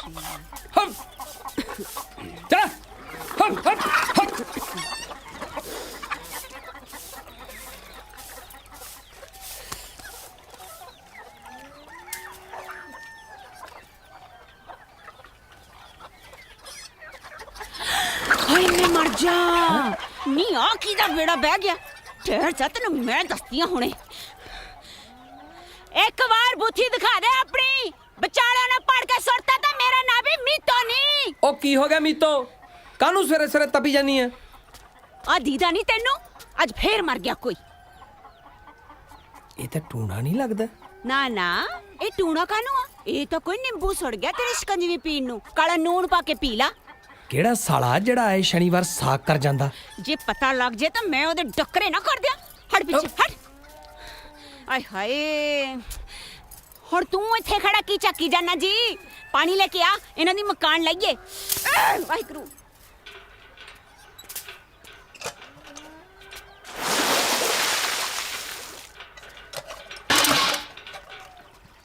हम चला हम हम मैं मर जा नी आ किदा बेड़ा बह गया ठहर जा तेन मैं दसदी हुणे एक बार बुथी दिखा दे अपनी बचाड़ा ना पड़ के सुरता तो मेरा ना भी मीतो नहीं ओ की हो गया मीतो कानू सवेरे सवेरे तपी जानी है आ दीदा नहीं तेनू आज फिर मर गया कोई ये तो टूना नहीं लगता ना ना ये टूना कानू आ ये तो कोई नींबू सड़ गया तेरे शिकंजवी पीन नू काला नून पा के पी ला केड़ा साला जड़ा है शनिवार साग कर जांदा जे पता लग जे तो मैं ओदे डकरे ना कर दिया हट पीछे हट आय हाय हुण तू इत्थे खड़ा की चक्की जाना जी पानी लेके आ इन्हां दी मकान लाइए वाहिगुरू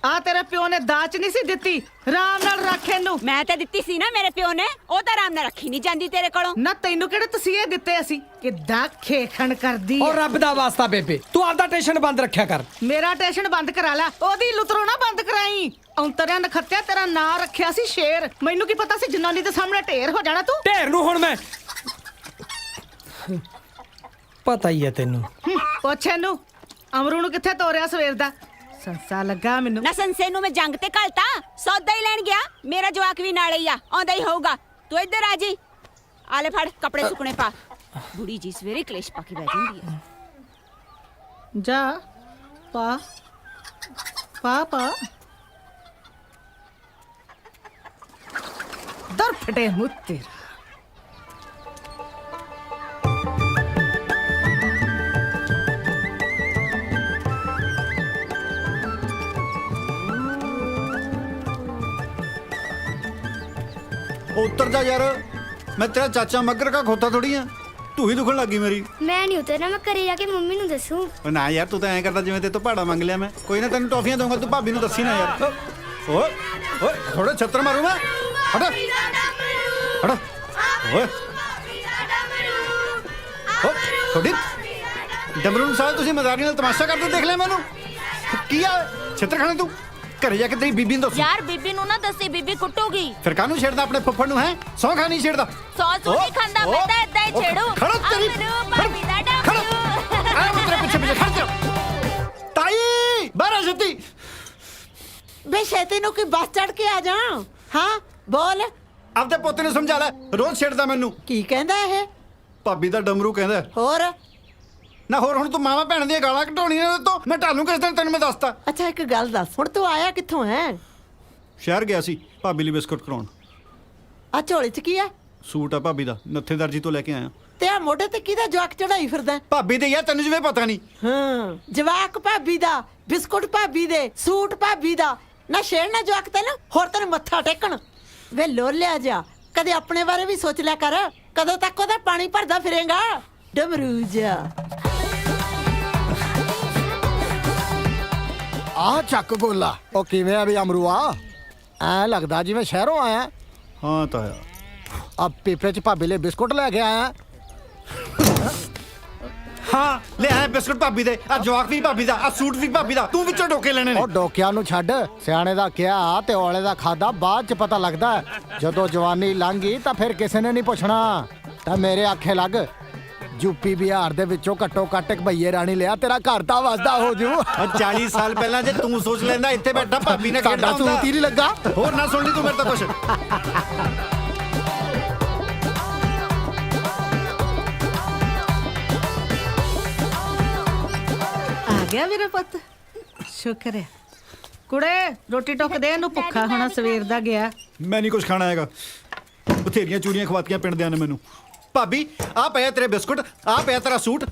आ तेरे प्यो ने दाच नहीं सी दित्ती राम नाल रख इनू मैं ते दित्ती सी ना मेरे प्यो ने ओ तां आराम नाल रखी नहीं जांदी तेरे कोलों ना तैनू केड़े तसीहे दित्ते असी किद्दां खेखण करदी और रब दा वास्ता बेबे तू आपदा टेंशन बंद रखया कर मेरा टेंशन बंद करा ला ओदी लुतरो ना बंद कराई औंतरिया नखत्या तेरा नां रखिया सी शेर मैनू की पता सी जनानी दे सामने ढेर हो जाना तू ढेर नू हुण मैं पता ही है तेनू पुछ इनू अमरू नू कित्थे तोरिया सवेर दा संसा लगा मैनू ना संसे नु मैं जंग ते घलता सौदा ही लैन गया मेरा जवाक भी नाले ही आ आंदा ही होगा तू इधर आ जी आले फड़ कपड़े सुकने पा बुढ़ी जी सवेरे क्लेश पाके बैठ जांदी है जा पा पा पा दर फटे मुँह तेरा उतर जा यार मैं तेरा चाचा मगर का खोता थोड़ी है तू ही दुखन लगी मेरी मैं नहीं उतरना मैं घरे जाके मम्मी नु दसूं ओ ना यार तू तो ऐ करदा जिवें ते तो भाड़ा मंग लिया मैं कोई ना तेन टॉफियां दूंगा तू भाभी नु दसी ना यार ओए ओए थोड़े छत्तर मारू मैं हट हट ओए ओ थोड़ी डमरू साल तुसी मजाक नाल तमाशा करदे देख ले मैनू की आ छत्तर खाने तू घरे जाके तेरी बीबी नु दस यार बीबी नु ना दसी बीबी कुटूगी फिर कानू छेड़दा अपने फुफ्फड़ नु है सौ खानी छेड़दा सौ नहीं खांदा मैं तो इदा ही छेड़ू खड़ो तेरी भाभी दा खड़ो आ तेरे पीछे पीछे खड़ जा ताई बाहर आ जती बे शैती नु की बस चढ़ के आ जा हां बोल ਆਪਦੇ ਪੋਤੇ ਨੂੰ ਸਮਝਾ ਲੈ ਰੋਜ਼ ਛੇੜਦਾ ਮੈਨੂੰ ਕੀ ਕਹਿੰਦਾ ਇਹ ਭਾਬੀ ਦਾ ਡਮਰੂ ਕਹਿੰਦਾ ਹੋਰ ਨਾ ਹੋਰ ਹੁਣ ਤੂੰ ਮਾਵਾ ਭੈਣ ਦੀਆਂ ਗਾਲਾਂ ਘਟਾਉਣੀਆਂ ਤੋਂ ਮੈਂ ਢਾਲੂ ਕਿਸ ਦਿਨ ਤੈਨੂੰ ਮੈਂ ਦੱਸਤਾ ਅੱਛਾ ਇੱਕ ਗੱਲ ਦੱਸ ਹੁਣ ਤੂੰ ਆਇਆ ਕਿੱਥੋਂ ਹੈ ਸ਼ਹਿਰ ਗਿਆ ਸੀ ਭਾਬੀ ਲਈ ਬਿਸਕੁਟ ਕਰਾਉਣ ਆ ਝੋਲੇ 'ਚ ਕੀ ਆ ਸੂਟ ਆ ਭਾਬੀ ਦਾ ਨੱਥੇ ਦਰਜੀ ਤੋਂ ਲੈ ਕੇ ਆਇਆ ਤੇ ਆ ਮੋਢੇ ਤੇ ਕਿਹਦਾ ਜਵਾਕ ਚੜਾਈ ਫਿਰਦਾ ਭਾਬੀ ਦੇ ਯਾਰ ਤੈਨੂੰ ਜਿਵੇਂ ਪਤਾ ਨਹੀਂ ਹਾਂ ਜਵਾਕ ਭਾਬੀ ਦਾ ਬਿਸਕੁਟ ਭਾਬੀ ਦੇ ਸੂਟ ਭਾਬੀ ਦਾ ਨਾ ਛੇੜਨਾ ਜਵਾਕ ਤੈਨੂੰ ਹੋਰ ਤੈਨੂੰ ਮੱਥਾ ਟੇਕਣ ਵੇ ਲੋਲਿਆ ਜਾ ਕਦੇ ਆਪਣੇ ਬਾਰੇ ਵੀ ਸੋਚ ਲਿਆ ਕਰ ਕਦੋਂ ਤੱਕ ਉਹਦਾ ਪਾਣੀ ਭਰਦਾ ਫਿਰੇਗਾ ਡਮਰੂ ਜਾ ਆ ਚੱਕ ਗੋਲਾ ਉਹ ਕਿਵੇਂ ਆ ਵੀ ਅਮਰੂਆ ਐ ਲੱਗਦਾ ਜਿਵੇਂ ਸ਼ਹਿਰੋਂ ਆਇਆ ਹਾਂ ਤਾਇਆ ਆ ਪੀਪੇ ਚ ਭਾਬੀ ਲਈ ਬਿਸਕੁਟ ਲੈ ਕੇ ਆਇਆ ਹਾਂ ਲੈ ਆਇਆ ਬਿਸਕੁਟ ਭਾਬੀ ਦੇ ਆ ਜਵਾਕ ਵੀ ਭਾਬੀ ਦਾ ਆ ਸੂਟ ਵੀ ਭਾਬੀ ਦਾ ਤੂੰ ਵਿੱਚੋਂ ਡੋਕੇ ਲੈਣੇ ਨੇ ਉਹ ਡੋਕਿਆਂ ਨੂੰ ਛੱਡ ਸਿਆਣੇ ਦਾ ਕਿਹਾ ਤੇ ਔਲੇ ਦਾ ਖਾਦਾ ਬਾਅਦ ਚ ਪਤਾ ਲੱਗਦਾ ਜਦੋਂ ਜਵਾਨੀ ਲੰਘ ਗਈ ਤਾਂ ਫਿਰ ਕਿਸੇ ਨੇ ਨਹੀਂ ਪੁੱਛਣਾ ਤਾਂ ਮੇਰੇ ਆਖੇ ਲੱਗ ਯੂਪੀ ਬਿਹਾਰ ਦੇ ਵਿੱਚੋਂ ਘੱਟੋ ਘੱਟ ਇੱਕ ਭਈਏ ਰਾਣੀ ਲਿਆ ਤੇਰਾ ਘਰ ਦਾ ਵਸਦਾ ਹੋ ਜੂ 40 ਸਾਲ ਪਹਿਲਾਂ ਜੇ ਤੂੰ ਸੋਚ ਲੈਂਦਾ ਇੱਥੇ ਬੈਠਾ ਭਾਬੀ ਨੇ ਖੇਡਦਾ ਸਾਡਾ ਸੂਤ ਹੀ ਨਹੀਂ ਲੱਗਾ ਹੋਰ ਨਾ ਸੁਣ ਲਈ ਤੂੰ ਮੇਰੇ ਤੋਂ ਕੁਛ ਆ ਗਿਆ ਵੀਰੇ ਪੁੱਤ ਸ਼ੁਕਰ ਹੈ ਕੁੜੇ ਰੋਟੀ ਟੁੱਕ ਦੇ ਇਹਨੂੰ ਭੁੱਖਾ ਹੋਣਾ ਸਵੇਰ ਦਾ ਗਿਆ ਮੈਂ ਨਹੀਂ ਕੁਝ ਖਾਣਾ ਹੈਗਾ ਬਥੇਰੀਆਂ ਚੂੜੀਆਂ ਖਵਾਤੀਆਂ ਪਿੰਡ ਦਿਆਂ ਨੇ ਮੈਨੂੰ ਭਾਬੀ ਆ ਪਿਆ ਤੇਰੇ ਬਿਸਕੁਟ ਆ ਪਿਆ ਤੇਰਾ ਸੂਟ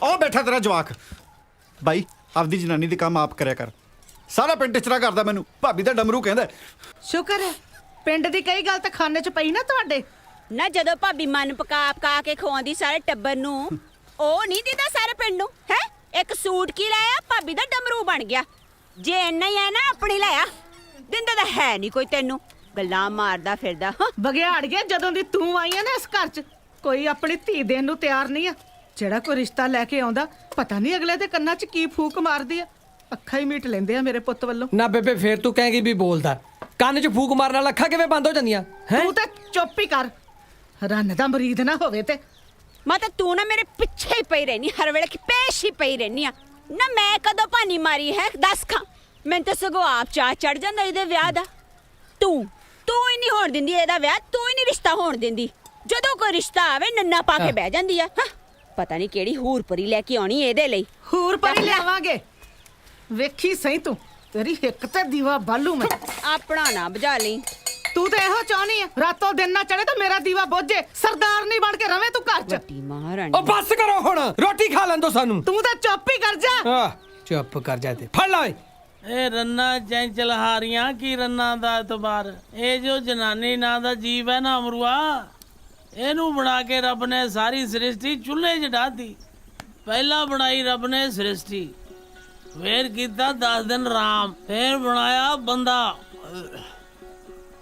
ਉਹ ਬੈਠਾ ਤੇਰਾ ਜਵਾਕ ਬਾਈ ਆਪਦੀ ਜਨਾਨੀ ਦੇ ਕੰਮ ਆਪ ਕਰਿਆ ਕਰ ਸਾਰਾ ਪਿੰਡ ਟਿਚਰਾ ਕਰਦਾ ਮੈਨੂੰ ਭਾਬੀ ਦਾ ਡਮਰੂ ਕਹਿੰਦਾ ਸ਼ੁਕਰ ਹੈ ਪਿੰਡ ਦੀ ਕਈ ਗੱਲ ਤਾਂ ਖਾਨੇ 'ਚ ਪਈ ਨਾ ਤੁਹਾਡੇ ਨਾ ਜਦੋਂ ਭਾਬੀ ਮਨ ਪਕਾ ਕੇ ਖਵਾਉਂਦੀ ਸਾਰੇ ਟੱਬਰ ਨੂੰ ਉਹ ਨਹੀਂ ਦਿੰਦਾ ਸਾਰੇ ਪਿੰਡ ਨੂੰ ਹੈ ਇੱਕ ਸੂਟ ਕੀ ਲਾਇਆ ਭਾਬੀ ਦਾ ਡਮਰੂ ਬਣ ਗਿਆ ਜੇ ਇੰਨਾ ਹੀ ਹੈ ਨਾ ਆਪਣੀ ਲਾਇਆ ਦਿੰਦਾ ਤਾਂ ਹੈ ਨਹੀਂ ਕੋਈ ਤੈਨੂੰ ਗੱਲਾਂ ਮਾਰਦਾ ਫਿਰਦਾ ਹਾਂ। ਬਗਿਆੜੀਏ ਜਦੋਂ ਦੀ ਤੂੰ ਆਈ ਆ ਨਾ ਇਸ ਘਰ 'ਚ ਕੋਈ ਆਪਣੀ ਧੀ ਦੇਣ ਨੂੰ ਤਿਆਰ ਨਹੀਂ ਆ। ਜਿਹੜਾ ਕੋਈ ਰਿਸ਼ਤਾ ਲੈ ਕੇ ਆਉਂਦਾ ਪਤਾ ਨਹੀਂ ਅਗਲੇ ਦੇ ਕੰਨਾਂ 'ਚ ਕੀ ਫੂਕ ਮਾਰਦੀ ਆ। ਅੱਖਾਂ ਹੀ ਮੀਟ ਲੈਂਦੇ ਆ ਮੇਰੇ ਪੁੱਤ ਵੱਲੋਂ। ਨਾ ਬੇਬੇ ਫੇਰ ਤੂੰ ਕਹੇਂਗੀ ਵੀ ਬੋਲਦਾ, ਕੰਨ 'ਚ ਫੂਕ ਮਾਰਨ ਨਾਲ ਅੱਖਾਂ ਕਿਵੇਂ ਬੰਦ ਹੋ ਜਾਂਦੀਆਂ ਹੈ? ਤੂੰ ਤਾਂ ਚੁੱਪ ਹੀ ਕਰ, ਰੰਨ ਦਾ ਮਰੀਦ ਨਾ ਹੋਵੇ ਤੇ। ਮੈਂ ਤਾਂ ਤੂੰ ਨਾ ਮੇਰੇ ਪਿੱਛੇ ਹੀ ਪਈ ਰਹਿਨੀ, ਹਰ ਵੇਲੇ ਪੇਸ਼ ਹੀ ਪਈ ਰਹਿਨੀ ਆ ਨਾ। ਮੈਂ ਕਦੋਂ ਭਾਨੀ ਮਾਰੀ ਹੈ ਦੱਸ ਖਾਂ? ਮੈਨੂੰ ਤਾਂ ਸਗੋਂ ਆਪ ਚਾਹ ਚੜ ਜਾਂਦਾ ਇਹਦੇ ਵਿਆਹ ਦਾ। ਤੂੰ ਹੀ ਨਹੀਂ ਹੋਣ ਦਿੰਦੀ ਇਹਦਾ ਵਿਆਹ, ਤੂੰ ਹੀ ਨਹੀਂ ਰਿਸ਼ਤਾ ਹੋਣ ਦਿੰਦੀ। ਜਦੋਂ ਕੋਈ ਰਿਸ਼ਤਾ ਆਵੇ ਨੰਨਾ ਪਾ ਕੇ ਬਹਿ ਜਾਂਦੀ ਆ। ਹਾਂ, ਪਤਾ ਨਹੀਂ ਕਿਹੜੀ ਹੂਰ ਪਰੀ ਲੈ ਕੇ ਆਉਣੀ ਇਹਦੇ ਲਈ। ਹੂਰ ਪਰੀ ਲਿਆਵਾਂਗੇ, ਵੇਖੀ ਸਹੀ ਤੂੰ। ਤੇਰੀ ਹਿੱਕ ਤੇ ਦੀਵਾ ਬਾਲੂ ਮੈਂ। ਆਪਣਾ ਨਾ ਬੁਝਾ ਲਈ। ਤੂੰ ਤਾਂ ਇਹੋ ਚਾਹਨੀ ਆ ਰਾਤੋਂ ਦਿਨ ਨਾ ਚੜੇ ਤਾਂ ਮੇਰਾ ਦੀਵਾ ਬੁੱਝੇ, ਸਰਦਾਰ ਨਹੀਂ ਬਣ ਕੇ ਰਵੇਂ ਤੂੰ ਘਰ 'ਚ। ਵੱਡੀ ਮਹਾਰਾਣੀ। ਉਹ ਬੱਸ ਕਰੋ ਹੁਣ, ਰੋਟੀ ਖਾ ਲੈਣ ਦੋ ਸਾਨੂੰ। ਤੂੰ ਤਾਂ ਚੁੱਪ ਹੀ ਕਰ ਜਾ। ਆਹ, ਚੁੱਪ ਕਰ ਜਾ ਤੇ ਫੜ ਲਾ ਓਏ। ਇਹ ਰੰਨਾ ਚੰਚਲ ਹਾਰੀਆਂ ਕੀ ਰੰਨਾ ਦਾ ਇਤਬਾਰ। ਇਹ ਜੋ ਜਨਾਨੀ ਨਾਂ ਦਾ ਜੀਵ ਹੈ ਨਾ ਅਮਰੂਆ, ਇਹਨੂੰ ਬਣਾ ਕੇ ਰੱਬ ਨੇ ਸਾਰੀ ਸ੍ਰਿਸ਼ਟੀ ਚੁੱਲ੍ਹੇ 'ਚ ਡਾਹਤੀ। ਪਹਿਲਾਂ ਬਣਾਈ ਰੱਬ ਨੇ ਸ੍ਰਿਸ਼ਟੀ, ਫੇਰ ਕੀਤਾ 10 ਦਿਨ ਰਾਮ, ਫੇਰ ਬਣਾਇਆ ਬੰਦਾ,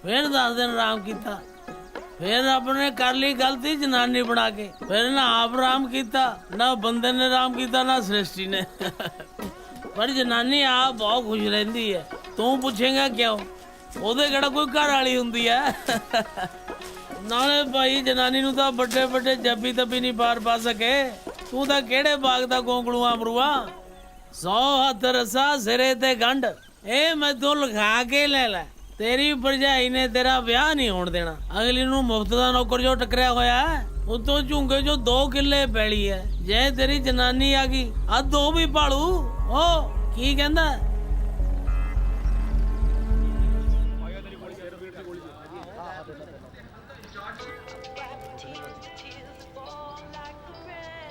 ਫੇਰ 10 ਦਿਨ ਰਾਮ ਕੀਤਾ। ਫੇਰ ਰੱਬ ਨੇ ਕਰ ਲਈ ਗਲਤੀ ਜਨਾਨੀ ਬਣਾ ਕੇ। ਫਿਰ ਨਾ ਆਪ ਰਾਮ ਕੀਤਾ, ਨਾ ਬੰਦੇ ਨੇ ਰਾਮ ਕੀਤਾ, ਨਾ ਸ੍ਰਿਸ਼ਟੀ ਨੇ। ਪਰ ਜਨਾਨੀ ਆਪ ਬਹੁਤ ਖੁਸ਼ ਰਹਿੰਦੀ ਹੈ। ਤੂੰ ਪੁੱਛੇਗਾ ਕਿਉਂ? ਉਹਦੇ ਕਿਹੜਾ ਕੋਈ ਘਰ ਵਾਲੀ ਹੁੰਦੀ ਹੈ? ਨਾਲੇ ਭਾਈ ਜਨਾਨੀ ਨੂੰ ਤਾਂ ਵੱਡੇ ਵੱਡੇ ਜੱਬੀ ਤੱਬੀ ਨਹੀਂ ਪਾਰ ਪਾ ਸਕੇ। ਤੂੰ ਤਾਂ ਕਿਹੜੇ ਬਾਗ ਦਾ ਗੋਂਗਲੂਆ ਅਮਰੂਆ। 100 ਹੱਥ ਰਸਾ ਸਿਰੇ ਤੇ ਗੰਢ, ਇਹ ਮੈਥੋਂ ਲਿਖਾ ਕੇ ਲੈ ਲੈ। ਤੇਰੀ ਭਰਜਾਈ ਨੇ ਤੇਰਾ ਵਿਆਹ ਨਹੀਂ ਹੋਣ ਦੇਣਾ। ਅਗਲੀ ਨੂੰ ਮੁਫਤ ਦਾ ਨੌਕਰ ਜੋ ਟੱਕਰਿਆ ਹੋਇਆ, ਉਤੋਂ ਝੁੰਗੇ ਜੋ 2 ਕਿੱਲੇ ਪੈਲੀ ਹੈ। ਜੇ ਤੇਰੀ ਜਨਾਨੀ ਆ ਗਈ ਆ 2 ਵੀ ਭਾਲੂ। ਉਹ ਕੀ ਕਹਿੰਦਾ?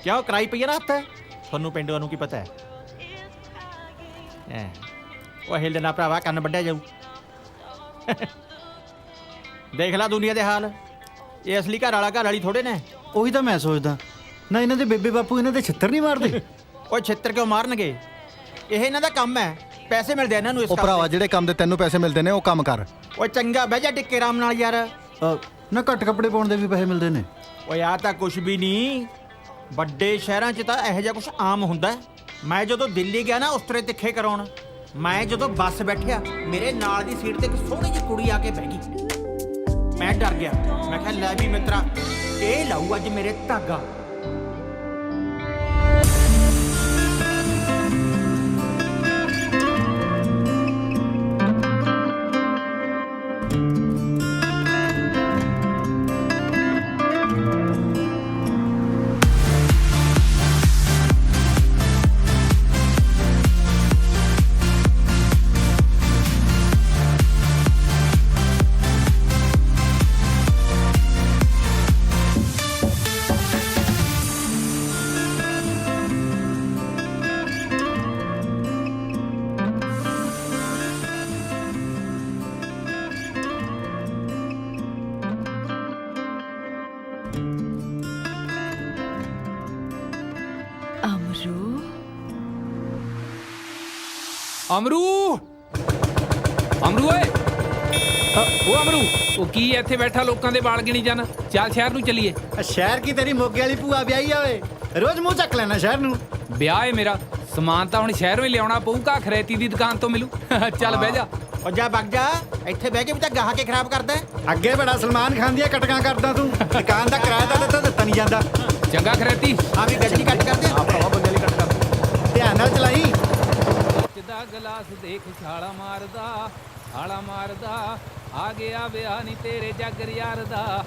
ਕਿਉਂ ਕਰਾਈ ਪਈ ਆ ਨਾ ਹੱਥ? ਤੁਹਾਨੂੰ ਪਿੰਡਾਂ ਨੂੰ ਕੀ ਪਤਾ ਹੈ? ਉਹ ਹਿੱਲ ਨਾ ਭਰਾਵਾ, ਕੰਨ ਵੱਢਿਆ ਜਾਊ। ਦੇਖ ਲੈ ਦੁਨੀਆ ਦੇ ਹਾਲ। ਇਹ ਅਸਲੀ ਘਰ ਵਾਲੀ ਥੋੜੇ ਨੇ। ਉਹੀ ਤਾਂ ਮੈਂ ਸੋਚਦਾ ਨਾ, ਇਹਨਾਂ ਦੇ ਬੇਬੇ ਬਾਪੂ ਇਹਨਾਂ ਦੇ ਛਿੱਤਰ ਨਹੀਂ ਮਾਰਦੇ? ਉਹ ਛਿੱਤਰ ਕਿਉਂ ਮਾਰਨਗੇ? ਇਹ ਇਹਨਾਂ ਦਾ ਕੰਮ ਹੈ, ਪੈਸੇ ਮਿਲਦੇ ਆ ਇਹਨਾਂ ਨੂੰ ਇਸ ਉਹ ਭਰਾਵਾ ਜਿਹੜੇ ਕੰਮ ਦੇ ਤੈਨੂੰ ਪੈਸੇ ਮਿਲਦੇ ਨੇ ਉਹ ਕੰਮ ਕਰ। ਓਏ ਚੰਗਾ ਬਹਿ ਜਾ ਟਿੱਕੇ ਆਰਾਮ ਨਾਲ ਯਾਰ। ਨਾ ਘੱਟ ਕੱਪੜੇ ਪਾਉਣ ਦੇ ਵੀ ਪੈਸੇ ਮਿਲਦੇ ਨੇ? ਓਏ ਆ ਤਾਂ ਕੁਛ ਵੀ ਨਹੀਂ। ਵੱਡੇ ਸ਼ਹਿਰਾਂ 'ਚ ਤਾਂ ਇਹੋ ਜਿਹਾ ਕੁਛ ਆਮ ਹੁੰਦਾ। ਮੈਂ ਜਦੋਂ ਦਿੱਲੀ ਗਿਆ ਨਾ ਉਸਤਰੇ ਤਿੱਖੇ ਕਰਾਉਣ, ਮੈਂ ਜਦੋਂ ਬੱਸ ਬੈਠਿਆ ਮੇਰੇ ਨਾਲ ਦੀ ਸੀਟ ਤੇ ਇੱਕ ਸੋਹਣੀ ਜਿਹੀ ਕੁੜੀ ਆ ਕੇ ਬਹਿ ਗਈ। ਮੈਂ ਡਰ ਗਿਆ। ਮੈਂ ਕਿਹਾ ਲੈ ਵੀ ਮਿੱਤਰਾ, ਇਹ ਲਾਊ ਅੱਜ ਮੇਰੇ ਧਾਗਾ। ਅਮਰੂ ਓਏ, ਉਹ ਅਮਰੂ, ਉਹ ਕੀ ਇੱਥੇ ਬੈਠਾ ਲੋਕਾਂ ਦੇ ਵਾਲ ਗਿਣੀ ਜਾਣਾ? ਚੱਲ ਸ਼ਹਿਰ ਨੂੰ ਚੱਲੀਏ। ਸ਼ਹਿਰ ਕੀ ਤੇਰੀ ਮੋਗੇ ਵਾਲੀ ਭੂਆ ਵਿਆਹੀ ਆ ਓਏ, ਰੋਜ਼ ਮੂੰਹ ਚੱਕ ਲੈਣਾ ਸ਼ਹਿਰ ਨੂੰ। ਵਿਆਹ ਏ ਮੇਰਾ, ਸਮਾਨ ਤਾਂ ਹੁਣ ਸ਼ਹਿਰੋਂ ਹੀ ਲਿਆਉਣਾ ਪਊਗਾ, ਖਰੇਤੀ ਦੀ ਦੁਕਾਨ ਤੋਂ ਮਿਲੂ। ਚੱਲ ਬਹਿ ਜਾ। ਉਹ ਜਾ ਵਗ ਜਾ, ਇੱਥੇ ਬਹਿ ਕੇ ਵੀ ਤਾਂ ਗਾਹ ਕੇ ਖਰਾਬ ਕਰਦਾ। ਅੱਗੇ ਬੜਾ ਸਲਮਾਨ ਖਾਨ ਦੀਆਂ ਕਟਕਾਂ ਕਰਦਾ ਤੂੰ। ਦੁਕਾਨ ਦਾ ਕਿਰਾਇਆ ਤਾਂ ਦਿੱਤਾ ਨਹੀਂ ਜਾਂਦਾ। ਚੰਗਾ ਖਰੇਤੀ ਆ ਵੀ ਗੱਡੀ ਕੱਟ ਕਰਦੇ ਆ ਭਰਾਵਾ, ਬੰਦੇ ਲਈ ਕੱਟ ਕਰਦੇ। ਧਿਆਨ ਨਾਲ ਚਲਾਈ। ਦਾ ਗਲਾਸ ਦੇਖ ਛਾਲਾ ਮਾਰਦਾ ਆ ਗਿਆ ਵਿਆਹ ਨਹੀਂ ਤੇਰੇ ਜੱਗਰ ਯਾਰ ਦਾ।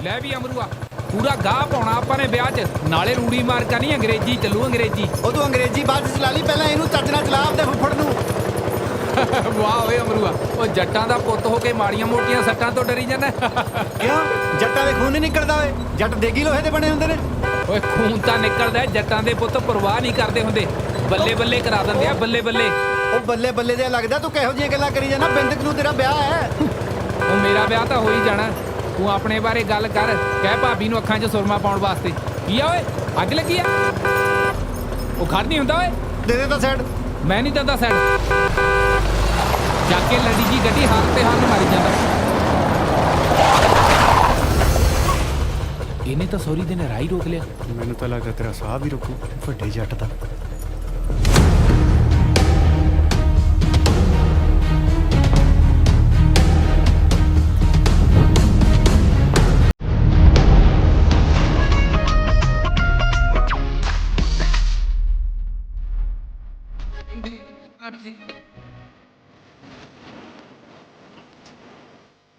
ਲੈ ਵੀ ਅਮਰੂਆ, ਪੂਰਾ ਗਾਹ ਪਾਉਣਾ ਆਪਾਂ ਨੇ ਵਿਆਹ 'ਚ। ਨਾਲੇ ਰੂੜੀ ਮਾਰ ਕੇ ਨਹੀਂ, ਅੰਗਰੇਜ਼ੀ ਚੱਲੂ ਅੰਗਰੇਜ਼ੀ। ਉਹ ਤੂੰ ਅੰਗਰੇਜ਼ੀ ਬਾਅਦ 'ਚ ਚਲਾ ਲਈ, ਪਹਿਲਾਂ ਇਹਨੂੰ ਚੱਜ ਨਾਲ ਚਲਾ ਆਪਦੇ ਫੁੱਫੜ ਨੂੰ। ਵਾਹ ਓਏ ਅਮਰੂਆ, ਉਹ ਜੱਟਾਂ ਦਾ ਪੁੱਤ ਹੋ ਕੇ ਮਾੜੀਆਂ ਮੋਟੀਆਂ ਸੱਟਾਂ ਤੋਂ ਡਰੀ ਜਾਂਦਾ। ਕਿਉਂ? ਜੱਟਾਂ ਦੇ ਖੂਨ ਨਹੀਂ ਨਿਕਲਦਾ ਓਏ, ਜੱਟ ਦੇਗੀ ਲੋਹੇ ਦੇ ਬਣੇ ਹੁੰਦੇ ਨੇ। ਓਏ ਖੂਨ ਤਾਂ ਨਿਕਲਦਾ, ਜੱਟਾਂ ਦੇ ਪੁੱਤ ਪਰਵਾਹ ਨਹੀਂ ਕਰਦੇ ਹੁੰਦੇ। ਬੱਲੇ ਬੱਲੇ ਕਰਾ ਦਿੰਦੇ ਆ, ਬੱਲੇ ਬੱਲੇ। ਉਹ ਬੱਲੇ ਬੱਲੇ ਜਿਹਾ ਲੱਗਦਾ, ਤੂੰ ਕਿਹੋ ਜਿਹੀਆਂ ਗੱਲਾਂ ਕਰੀ ਜਾਣਾ? ਬਿੰਦਕ ਨੂੰ ਤੇਰਾ ਵਿਆਹ ਹੈ। ਉਹ ਮੇਰਾ ਵਿਆਹ ਤਾਂ ਹੋ ਹੀ ਜਾਣਾ। ਤੂੰ ਆਪਣੇ ਬਾਰੇ ਗੱਲ ਕਰ, ਕਹਿ ਭਾਬੀ ਨੂੰ ਅੱਖਾਂ 'ਚ ਸੁਰਮਾ ਪਾਉਣ ਵਾਸਤੇ। ਕੀ ਆ ਓਏ, ਅੱਗ ਲੱਗੀ ਆ? ਉਹ ਖੜ ਨਹੀਂ ਹੁੰਦਾ ਓਏ। ਦੇ ਦੇ ਤਾਂ ਸਾਈਡ। ਮੈਂ ਨਹੀਂ ਦਿੰਦਾ ਸਾਈਡ। ਜਾ ਕੇ ਲੜੀ ਜੀ ਗੱਡੀ ਹਰਨ ਤੇ ਹਰਨ ਮਾਰੀ ਜਾਂਦਾ। ਇਹਨੇ ਤਾਂ ਸੌਰੀ ਦੇ ਨੇ ਰਾਹ ਹੀ ਰੋਕ ਲਿਆ। ਮੈਨੂੰ ਤਾਂ ਲੱਗਦਾ ਤੇਰਾ ਸਾਹ ਵੀ ਰੁਕੂ ਵੱਡੇ ਜੱਟ ਦਾ।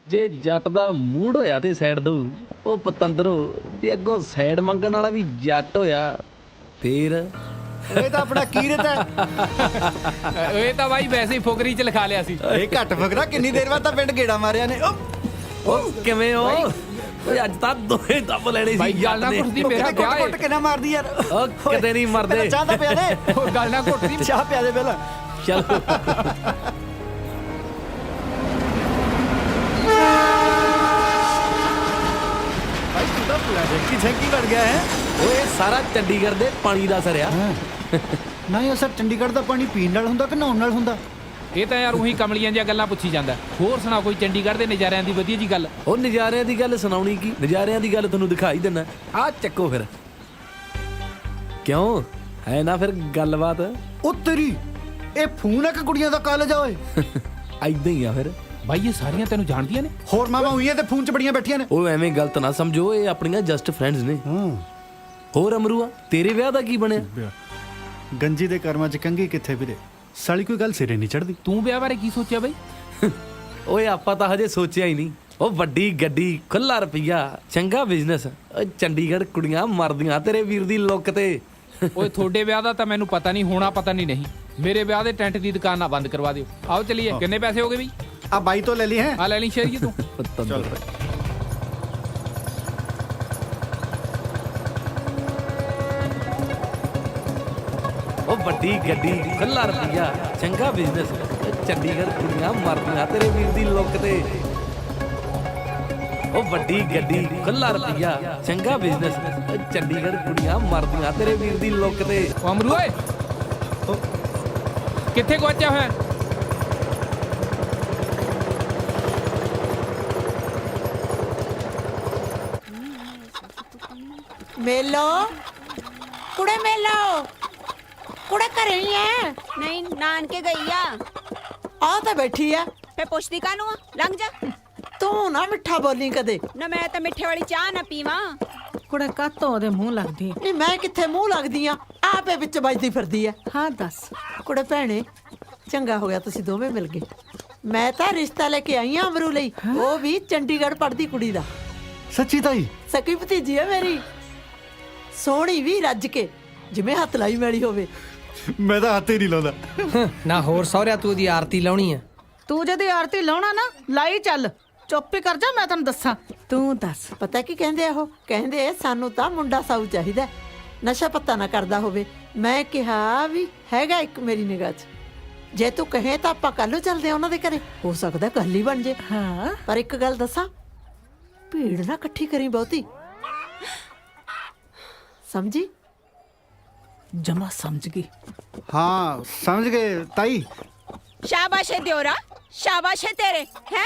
ਜੇ ਜੱਟ ਦਾ ਮੂਡ ਹੋਇਆ ਤੇ ਸਾਈਡ ਦੋ ਉਹ ਪਤੰਦਰੋ, ਤੇ ਅੱਗੋਂ ਸਾਈਡ ਮੰਗਣ ਵਾਲਾ ਵੀ ਜੱਟ ਹੋਇਆ ਫੇਰ ਇਹ ਤਾਂ ਆਪਣਾ ਕੀਰਤ ਹੈ। ਇਹ ਤਾਂ ਬਾਈ ਵੈਸੇ ਹੀ ਫੁਕਰੀ 'ਚ ਲਿਖਾ ਲਿਆ ਸੀ। ਇਹ ਘੱਟ ਫਕਰਾ ਕਿੰਨੀ ਦੇਰ ਬਾਅਦ ਤਾਂ ਪਿੰਡ ਗੇੜਾ ਮਾਰਿਆ ਨੇ। ਉਹ ਕਿਵੇਂ ਹੋ ਓਏ? ਅੱਜ ਤਾਂ ਦੋਹੇ ਦੱਬ ਲੈਣੇ ਸੀ ਬਾਈ ਗੱਲ ਨਾ ਜੱਟ ਨੇ। ਕੁੱਟਦੀ, ਮੇਰਾ ਕਿਤੇ ਵਿਆਹ ਕੁੱਟ ਕੁੱਟ ਹੈ। ਕੇ ਨਾ ਮਾਰਦੀ ਯਾਰ। ਉਹ ਕਿਤੇ ਨਹੀਂ ਮਰਦੇ। ਪਹਿਲਾਂ ਚਾਹ ਤਾਂ ਪਿਆ ਦੇ। ਉਹ ਗੱਲ ਨਾ ਘੁੱਟਦੀ। ਚਾਹ ਪਿਆ ਦੇ ਪਹਿਲਾਂ। ਚਲੋ ਭਾਈ ਤੂੰ ਤਾਂ ਪੂਰਾ ਦੇਖੀ ਛੇਕੀ ਬਣ ਗਿਆ ਹੈ। ਓਏ ਸਾਰਾ ਚੰਡੀਗੜ੍ਹ ਦੇ ਪਾਣੀ ਦਾ ਅਸਰ ਆ। ਨਹੀਂ ਅਸਰ ਚੰਡੀਗੜ੍ਹ ਦਾ ਪਾਣੀ ਪੀਣ ਨਾਲ ਹੁੰਦਾ ਕਿ ਨਹਾਉਣ ਨਾਲ ਹੁੰਦਾ? ਇਹ ਤਾਂ ਯਾਰ ਉਹੀ ਕਮਲੀਆਂ ਦੀਆਂ ਗੱਲਾਂ ਪੁੱਛੀ ਜਾਂਦਾ। ਹੋਰ ਸੁਣਾ ਕੋਈ ਚੰਡੀਗੜ੍ਹ ਦੇ ਨਜ਼ਾਰਿਆਂ ਦੀ ਵਧੀਆ ਜੀ ਗੱਲ। ਉਹ ਨਜ਼ਾਰਿਆਂ ਦੀ ਗੱਲ ਸੁਣਾਉਣੀ ਕੀ, ਨਜ਼ਾਰਿਆਂ ਦੀ ਗੱਲ ਤੁਹਾਨੂੰ ਦਿਖਾਈ ਦਿੰਨਾ। ਆਹ ਚੱਕੋ ਫਿਰ। ਕਿਉਂ ਹੈ ਨਾ ਫਿਰ ਗੱਲਬਾਤ। ਉਹ ਤੇਰੀ ਇਹ ਫੋਨ ਹੈ ਕਿ ਕੁੜੀਆਂ ਦਾ ਕਾਲਜ ਆ ਓਏ? ਐਦਾਂ ਹੀ ਆ ਫਿਰ। ਬਾਈ ਇਹ ਸਾਰੀਆਂ ਤੈਨੂੰ ਜਾਣਦੀਆਂ ਨੇ? ਹੋਰ ਮਾਮਾ ਹੋਈਆਂ ਤੇ ਫੋਨ 'ਚ ਬੜੀਆਂ ਬੈਠੀਆਂ ਨੇ। ਉਹ ਐਵੇਂ ਗਲਤ ਨਾ ਸਮਝੋ, ਇਹ ਆਪਣੀਆਂ ਜਸਟ ਫਰੈਂਡਸ ਨੇ। ਹੋਰ ਅਮਰੂਆ ਤੇਰੇ ਵਿਆਹ ਦਾ ਕੀ ਬਣਿਆ? ਗੰਜੀ ਦੇ ਕਰਮਾਂ 'ਚ ਕੰਗੀ ਕਿੱਥੇ ਵੀਰੇ, ਸਾਲੀ ਕੋਈ ਗੱਲ ਸਿਰੇ ਨਹੀਂ ਚੜਦੀ। ਤੂੰ ਵਿਆਹ ਬਾਰੇ ਕੀ ਸੋਚਿਆ ਬਾਈ? ਓਏ ਆਪਾਂ ਤਾਂ ਹਜੇ ਸੋਚਿਆ ਹੀ ਨਹੀਂ। ਉਹ ਵੱਡੀ ਗੱਡੀ, ਖੁੱਲਾ ਰੁਪਈਆ, ਚੰਗਾ ਬਿਜ਼ਨਸ। ਓਏ ਚੰਡੀਗੜ੍ਹ ਕੁੜੀਆਂ ਮਰਦੀਆਂ ਤੇਰੇ ਵੀਰ ਦੀ ਲੁੱਕ ਤੇ। ਓਏ ਤੁਹਾਡੇ ਵਿਆਹ ਦਾ ਤਾਂ ਮੈਨੂੰ ਪਤਾ ਨਹੀਂ, ਹੋਣਾ ਪਤਾ ਨਹੀਂ। ਮੇਰੇ ਵਿਆਹ ਦੇ ਟੈਂਟ ਦੀ ਦੁਕਾਨ ਨਾ ਬੰਦ ਕਰਵਾ ਦਿਓ। ਆਓ ਚਲੀਏ। ਕਿੰਨੇ ਪੈਸੇ ਹੋ ਗਏ ਬਈ? ਆ ਬਾਈ ਤੋਂ ਲੈ ਲਈ ਹੈ। ਆ ਲੈ ਲਈ ਸ਼ੇਰੀਏ ਤੂੰ। ਚੱਲ ਉਹ ਵੱਡੀ ਗੱਡੀ, ਖੁੱਲਾ ਰੁਪਈਆ, ਚੰਗਾ ਬਿਜ਼ਨਸ। ਚੰਡੀਗੜ੍ਹ ਕੁੜੀਆਂ ਮਰਦੀਆਂ ਤੇਰੇ ਵੀਰ ਦੀ ਲੁੱਕ ਤੇ। ਉਹ ਵੱਡੀ ਗੱਡੀ, ਖੁੱਲਾ ਰੁਪਈਆ, ਚੰਗਾ ਬਿਜ਼ਨਸ। ਚੰਡੀਗੜ੍ਹ ਕੁੜੀਆਂ ਮਰਦੀਆਂ ਤੇਰੇ ਵੀਰ ਦੀ ਲੁੱਕ ਤੇ। ਉਹ ਅਮਰੂ ਓਏ, ਕਿੱਥੇ ਗਵਾਚਿਆ ਹੋਇਆ? ਮੇਲੋ ਕੁੜੇ ਮੇਲੋ, ਕੁੜੇ ਘਰੇ ਹੀ ਐ? ਨਹੀਂ ਨਾਨਕੇ ਗਈ ਆ। ਆ ਤਾਂ ਬੈਠੀ ਐ। ਫੇ ਪੁੱਛਦੀ ਕਾਹਨੂੰ ਆ? ਲੰਘ ਜਾ। ਤੂੰ ਨਾ ਮਿੱਠਾ ਬੋਲੀ ਕਦੇ। ਨਾ ਮੈਂ ਤਾਂ ਮਿੱਠੇ ਵਾਲੀ ਚਾਹ ਨਾ ਪੀਵਾਂ। ਕੁੜੇ ਕਾਤੋਂ ਉਹਦੇ ਮੂੰਹ ਲੱਗਦੀ ਹੈ? ਨਹੀਂ ਮੈਂ ਕਿੱਥੇ ਮੂੰਹ ਲੱਗਦੀ ਆ, ਆਪੇ ਵਿੱਚ ਵੱਜਦੀ ਫਿਰਦੀ ਐ। ਹਾਂ ਦੱਸ। ਕੁੜੇ ਭੈਣੇ, ਚੰਗਾ ਹੋ ਗਿਆ ਤੁਸੀਂ ਦੋਵੇਂ ਮਿਲ ਗਏ। ਮੈਂ ਤਾਂ ਰਿਸ਼ਤਾ ਲੈ ਕੇ ਆਈ ਆ ਅਮਰੂ ਲਈ, ਉਹ ਵੀ ਚੰਡੀਗੜ੍ਹ ਪੜ੍ਹਦੀ ਕੁੜੀ ਦਾ। ਸੱਚੀ ਤਾਈ? ਸਕੀ ਭਤੀਜੀ ਐ ਮੇਰੀ, ਸੋਹਣੀ ਵੀ ਰੱਜ ਕੇ, ਜਿਵੇਂ ਹੱਥ ਲਾਈ ਮੈਲੀ ਹੋਵੇ। ਮੈਂ ਤਾਂ ਹੱਥ ਹੀ ਨਹੀਂ ਲਾਉਂਦਾ। ਨਾ ਹੋਰ ਸਹੁਰਿਆ ਤੂੰ ਉਹਦੀ ਆਰਤੀ ਲਾਉਣੀ ਆ? ਤੂੰ ਜਦੀ ਆਰਤੀ ਲਾਉਣਾ ਨਾ ਲਾਈ ਚੱਲ, ਚੁੱਪ ਹੀ ਕਰ ਜਾ। ਮੈਂ ਤੈਨੂੰ ਦੱਸਾਂ, ਤੂੰ ਦੱਸ। ਪਤਾ ਕੀ ਕਹਿੰਦੇ ਆ ਉਹ? ਕਹਿੰਦੇ ਸਾਨੂੰ ਤਾਂ ਮੁੰਡਾ ਸਾਊ ਚਾਹੀਦਾ, ਨਸ਼ਾ ਪੱਤਾ ਨਾ ਕਰਦਾ ਹੋਵੇ। ਮੈਂ ਕਿਹਾ ਵੀ ਹੈਗਾ ਇੱਕ ਮੇਰੀ ਨਿਗਾਹ 'ਚ, ਜੇ ਤੂੰ ਕਹੇ ਤਾਂ ਆਪਾਂ ਕੱਲ ਨੂੰ ਚੱਲਦੇ ਆ ਉਹਨਾਂ ਦੇ ਘਰੇ, ਹੋ ਸਕਦਾ ਗੱਲ ਹੀ ਬਣ ਜੇ। ਹਾਂ ਪਰ ਇੱਕ ਗੱਲ ਦੱਸਾਂ, ਭੀੜ ਨਾ ਇਕੱਠੀ ਕਰੀ ਬਹੁਤੀ, ਸਮਝੀ? ਜਮਾ ਸਮਝ ਗਈ। ਹਾਂ ਸਮਝ ਗਏ ਤਾਈ। ਸ਼ਾਬਾਸ਼ ਏ ਦਿਓਰਾ, ਸ਼ਾਬਾਸ਼ ਏ ਤੇਰੇ। ਹੈ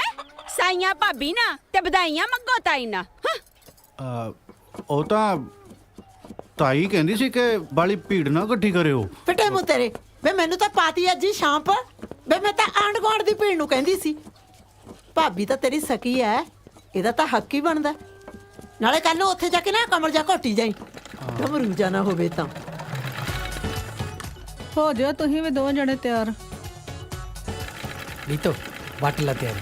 ਸਾਈਆਂ ਭਾਬੀ ਨਾ ਤੇ ਵਧਾਈਆਂ ਮੰਗੋ ਤਾਈ ਨਾ। ਉਹ ਤਾਂ ਤਾਈ ਕਹਿੰਦੀ ਸੀ ਕਿ ਬਾਲੀ ਭੀੜ ਨਾ ਇਕੱਠੀ ਕਰਿਓ। ਫਿੱਟੇ ਮੂੰਹ ਤੇਰੇ ਵੇ, ਮੈਨੂੰ ਤਾਂ ਪਾਤੀ ਅੱਜ ਹੀ ਸ਼ਾਮ ਪਰ ਵੇ। ਮੈਂ ਤਾਂ ਆਂਢ ਗੁਆਂਢ ਦੀ ਭੀੜ ਨੂੰ ਕਹਿੰਦੀ ਸੀ। ਭਾਬੀ ਤਾਂ ਤੇਰੀ ਸਕੀ ਐ, ਇਹਦਾ ਤਾਂ ਹੱਕ ਹੀ ਬਣਦਾ। ਨਾਲੇ ਕੱਲ ਨੂੰ ਉੱਥੇ ਜਾ ਕੇ ਨਾ ਕਮਰ ਜਾ ਘੋਟੀ ਜਾਈ, ਘਮਰੂ ਜਾ ਨਾ ਹੋਵੇ ਤਾਂ। ਹੋ ਜਾ ਤੁਸੀਂ ਵੀ ਦੋ ਜਣੇ ਤਿਆਰ। ਨੀਤੋ ਵੱਟ ਲਾ ਤਿਆਰੀ।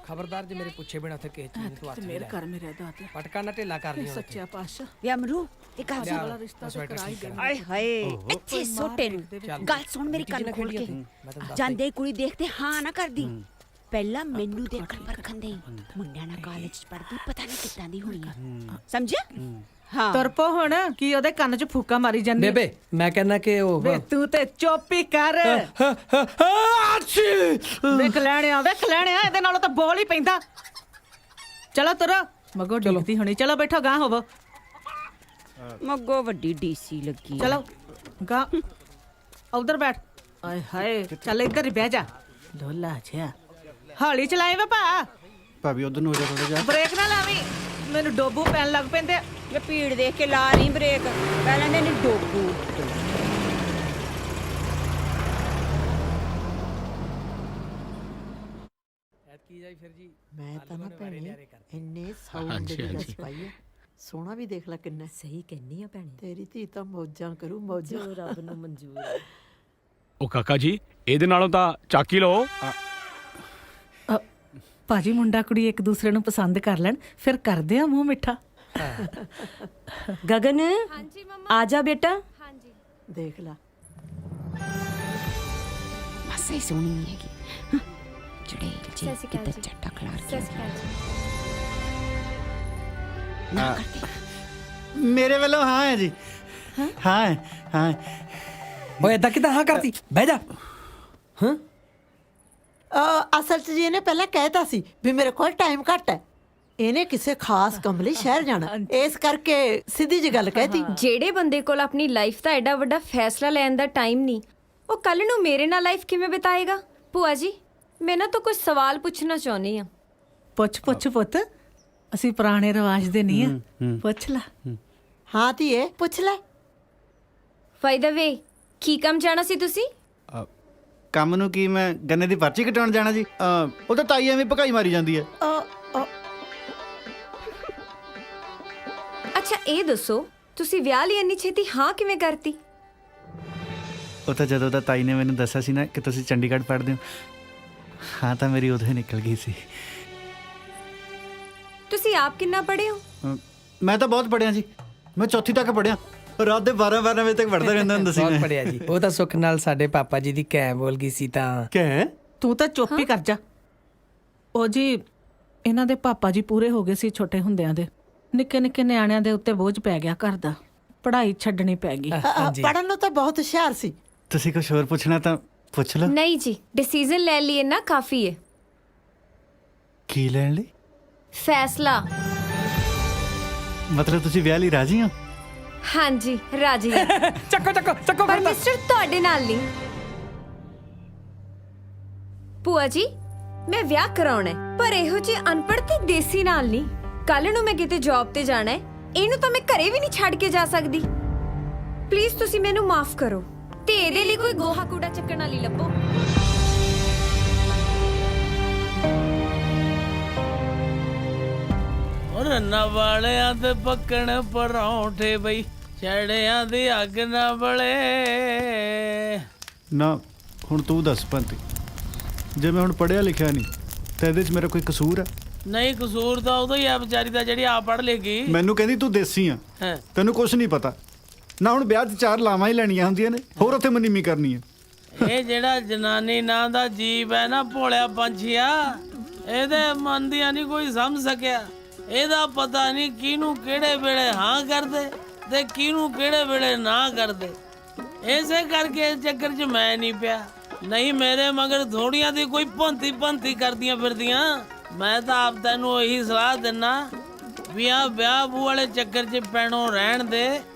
ਖਬਰਦਾਰ ਜੇ ਮੇਰੇ ਪੁੱਛੇ ਬਿਨਾ ਉੱਥੇ ਕਿਸੇ ਚੀਜ਼ ਨੂੰ ਤੂੰ ਹੱਥ ਨਹੀਂ ਮੇਰੇ ਲਾਇਆ। ਘਰ ਮੇਰੇ ਦਾਤੇ ਪਟਕਾ ਨਾ ਢਿੱਲਾ ਕਰ ਲਈ ਸੱਚਿਆ ਪਾਤਸ਼ਾਹ। ਵੇ ਅਮਰੂ ਇਹ ਗੱਲ ਸੁਣ। ਵਾਲਾ ਰਿਸ਼ਤਾ ਤਾਂ ਕਰਾ ਹੀ ਦੇਣਾ। ਆਏ ਹਾਏ ਇੱਥੇ ਸੋਟੇ ਨੂੰ ਗੱਲ ਸੁਣ ਮੇਰੀ ਕੰਨ ਖੋਲ ਕੇ। ਜਾਂਦੇ ਕੁੜੀ ਦੇਖਦੇ ਹਾਂ ਨਾ ਕਰਦੀ। ਪਹਿਲਾਂ ਮੈਨੂੰ ਦੇਖਣ ਪਰਖਣ ਦੇ। ਮੁੰਡਿਆਂ ਨਾਲ ਕਾਲਜ ਚ ਪੜਦੀ, ਪਤਾ ਨਹੀਂ ਕਿੱਦਾਂ ਦੀ ਹੋਣੀ ਆ। ਸਮਝਿਆ? ਹਾਂ ਤੁਰਪੋ ਹੁਣ ਕੀ ਉਹਦੇ ਕੰਨ 'ਚ ਫੂਕਾ ਮਾਰੀ ਜਾਂਦੀ? ਬੇਬੇ ਮੈਂ ਕਹਿੰਦਾ ਕਿ ਉਹ ਵੇ ਤੂੰ ਤੇ ਚੁੱਪ ਹੀ ਕਰ। ਵੇਖ ਲੈਣਿਆ ਇਹਦੇ ਨਾਲੋਂ ਤਾਂ ਬੋਲ ਹੀ ਪੈਂਦਾ। ਚਲੋ ਤੁਰੋ, ਮਗੋ ਡਿੱਗਦੀ ਹੋਣੀ। ਚਲੋ ਬੈਠੋ, ਗਾਂ ਹੋਵੋ। ਮੱਗੋ ਵੱਡੀ ਡੀਸੀ ਲੱਗੀ ਚਲੋ ਗਾ ਉਧਰ ਬੈਠ ਆਏ ਹਾਏ ਚੱਲ ਇੱਧਰ ਹੀ ਬਹਿ ਜਾ ਢੋਲਾ ਜਿਹਾ ਹੌਲੀ ਚਲਾਏ ਵਾ ਭਾ ਭਾਬੀ ਉਧਰ ਨੂੰ ਹੋ ਜਾ ਥੋੜਾ ਜਿਹਾ। ਬ੍ਰੇਕ ਨਾ ਲਾਵੀਂ ਮੈਨੂੰ ਡੋਬੂ ਪੈਣ ਲੱਗ ਪੈਂਦੇ ਆ। ਇਹ ਭੀੜ ਦੇਖ ਕੇ ਲਾ ਨਹੀਂ ਬ੍ਰੇਕ ਪਹਿਲਾਂ ਨੇ ਡੋਬੂ ਕੀ ਜਾਈ ਫਿਰ ਜੀ ਮੈਂ ਤਾਂ ਨਾ ਭੈਣੇ ਇੰਨੇ ਸਾਊਂਡ ਦੀ ਗੱਲ ਪਾਈ ਹੈ ਸੋਹਣਾ ਵੀ ਦੇਖ ਲੈ ਕਿੰਨਾ ਸਹੀ ਕਹਿੰਨੀ ਆ ਭੈਣੇ ਤੇਰੀ ਧੀ ਤਾਂ ਮੌਜਾਂ ਕਰੂ ਮੌਜਾਂ ਜੋ ਰੱਬ ਨੂੰ ਮਨਜ਼ੂਰ ਹੈ ਉਹ ਕਾਕਾ ਜੀ ਇਹਦੇ ਨਾਲੋਂ ਤਾਂ ਚੱਕ ਹੀ ਲਓ। ਭਾਜੀ ਮੁੰਡਾ ਕੁੜੀ ਇੱਕ ਦੂਸਰੇ ਨੂੰ ਪਸੰਦ ਕਰ ਲੈਣ ਫਿਰ ਕਰਦੇ ਆ ਮੂੰਹ ਮਿੱਠਾ। ਗਗਨ ਹਾਂਜੀ ਮਮਾ ਆ ਜਾ ਬੇਟਾ ਹਾਂਜੀ ਦੇਖ ਲੈ ਬਸ ਇਹ ਸੋਹਣੀ ਨਹੀਂ ਹੈਗੀ ਜੜੇ ਜੀ ਕਿਤੇ ਚੱਟਾ ਖਲਾਰ ਕੇ ਨਾ ਕਰਦੇ ਮੇਰੇ ਵੱਲੋਂ ਹਾਂ ਹੈ ਜੀ ਹਾਂ ਹੈ, ਹਾਂ ਹੈ। ਓਏ ਏਦਾਂ ਕਿਦਾਂ ਹਾਂ ਕਰਤੀ ਬਹਿ ਜਾ ਹਾਂ ਅਸਲ 'ਚ ਜੀ ਇਹਨੇ ਪਹਿਲਾਂ ਕਹਿਤਾ ਸੀ ਵੀ ਮੇਰੇ ਕੋਲ ਟਾਈਮ ਘੱਟ ਹੈ ਇਹਨੇ ਕਿਸੇ ਖਾਸ ਕੰਮ ਲਈ ਸ਼ਹਿਰ ਜਾਣਾ ਇਸ ਕਰਕੇ ਸਿੱਧੀ ਜੀ ਗੱਲ ਕਹਿਤੀ ਜਿਹੜੇ ਬੰਦੇ ਕੋਲ ਆਪਣੀ ਲਾਈਫ ਦਾ ਐਡਾ ਵੱਡਾ ਫੈਸਲਾ ਲੈਣ ਦਾ ਟਾਈਮ ਨਹੀਂ ਉਹ ਕੱਲ ਨੂੰ ਮੇਰੇ ਨਾਲ ਲਾਈਫ ਕਿਵੇਂ ਬਿਤਾਏਗਾ ਭੂਆ ਜੀ ਮੈਂ ਨਾ ਤਾਂ ਕੁਝ ਸਵਾਲ ਪੁੱਛਣਾ ਚਾਹੁੰਦੀ ਆ ਪੁੱਛ ਪੁੱਤ ਅਸੀਂ ਪੁਰਾਣੇ ਰਿਵਾਜ ਦੇ ਨਹੀਂ ਆ ਪੁੱਛ ਲੈ ਹਾਂ ਧੀਏ ਪੁੱਛ ਲੈ ਬਾਈ ਦਾ ਵੇ ਕੀ ਕੰਮ ਜਾਣਾ ਸੀ ਤੁਸੀਂ ਕੰਮ ਨੂੰ ਕੀ ਮੈਂ ਗੰਨੇ ਦੀ ਪਰਚੀ ਕਟਾਉਣ ਜਾਣਾ ਜੀ ਉਹ ਤਾਂ ਤਾਈ ਐਵੇਂ ਭਕਾਈ ਮਾਰੀ ਜਾਂਦੀ ਹੈ। ਅੱਛਾ ਇਹ ਦੱਸੋ ਤੁਸੀਂ ਵਿਆਹ ਲਈ ਇੰਨੀ ਛੇਤੀ ਹਾਂ ਕਿਵੇਂ ਕਰਤੀ ਉਹ ਤਾਂ ਜਦੋਂ ਦਾ ਤਾਈ ਨੇ ਮੈਨੂੰ ਦੱਸਿਆ ਸੀ ਨਾ ਕਿ ਤੁਸੀਂ ਚੰਡੀਗੜ੍ਹ ਪੜ੍ਹਦੇ ਹੋ ਹਾਂ ਤਾਂ ਮੇਰੀ ਉਦੋਂ ਹੀ ਨਿਕਲ ਗਈ ਸੀ। ਤੁਸੀਂ ਆਪ ਕਿੰਨਾ ਪੜ੍ਹੇ ਹੋ ਮੈਂ ਤਾਂ ਬਹੁਤ ਪੜ੍ਹਿਆ ਜੀ ਮੈਂ ਚੌਥੀ ਤੱਕ ਪੜ੍ਹਿਆ ਰਾਤ ਦੇ 12 ਵਜੇ ਤੱਕ ਪੜ੍ਹਦਾ ਰਹਿੰਦਾ ਹੁੰਦਾ ਸੀ ਬਹੁਤ ਮੈਂ। ਪੜਿਆ ਜੀ ਉਹ ਤਾਂ ਸੁੱਖ ਨਾਲ ਸਾਡੇ ਪਾਪਾ ਜੀ ਦੀ ਕਹਿ ਬੋਲ ਗਈ ਸੀ ਤਾਂ ਕਹਿ ਤੂੰ ਤਾਂ ਚੁੱਪ ਹੀ ਕਰ ਜਾ ਉਹ ਜੀ ਇਹਨਾਂ ਦੇ ਪਾਪਾ ਜੀ ਪੂਰੇ ਹੋ ਗਏ ਸੀ ਛੋਟੇ ਹੁੰਦਿਆਂ ਦੇ ਨਿੱਕੇ ਨਿੱਕੇ ਨਿਆਣਿਆਂ ਦੇ ਉੱਤੇ ਬੋਝ ਪੈ ਗਿਆ ਘਰ ਦਾ ਪੜ੍ਹਾਈ ਛੱਡਣੀ ਪੈ ਗਈ। ਪੜਨ ਨੂੰ ਤਾਂ ਬਹੁਤ ਹੁਸ਼ਿਆਰ ਸੀ ਤੁਸੀਂ ਕੁਝ ਹੋਰ ਪੁੱਛਣਾ ਤਾਂ ਪੁੱਛ ਲਓ। ਨਹੀਂ ਜੀ ਡਿਸੀਜਨ ਲੈ ਲਈ ਨਾ ਕਾਫੀ ਹੈ ਕੀ ਲੈਣ ਲਈ ਫੈਸਲਾ ਮਤਲਬ ਤੁਸੀਂ ਵਿਆਹ ਲਈ ਰਾਜ਼ੀ ਹੋ? ਹਾਂਜੀ ਰਾਜੀ ਹਾਂ। ਚੱਕੋ ਪਰ ਮਿਸਟਰ ਤੁਹਾਡੇ ਨਾਲ ਨਹੀਂ ਭੂਆ ਜੀ ਮੈਂ ਵਿਆਹ ਕਰਾਉਣਾ ਹੈ ਪਰ ਇਹੋ ਜਿਹੀ ਅਨਪੜ੍ਹ ਤੇ ਦੇਸੀ ਨਾਲ ਨਹੀਂ ਕੱਲ ਨੂੰ ਮੈਂ ਕਿਤੇ ਜੌਬ ਤੇ ਜਾਣਾ ਹੈ ਇਹਨੂੰ ਤਾਂ ਮੈਂ ਘਰੇ ਵੀ ਨਹੀਂ ਛੱਡ ਕੇ ਜਾ ਸਕਦੀ ਪਲੀਜ਼ ਤੁਸੀਂ ਮੈਨੂੰ ਮਾਫ ਕਰੋ ਤੇ ਇਹਦੇ ਲਈ ਕੋਈ ਗੋਹਾ ਕੂੜਾ ਚੱਕਣ ਵਾਲੀ ਲੱਭੋ ਰੰਨਾ ਵਾਲਿਆਂ ਤੇ ਪੱਕਣ ਪਰੌਂਠੇ ਬਈ ਛੜਿਆਂ ਦੀ ਅੱਗ ਨਾ ਬਲੇ ਨਾ ਹੁਣ ਤੂੰ ਦੱਸ ਪੰਤੀ ਜੇ ਮੈਂ ਹੁਣ ਪੜ੍ਹਿਆ ਲਿਖਿਆ ਨਹੀਂ ਤਾਂ ਇਹਦੇ 'ਚ ਮੇਰਾ ਕੋਈ ਕਸੂਰ ਹੈ? ਨਹੀਂ ਕਸੂਰ ਤਾਂ ਉਦੋਂ ਹੀ ਆ ਵਿਚਾਰੀ ਦਾ ਜਿਹੜੀ ਆ ਪੜ੍ਹ ਲੇਗੀ ਮੈਨੂੰ ਕਹਿੰਦੀ ਤੂੰ ਦੇਸੀ ਆ ਹੈਂ। ਤੈਨੂੰ ਕੁਝ ਨਹੀਂ ਪਤਾ ਨਾ ਹੁਣ ਵਿਆਹ 'ਚ 4 ਲਾਵਾਂ ਹੀ ਲੈਣੀਆਂ ਹੁੰਦੀਆਂ ਨੇ ਹੋਰ ਉੱਥੇ ਮਨੀਮੀ ਕਰਨੀ ਹੈ। ਇਹ ਜਿਹੜਾ ਜਨਾਨੀ ਨਾਂ ਦਾ ਜੀਵ ਹੈ ਨਾ ਭੋਲਿਆ ਪੰਛੀਆ ਇਹਦੇ ਮਨ ਦੀਆਂ ਨਹੀਂ ਕੋਈ ਸਮਝ ਸਕਿਆ ਇਹਦਾ ਪਤਾ ਨਹੀਂ ਕਿਹਨੂੰ ਕਿਹੜੇ ਵੇਲੇ ਹਾਂ ਕਰਦੇ ਤੇ ਕਿਹਨੂੰ ਕਿਹੜੇ ਵੇਲੇ ਨਾ ਕਰਦੇ ਇਸੇ ਕਰਕੇ ਇਸ ਚੱਕਰ 'ਚ ਮੈਂ ਨਹੀਂ ਪਿਆ ਨਹੀਂ ਮੇਰੇ ਮਗਰ ਥੋੜੀਆਂ ਦੀ ਕੋਈ ਭੰਤੀ ਕਰਦੀਆਂ ਫਿਰਦੀਆਂ ਮੈਂ ਤਾਂ ਆਪ ਤੈਨੂੰ ਇਹੀ ਸਲਾਹ ਦਿੰਨਾ ਵੀ ਆ ਵਿਆਹ ਬੂ ਵਾਲੇ ਚੱਕਰ 'ਚ ਪੈਣੋਂ ਰਹਿਣ ਦੇ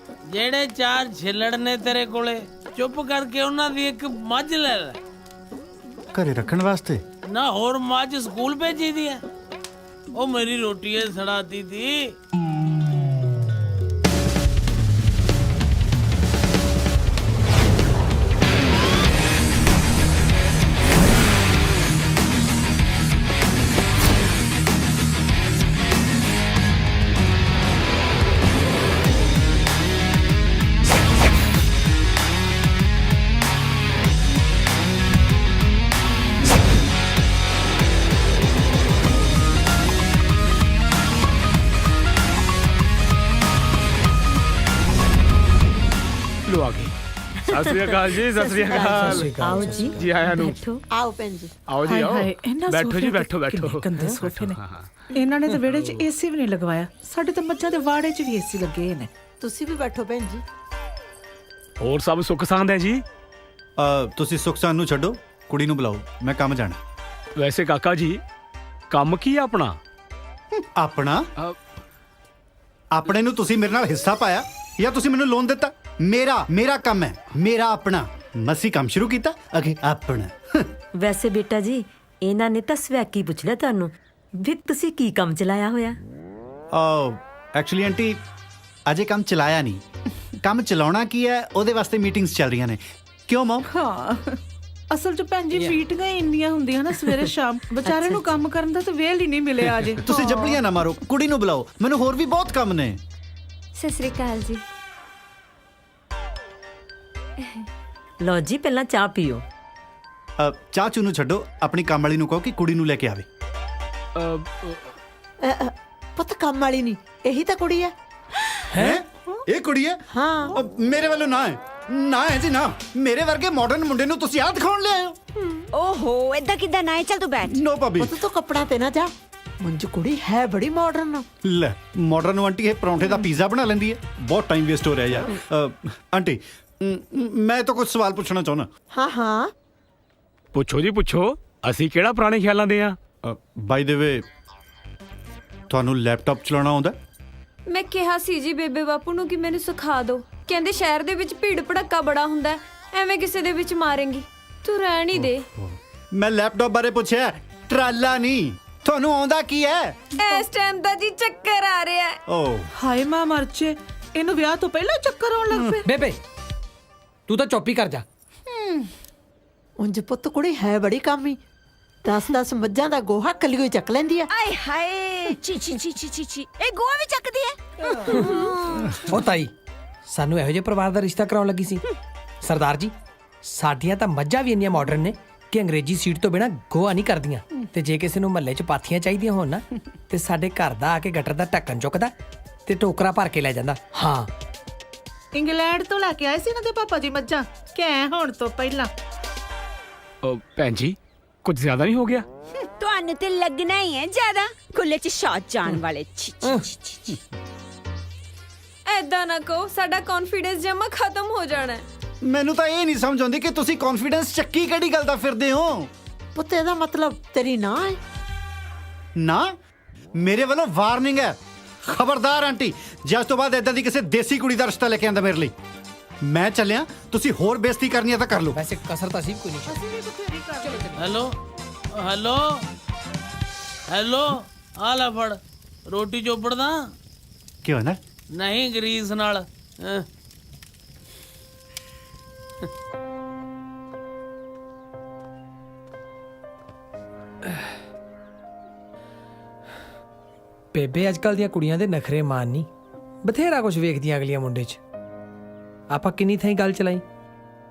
ਜਿਹੜੇ 4 ਛਿੱਲੜ ਨੇ ਤੇਰੇ ਕੋਲੇ ਚੁੱਪ ਕਰਕੇ ਉਹਨਾਂ ਦੀ ਇੱਕ ਮੱਝ ਲੈ ਲੈ ਘਰੇ ਰੱਖਣ ਵਾਸਤੇ ਨਾ ਹੋਰ ਮੱਝ ਸਕੂਲ ਭੇਜੀ ਦੀ ਹੈ ਉਹ ਮੇਰੀ ਰੋਟੀ ਏ ਸੜਾਤੀ ਦੀ ਲੋ ਆ ਗਈ ਸਤਿ ਸ੍ਰੀ ਅਕਾਲ ਜੀ ਸਤਿ ਸ੍ਰੀ ਅਕਾਲ ਆਓ ਜੀ ਜੀ ਆਇਆਂ ਨੂੰ ਆਓ ਭੈਣ ਜੀ ਆਓ ਜੀ ਆਓ ਇਹਨਾਂ ਬੈਠੋ ਜੀ ਸੋਫੇ ਬੈਠੋ ਕਿੰਨੇ ਬੈਠੋ ਗੰਦੇ ਸੋਫੇ ਨੇ ਇਹਨਾਂ ਨੇ ਤਾਂ ਵਿਹੜੇ 'ਚ ਏਸੀ ਵੀ ਨਹੀਂ ਲਗਵਾਇਆ ਸਾਡੇ ਤਾਂ ਮੱਝਾਂ ਦੇ ਵਾੜੇ 'ਚ ਵੀ ਏਸੀ ਲੱਗੇ ਨੇ ਤੁਸੀਂ ਵੀ ਬੈਠੋ ਭੈਣ ਜੀ ਹੋਰ ਸਭ ਸੁੱਖ ਸਾਂਦ ਹੈ ਜੀ ਤੁਸੀਂ ਸੁਖ ਸਾਨੂੰ ਛੱਡੋ ਕੁੜੀ ਨੂੰ ਬੁਲਾਓ ਮੈਂ ਕੰਮ ਜਾਣਾ। ਵੈਸੇ ਕਾਕਾ ਜੀ ਕੰਮ ਕੀ ਆ ਆਪਣਾ ਆਪਣਾ ਆਪਣੇ ਨੂੰ ਤੁਸੀਂ ਮੇਰੇ ਨਾਲ ਹਿੱਸਾ ਪਾਇਆ ਜਾਂ ਤੁਸੀਂ ਮੈਨੂੰ ਲੋਨ ਦਿੱਤਾ? ਮੇਰਾ ਕੰਮ ਹੈ, ਮੇਰਾ ਆਪਣਾ। ਮਸੀਂ ਕੰਮ ਸ਼ੁਰੂ ਕੀਤਾ, ਅਗੇ ਆਪਣਾ। ਵੈਸੇ ਬੇਟਾ ਜੀ ਇਹਨਾਂ ਨੇ ਤਾਂ ਸਵੈਕੀ ਪੁੱਛ ਲਿਆ ਤੁਹਾਨੂੰ ਵੀ ਤੁਸੀਂ ਕੀ ਕੰਮ ਚਲਾਇਆ ਹੋਇਆ। ਐਕਚੁਅਲੀ ਆਂਟੀ ਅਜੇ ਕੰਮ ਚਲਾਇਆ ਨਹੀਂ। ਕੰਮ ਚਲਾਉਣਾ ਕੀ ਹੈ ਉਹਦੇ ਵਾਸਤੇ ਮੀਟਿੰਗਸ ਚੱਲ ਰਹੀਆਂ ਨੇ। ਕਿਉਂ ਮਾਂ? ਹਾਂ ਅਸਲ 'ਚ ਭੈਣ ਜੀ ਮੀਟਿੰਗਾਂ ਹੀ ਇੰਨੀਆਂ ਹੁੰਦੀਆਂ ਨਾ ਸਵੇਰੇ ਸ਼ਾਮ, ਵਿਚਾਰੇ ਨੂੰ ਕੰਮ ਕਰਨ ਦਾ ਤਾਂ ਵੇਲ ਹੀ ਨਹੀਂ ਮਿਲਿਆ ਅਜੇ। ਤੁਸੀਂ ਜੱਪਲੀਆਂ ਨਾ ਮਾਰੋ, ਕੁੜੀ ਨੂੰ ਬੁਲਾਓ, ਮੈਨੂੰ ਹੋਰ ਵੀ ਬਹੁਤ ਕੰਮ ਨੇ। ਸਤਿ ਸ੍ਰੀ ਅਕਾਲ ਜੀ। ਲਓ ਜੀ ਪਹਿਲਾਂ ਚਾਹ ਪੀਓ। ਚਾਹ ਚੂ ਨੂੰ ਛੱਡੋ, ਆਪਣੀ ਕੰਮ ਵਾਲੀ ਨੂੰ ਕਹੋ ਕਿ ਕੁੜੀ ਨੂੰ ਲੈ ਕੇ ਆਵੇ। ਪੁੱਤ ਕੰਮ ਵਾਲੀ ਨਹੀਂ, ਇਹੀ ਤਾਂ ਕੁੜੀ ਹੈ। ਹੈ ਇਹ ਕੁੜੀ ਹੈ? ਹਾਂ। ਮੇਰੇ ਵੱਲੋਂ ਨਾ ਹੈ, ਨਾ ਹੈ ਜੀ ਨਾ। ਮੇਰੇ ਵਰਗੇ ਮਾਡਰਨ ਮੁੰਡੇ ਨੂੰ ਤੁਸੀਂ ਆਹ ਦਿਖਾਉਣ ਲਿਆਏ ਹੋ? ਓਹੋ ਏਦਾਂ ਕਿੱਦਾਂ ਨਾ ਹੈ? ਚੱਲ ਤੂੰ ਬੈਠ। ਨੋ ਭਾਬੀ। ਪੁੱਤ ਤੂੰ ਕੱਪੜਾ ਤੇ ਨਾ ਜਾ, ਮੰਜੂ ਕੁੜੀ ਹੈ ਬੜੀ ਮਾਡਰਨ। ਲੈ ਮਾਡਰਨ ਆਂਟੀ ਇਹ ਪਰੌਂਠੇ ਦਾ ਪੀਜ਼ਾ ਬਣਾ ਲੈਂਦੀ ਹੈ। ਬਹੁਤ ਟਾਈਮ ਵੇਸਟ ਹੋ ਰਿਹਾ ਯਾਰ। ਆਂਟੀ ਮੈਂ ਤਾਂ ਕੁਝ ਸਵਾਲ ਪੁੱਛਣਾ ਚਾਹੁੰਦਾ। ਹਾਂ ਹਾਂ ਪੁੱਛੋ ਜੀ ਪੁੱਛੋ, ਅਸੀਂ ਕਿਹੜਾ ਪੁਰਾਣੇ ਖਿਆਲਾਂ ਦੇ ਆ। ਬਾਈ ਦ ਵੇ ਤੁਹਾਨੂੰ ਲੈਪਟਾਪ ਚਲਾਉਣਾ ਆਉਂਦਾ? ਮੈਂ ਕਿਹਾ ਸੀ ਜੀ ਬੇਬੇ ਬਾਪੂ ਨੂੰ ਕਿ ਮੈਨੂੰ ਸਿਖਾ ਦਿਓ। ਕਹਿੰਦੇ ਸ਼ਹਿਰ ਦੇ ਵਿੱਚ ਭੀੜ ਭੜੱਕਾ ਬੜਾ ਹੁੰਦਾ ਹੈ, ਐਵੇਂ ਕਿਸੇ ਦੇ ਵਿੱਚ ਮਾਰੇਂਗੀ। ਤੂੰ ਰਹਿਣ ਹੀ ਦੇ। ਮੈਂ ਲੈਪਟਾਪ ਬਾਰੇ ਪੁੱਛਿਆ, ਟਰਾਲਾ ਨਹੀਂ। ਤੁਹਾਨੂੰ ਆਉਂਦਾ ਕੀ ਹੈ? ਇਸ ਟਾਈਮ ਦਾ ਜੀ ਚੱਕਰ ਆ ਰਿਹਾ ਹੈ। ਓ ਹਾਏ ਮਾਂ ਮਰਚੇ, ਇਹਨੂੰ ਵਿਆਹ ਤੋਂ ਪਹਿਲਾਂ ਚੱਕਰ ਆਉਣ ਲੱਗ ਪਏ। ਬੇਬੇ ਤੂੰ ਤਾਂ ਚੁੱਪ ਹੀ ਕਰ ਜਾ। ਉਂਝ ਪੁੱਤ ਕੁੜੀ ਹੈ ਬੜੀ ਕਾਮੀ। 10 ਮੱਝਾਂ ਦਾ ਗੋਹਾ ਕੱਲੀ ਹੀ ਚੱਕ ਲੈਂਦੀ ਆ। ਆਏ ਹਾਏ ਚੀ ਚੀ ਚੀ ਚੀ ਚੀ ਚੀ, ਇਹ ਗੋਆ ਵੀ ਚੱਕਦੀ ਹੈ। ਉਹ ਤਾਈ ਸਾਨੂੰ ਇਹੋ ਜਿਹੇ ਪਰਿਵਾਰ ਦਾ ਰਿਸ਼ਤਾ ਕਰਾਉਣ ਲੱਗੀ ਸੀ। ਸਰਦਾਰ ਜੀ ਸਾਡੀਆਂ ਤਾਂ ਮੱਝਾਂ ਵੀ ਇੰਨੀਆਂ ਮਾਡਰਨ ਨੇ ਕਿ ਅੰਗਰੇਜ਼ੀ ਸੀਟ ਤੋਂ ਬਿਨਾ ਗੋਆ ਨਹੀਂ ਕਰਦੀਆਂ। ਤੇ ਜੇ ਕਿਸੇ ਨੂੰ ਮਹੱਲੇ 'ਚ ਪਾਥੀਆਂ ਚਾਹੀਦੀਆਂ ਹੋਣ ਨਾ ਤੇ ਸਾਡੇ ਘਰ ਦਾ ਆ ਕੇ ਗਟਰ ਦਾ ਢੱਕਣ ਚੁੱਕਦਾ ਤੇ ਟੋਕਰਾ ਭਰ ਕੇ ਲੈ ਜਾਂਦਾ। ਹਾਂ ਇੰਗਲੈਂਡ ਤੋਂ ਲੈ ਕੇ ਆਏ ਸੀ ਇਹਨਾਂ ਦੇ ਪਾਪਾ ਜੀ ਮੱਝਾਂ, ਕਹਿ ਹੋਣ ਤੋਂ ਪਹਿਲਾਂ। ਭੈਣ ਜੀ ਕੁਝ ਜ਼ਿਆਦਾ ਨਹੀਂ ਹੋ ਗਿਆ? ਤੁਹਾਨੂੰ ਤੇ ਲੱਗਣਾ ਹੀ ਹੈ ਜ਼ਿਆਦਾ, ਖੁੱਲੇ 'ਚ ਸ਼ਾਟ ਜਾਣ ਵਾਲੇ। ਛੀ ਛੀ ਛੀ ਛੀ। ਐਦਾਂ ਨਾ ਕਹੋ, ਸਾਡਾ ਕੌਨਫੀਡੈਂਸ ਜਮਾ ਖਤਮ ਹੋ ਜਾਣਾ ਹੈ। ਮੈਨੂੰ ਤਾਂ ਇਹ ਨਹੀਂ ਸਮਝ ਆਉਂਦੀ ਕਿ ਤੁਸੀਂ ਕੌਨਫੀਡੈਂਸ ਚੱਕੀ ਕਿਹੜੀ ਗੱਲ ਦਾ ਫਿਰਦੇ ਹੋ? ਪੁੱਤ ਇਹਦਾ ਮਤਲਬ ਤੇਰੀ ਨਾ ਹੈ? ਨਾ ਮੇਰੇ ਵੱਲੋਂ ਵਾਰਨਿੰਗ ਹੈ। ਖਬਰਦਾਰ ਆਂਟੀ, ਜੇ ਅੱਜ ਤੋਂ ਬਾਅਦ ਇਦਾਂ ਦੀ ਕਿਸੇ ਦੇਸੀ ਕੁੜੀ ਦਾ ਰਿਸ਼ਤਾ ਲੈ ਕੇ ਆਂਦਾ ਮੇਰੇ ਲਈ। ਮੈਂ ਚੱਲਿਆ, ਤੁਸੀਂ ਹੋਰ ਬੇਇੱਜ਼ਤੀ ਕਰਨੀ ਹੈ ਤਾਂ ਕਰ ਲਓ। ਵੈਸੇ ਕਸਰ ਤਾਂ ਸੀ ਕੋਈ ਨਹੀਂ। ਹੈਲੋ ਹੈਲੋ ਹੈਲੋ ਆ ਲੈ ਫੜ ਰੋਟੀ ਚੋਪੜਦਾ। ਕਿਉਂ ਨਾ? ਨਹੀਂ ਗਰੀਸ ਨਾਲ। ਬੇਬੇ ਅੱਜ ਕੱਲ ਦੀਆਂ ਕੁੜੀਆਂ ਦੇ ਨਖਰੇ ਮਾਨ ਨਹੀਂ, ਬਥੇਰਾ ਕੁਝ ਵੇਖਦੀਆਂ ਅਗਲੀਆਂ ਮੁੰਡੇ 'ਚ। ਆਪਾਂ ਕਿੰਨੀ ਥਾਈਂ ਗੱਲ ਚਲਾਈ,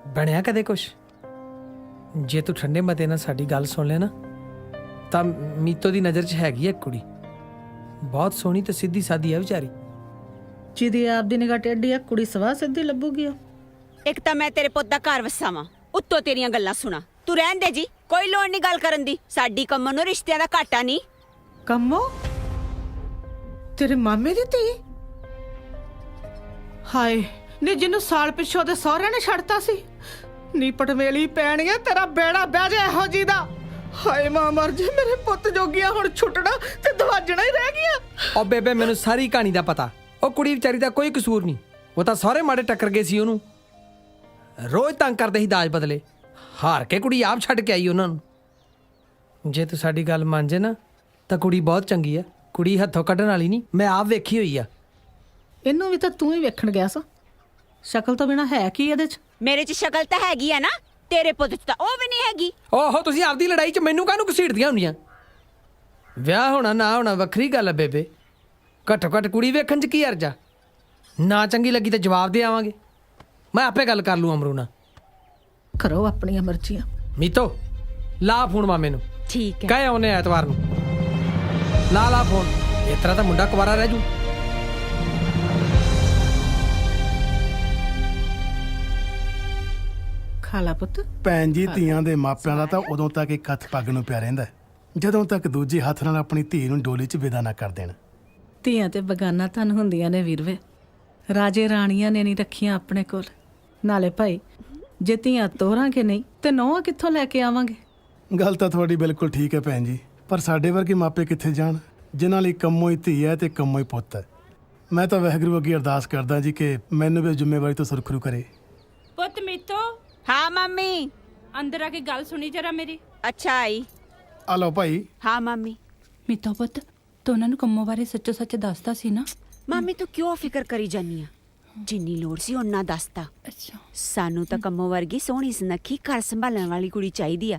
ਬਣਿਆ ਕਦੇ ਕੁਛ? ਜੇ ਤੂੰ ਠੰਡੇ ਮਤੇ ਨਾਲ ਸਾਡੀ ਗੱਲ ਸੁਣ ਲੈ ਨਾ ਤਾਂ ਮੀਤੋ ਦੀ ਨਜ਼ਰ 'ਚ ਹੈਗੀ ਹੈ ਕੁੜੀ, ਬਹੁਤ ਸੋਹਣੀ ਤੇ ਸਿੱਧੀ ਸਾਦੀ ਹੈ ਵਿਚਾਰੀ। ਜਿਹਦੀ ਆਪ ਦੀ ਨਿਗਾਹ ਟੇਢੀ ਆ, ਕੁੜੀ ਸਵਾ ਸਿੱਧੀ ਲੱਭੂਗੀ। ਇੱਕ ਤਾਂ ਮੈਂ ਤੇਰੇ ਪੁੱਤ ਦਾ ਘਰ ਵਸਾਵਾਂ, ਉੱਤੋਂ ਤੇਰੀਆਂ ਗੱਲਾਂ ਸੁਣਾ। ਤੂੰ ਰਹਿਣ ਦੇ ਜੀ, ਕੋਈ ਲੋੜ ਨਹੀਂ ਗੱਲ ਕਰਨ ਦੀ। ਸਾਡੀ ਕੰਮੋਂ ਨੂੰ ਰਿਸ਼ਤਿਆਂ ਦਾ ਘਾਟਾ ਨਹੀਂ। ਕੰਮੋ ਤੇਰੇ ਮਾਮੇ ਦੀ ਧੀ? ਹਾਏ ਨੀ, ਜਿਹਨੂੰ ਸਾਲ ਪਿੱਛੋਂ ਦੇ ਸਹੁਰਿਆਂ ਨੇ ਛੱਡਤਾ ਸੀ। ਨੀ ਪਟਵੇਲੀ ਪੈਣੀਆਂ, ਤੇਰਾ ਬੇੜਾ ਬਹਿ ਜਾ ਇਹੋ ਜੀ ਦਾ। ਹਾਏ ਮਾਂ ਮਰ ਜੇ, ਮੇਰੇ ਪੁੱਤ ਜੋਗੀਆਂ ਹੁਣ ਛੁੱਟਣਾ ਤੇ ਦਵਾਜਣਾ ਹੀ ਰਹਿ ਗਿਆ। ਉਹ ਬੇਬੇ ਮੈਨੂੰ ਸਾਰੀ ਕਹਾਣੀ ਦਾ ਪਤਾ। ਉਹ ਕੁੜੀ ਵਿਚਾਰੀ ਦਾ ਕੋਈ ਕਸੂਰ ਨਹੀਂ, ਉਹ ਤਾਂ ਸਾਰੇ ਮਾੜੇ ਟੱਕਰ ਗਏ ਸੀ ਉਹਨੂੰ। ਰੋਜ਼ ਤੰਗ ਕਰਦੇ ਸੀ ਦਾਜ ਬਦਲੇ। ਹਾਰ ਕੇ ਕੁੜੀ ਆਪ ਛੱਡ ਕੇ ਆਈ ਉਹਨਾਂ ਨੂੰ। ਜੇ ਤੂੰ ਸਾਡੀ ਗੱਲ ਮੰਨ ਜੇ ਨਾ ਤਾਂ ਕੁੜੀ ਬਹੁਤ ਚੰਗੀ ਆ। ਕੁੜੀ ਹੱਥੋਂ ਕੱਢਣ ਵਾਲੀ ਨਹੀਂ, ਮੈਂ ਆਪ ਵੇਖੀ ਹੋਈ ਆ। ਇਹਨੂੰ ਵੀ ਤਾਂ ਤੂੰ ਹੀ ਵੇਖਣ ਗਿਆ ਸਾ। ਸ਼ਕਲ ਤੋਂ ਬਿਨਾ ਹੈ ਕੀ ਇਹਦੇ 'ਚ? ਮੇਰੇ 'ਚ ਸ਼ਕਲ ਤਾਂ ਹੈਗੀ ਆ ਨਾ, ਤੇਰੇ ਪੁੱਤ 'ਚ ਤਾਂ ਉਹ ਵੀ ਨਹੀਂ ਹੈਗੀ। ਓਹੋ ਤੁਸੀਂ ਆਪਦੀ ਲੜਾਈ 'ਚ ਮੈਨੂੰ ਕਾਹਨੂੰ ਘਸੀੜਦੀਆਂ ਹੁੰਦੀਆਂ? ਵਿਆਹ ਹੋਣਾ ਨਾ ਹੋਣਾ ਵੱਖਰੀ ਗੱਲ ਆ ਬੇਬੇ, ਘੱਟੋ ਘੱਟ ਕੁੜੀ ਵੇਖਣ 'ਚ ਕੀ ਅਰਜ਼ਾ? ਨਾ ਚੰਗੀ ਲੱਗੀ ਤਾਂ ਜਵਾਬ ਦੇ ਆਵਾਂਗੇ। ਮੈਂ ਆਪੇ ਗੱਲ ਕਰ ਲੂ ਅਮਰੂ ਨਾਲ। ਕਰੋ ਆਪਣੀਆਂ ਮਰਜ਼ੀਆਂ। ਮੀਤੋ ਲਾ ਫੋਨ ਮਾਮੇ ਨੂੰ, ਠੀਕ ਹੈ। ਕਹੇ ਆਉਨੇ ਐਤਵਾਰ ਨੂੰ। ਲਾ ਫੋਨ, ਇਸ ਤਰ੍ਹਾਂ ਤਾਂ ਮੁੰਡਾ ਕੁਵਾਰਾ ਰਹਿ ਜੂ। ਖਾਲਾ ਪੁੱਤ। ਭੈਣ ਜੀ ਧੀਆਂ ਦੇ ਮਾਪਿਆਂ ਦਾ ਤਾਂ ਉਦੋਂ ਤੱਕ ਇੱਕ ਹੱਥ ਪੱਗ ਨੂੰ ਪਿਆ ਰਹਿੰਦਾ ਜਦੋਂ ਤੱਕ ਦੂਜੇ ਹੱਥ ਨਾਲ ਆਪਣੀ ਧੀ ਨੂੰ ਡੋਲੀ 'ਚ ਵਿਦਾ ਨਾ ਕਰ ਦੇਣ। ਧੀਆਂ ਤੇ ਬਗਾਨਾ ਧਨ ਹੁੰਦੀਆਂ ਨੇ ਵੀਰਵੇ, ਰਾਜੇ ਰਾਣੀਆਂ ਨੇ ਨਹੀਂ ਰੱਖੀਆਂ ਆਪਣੇ ਕੋਲ। ਨਾਲੇ ਭਾਈ ਜੇ ਧੀਆਂ ਤੋਰਾਂਗੇ ਨਹੀਂ ਤੇ ਨੌਵਾਂ ਕਿੱਥੋਂ ਲੈ ਕੇ ਆਵਾਂਗੇ? ਗੱਲ ਤਾਂ ਤੁਹਾਡੀ ਬਿਲਕੁਲ ਠੀਕ ਹੈ ਭੈਣ ਜੀ, ਪਰ ਸਾਡੇ ਵਰਗੇ ਮਾਪੇ ਕਿੱਥੇ ਜਾਣ ਜਿਨ੍ਹਾਂ ਲਈ ਕੰਮੋਂ ਹੀ ਧੀ ਹੈ ਤੇ ਕੰਮੋਂ ਹੀ ਪੁੱਤ ਹੈ। ਮੈਂ ਤਾਂ ਵਾਹਿਗੁਰੂ ਅੱਗੇ ਅਰਦਾਸ ਕਰਦਾ ਜੀ ਕਿ ਮੈਨੂੰ ਵੀ ਜ਼ਿੰਮੇਵਾਰੀ ਤੋਂ ਸੁਰਖਰੂ ਕਰੇ। ਪੁੱਤ ਮੀਤੋ। ਹਾਂ ਮੰਮੀ। ਅੰਦਰ ਆ ਕੇ ਗੱਲ ਸੁਣੀ ਜਰਾ ਮੇਰੀ। ਅੱਛਾ ਆਈ। ਆ ਲਓ ਭਾਈ। ਹਾਂ ਮੰਮੀ। ਮੀਤੋ ਪੁੱਤ ਤੂੰ ਉਹਨਾਂ ਨੂੰ ਕੰਮੋਂ ਬਾਰੇ ਸੱਚੋ ਸੱਚ ਦੱਸਦਾ ਸੀ ਨਾ? ਮੰਮੀ ਤੂੰ ਕਿਉਂ ਫਿਕਰ ਕਰੀ ਜਾਨੀ ਆ? ਜਿੰਨੀ ਲੋੜ ਸੀ ਉਹਨਾਂ ਦੱਸਤਾ। ਅੱਛਾ। ਸਾਨੂੰ ਤਾਂ ਕੰਮੋ ਵਰਗੀ ਸੋਹਣੀ ਸੁਨੱਖੀ ਘਰ ਸੰਭਾਲਣ ਵਾਲੀ ਕੁੜੀ ਚਾਹੀਦੀ ਆ।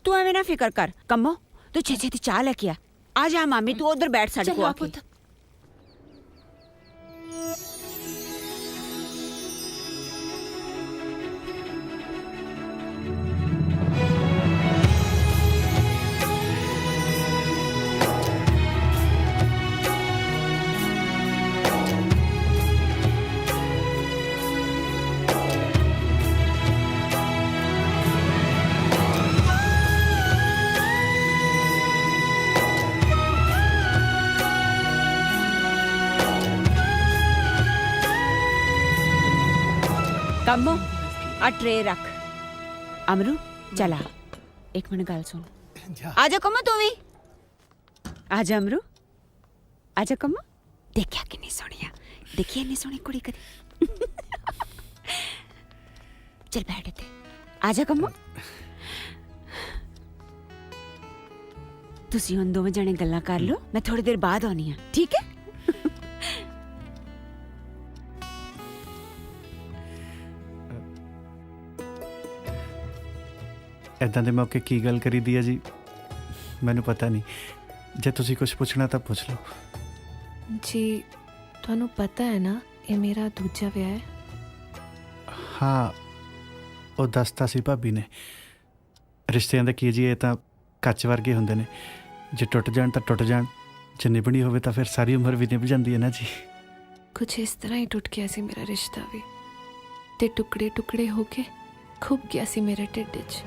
ਤੂੰ ਐਵੇਂ ਨਾ ਫਿਕਰ ਕਰ। ਕੰਮੋ ਤੂੰ ਛੇਤੀ ਦੀ ਚਾਹ ਲੈ ਕੇ ਆ ਜਾ ਮਾਮੀ ਤੂੰ ਉਧਰ ਬੈਠ ਸਾਡੇ ਕੋਲ ਆ ਕੇ। ਕੰਮੋ ਆ ਟਰੇ ਰੱਖ। ਅਮਰੂ ਚਲਾ ਇੱਕ ਮਿੰਟ ਗੱਲ ਸੁਣ। ਆ ਜਾ ਕੰਮੋ ਤੂੰ ਵੀ ਆ ਜਾ। ਅਮਰੂ ਆ ਜਾ ਕੰਮੋ। ਦੇਖਿਆ ਕਿੰਨੀ ਸੋਹਣੀ ਆ। ਦੇਖੀ ਇੰਨੀ ਸੋਹਣੀ ਕੁੜੀ ਕਦੀ। ਚਲ ਬੈਠ ਇੱਥੇ। ਆ ਜਾ ਕੰਮੋ। ਤੁਸੀਂ ਹੁਣ ਦੋਵੇਂ ਜਣੇ ਗੱਲਾਂ ਕਰ ਲਓ ਮੈਂ ਥੋੜੀ ਦੇਰ ਬਾਅਦ ਆਉਣੀ ਆ ਠੀਕ ਹੈ? ਇਦਾਂ ਦੇ ਮੌਕੇ ਕੀ ਗੱਲ ਕਰੀਦੀ ਹੈ ਜੀ ਮੈਨੂੰ ਪਤਾ ਨਹੀਂ। ਜੇ ਤੁਸੀਂ ਕੁਝ ਪੁੱਛਣਾ ਤਾਂ ਪੁੱਛ ਲਓ। ਜੀ ਤੁਹਾਨੂੰ ਪਤਾ ਹੈ ਨਾ ਇਹ ਮੇਰਾ ਦੂਜਾ ਵਿਆਹ ਹੈ। ਹਾਂ ਉਹ ਦੱਸਤਾ ਸੀ ਭਾਬੀ ਨੇ। ਰਿਸ਼ਤਿਆਂ ਦਾ ਕੀ ਜੀ ਇਹ ਤਾਂ ਕੱਚ ਵਰਗੇ ਹੁੰਦੇ ਨੇ। ਜੇ ਟੁੱਟ ਜਾਣ ਤਾਂ ਟੁੱਟ ਜਾਣ, ਜੇ ਨਿਭਣੀ ਹੋਵੇ ਤਾਂ ਫਿਰ ਸਾਰੀ ਉਮਰ ਵੀ ਨਿਭ ਜਾਂਦੀ ਹੈ ਨਾ ਜੀ। ਕੁਝ ਇਸ ਤਰ੍ਹਾਂ ਹੀ ਟੁੱਟ ਗਿਆ ਸੀ ਮੇਰਾ ਰਿਸ਼ਤਾ ਵੀ ਤੇ ਟੁਕੜੇ ਟੁਕੜੇ ਹੋ ਕੇ ਖੁੱਭ ਗਿਆ ਸੀ ਮੇਰੇ ਢਿੱਡ 'ਚ।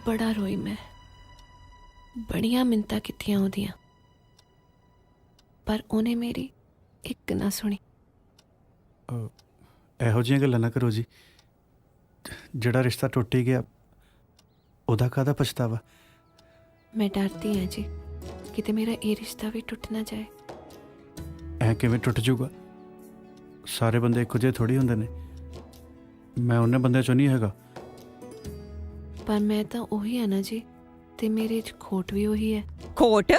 ਬੜਾ ਰੋਈ ਮੈਂ, ਬੜੀਆਂ ਮਿੰਨਤਾਂ ਕੀਤੀਆਂ ਉਹਦੀਆਂ ਪਰ ਉਹਨੇ ਮੇਰੀ ਇੱਕ ਨਾ ਸੁਣੀ। ਇਹੋ ਜਿਹੀਆਂ ਗੱਲਾਂ ਨਾ ਕਰੋ ਜੀ। ਜਿਹੜਾ ਰਿਸ਼ਤਾ ਟੁੱਟ ਹੀ ਗਿਆ ਉਹਦਾ ਕਾਹਦਾ ਪਛਤਾਵਾ। ਮੈਂ ਡਰਦੀ ਹਾਂ ਜੀ ਕਿਤੇ ਮੇਰਾ ਇਹ ਰਿਸ਼ਤਾ ਵੀ ਟੁੱਟ ਨਾ ਜਾਏ। ਐ ਕਿਵੇਂ ਟੁੱਟ ਜਾਊਗਾ? ਸਾਰੇ ਬੰਦੇ ਇੱਕੋ ਜਿਹੇ ਥੋੜੀ ਹੁੰਦੇ ਨੇ। ਮੈਂ ਉਹਨਾਂ ਬੰਦਿਆਂ ਚੋਂ ਨਹੀਂ ਹੈਗਾ। ਪਰ ਮੈਂ ਤਾਂ ਉਹੀ ਹੈ ਨਾ ਜੀ ਤੇ ਮੇਰੇ 'ਚ ਖੋਟ ਵੀ ਉਹੀ ਹੈ। ਖੋਟ?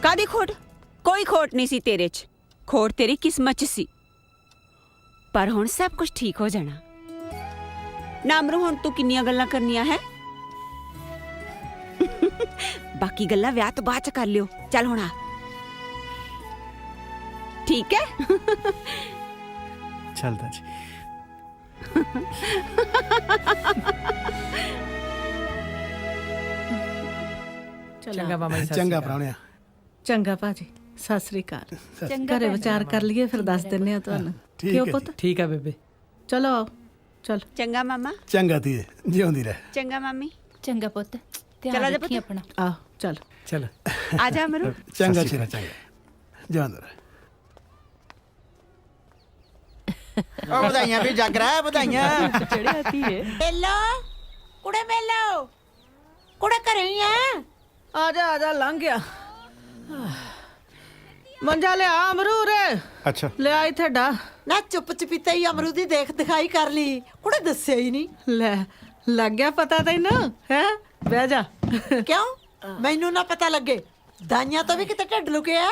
ਕਾਦੀ ਖੋਟ? ਕੋਈ ਖੋਟ ਨਹੀਂ ਸੀ ਤੇਰੇ 'ਚ। ਖੋਟ ਤੇਰੀ ਕਿਸਮਤ 'ਚ ਸੀ। ਪਰ ਹੁਣ ਸਭ ਕੁਝ ਠੀਕ ਹੋ ਜਾਣਾ। ਨਾ ਅਮਰੂ ਹੁਣ ਤੂੰ ਕਿੰਨੀਆਂ ਗੱਲਾਂ ਕਰਨੀਆਂ ਹੈ? ਬਾਕੀ ਗੱਲਾਂ ਵਿਆਹ ਤੋਂ ਬਾਅਦ 'ਚ ਕਰ ਲਿਓ। ਚੱਲ ਹੁਣ ਆ ਠੀਕ ਹੈ? ਚੱਲਦਾ ਜੀ। ਚੰਗਾ ਮਾਮਾ ਜੀ। ਚੰਗਾ ਪ੍ਰਾਹੁਣਿਆ। ਚੰਗਾ ਭਾਜੀ ਸਤਿ ਸ੍ਰੀ ਅਕਾਲ। ਚੰਗਾ ਘਰੇ ਵਿਚਾਰ ਕਰ ਲਈਏ ਫਿਰ ਦੱਸ ਦਿੰਨੇ ਆ ਤੁਹਾਨੂੰ। ਕਿਉਂ ਪੁੱਤ? ਠੀਕ ਆ ਬੇਬੇ। ਚਲੋ ਆਓ ਚਲ। ਚੰਗਾ ਮਾਮਾ। ਚੰਗਾ ਧੀਏ ਜਿਉਂਦੀ ਰਹਿ। ਚੰਗਾ ਮਾਮੀ। ਚੰਗਾ ਪੁੱਤ ਚਲੋ ਧਿਆਨ ਜਾ ਰੱਖੀ ਪੁੱਤ। ਆਪਣਾ। ਆਓ ਚਲ। ਚਲ ਆ ਜਾ ਅਮਰੂ। ਚੰਗਾ ਚਿਹਰਾ ਚੰਗਾ ਜਿਉਂਦਾ ਰਹਿ। ਉਹ ਵਧਾਈਆਂ ਵੀ ਜੱਗ ਰਿਹਾ ਵਧਾਈਆਂ। ਚੜਿਆ ਧੀਏ। ਮੇਲੋ ਕੁੜੇ ਮੇਲੋ ਕੁੜੇ ਘਰੇ ਹੀ ਆ। ਆ ਜਾ ਲੰਘ ਗਿਆ। ਮੰਜਾ ਲਿਆ ਅਮਰੂ ਰੇ। ਅੱਛਾ ਲਿਆ ਇੱਥੇ ਡਾ। ਨਾ ਚੁੱਪ ਚਪੀਤਾ ਹੀ ਅਮਰੂ ਦੀ ਦੇਖ ਦਿਖਾਈ ਕਰ ਲਈ। ਕੁੜੇ ਦੱਸਿਆ ਹੀ ਨਹੀਂ। ਲੈ ਲੱਗ ਗਿਆ ਪਤਾ ਤੈਨੂੰ ਹੈ? ਬਹਿ ਜਾ। ਕਿਉਂ ਮੈਨੂੰ ਨਾ ਪਤਾ ਲੱਗੇ? ਦਾਈਆਂ ਤੋਂ ਵੀ ਕਿਤੇ ਢਿੱਡ ਲੁਕਿਆ।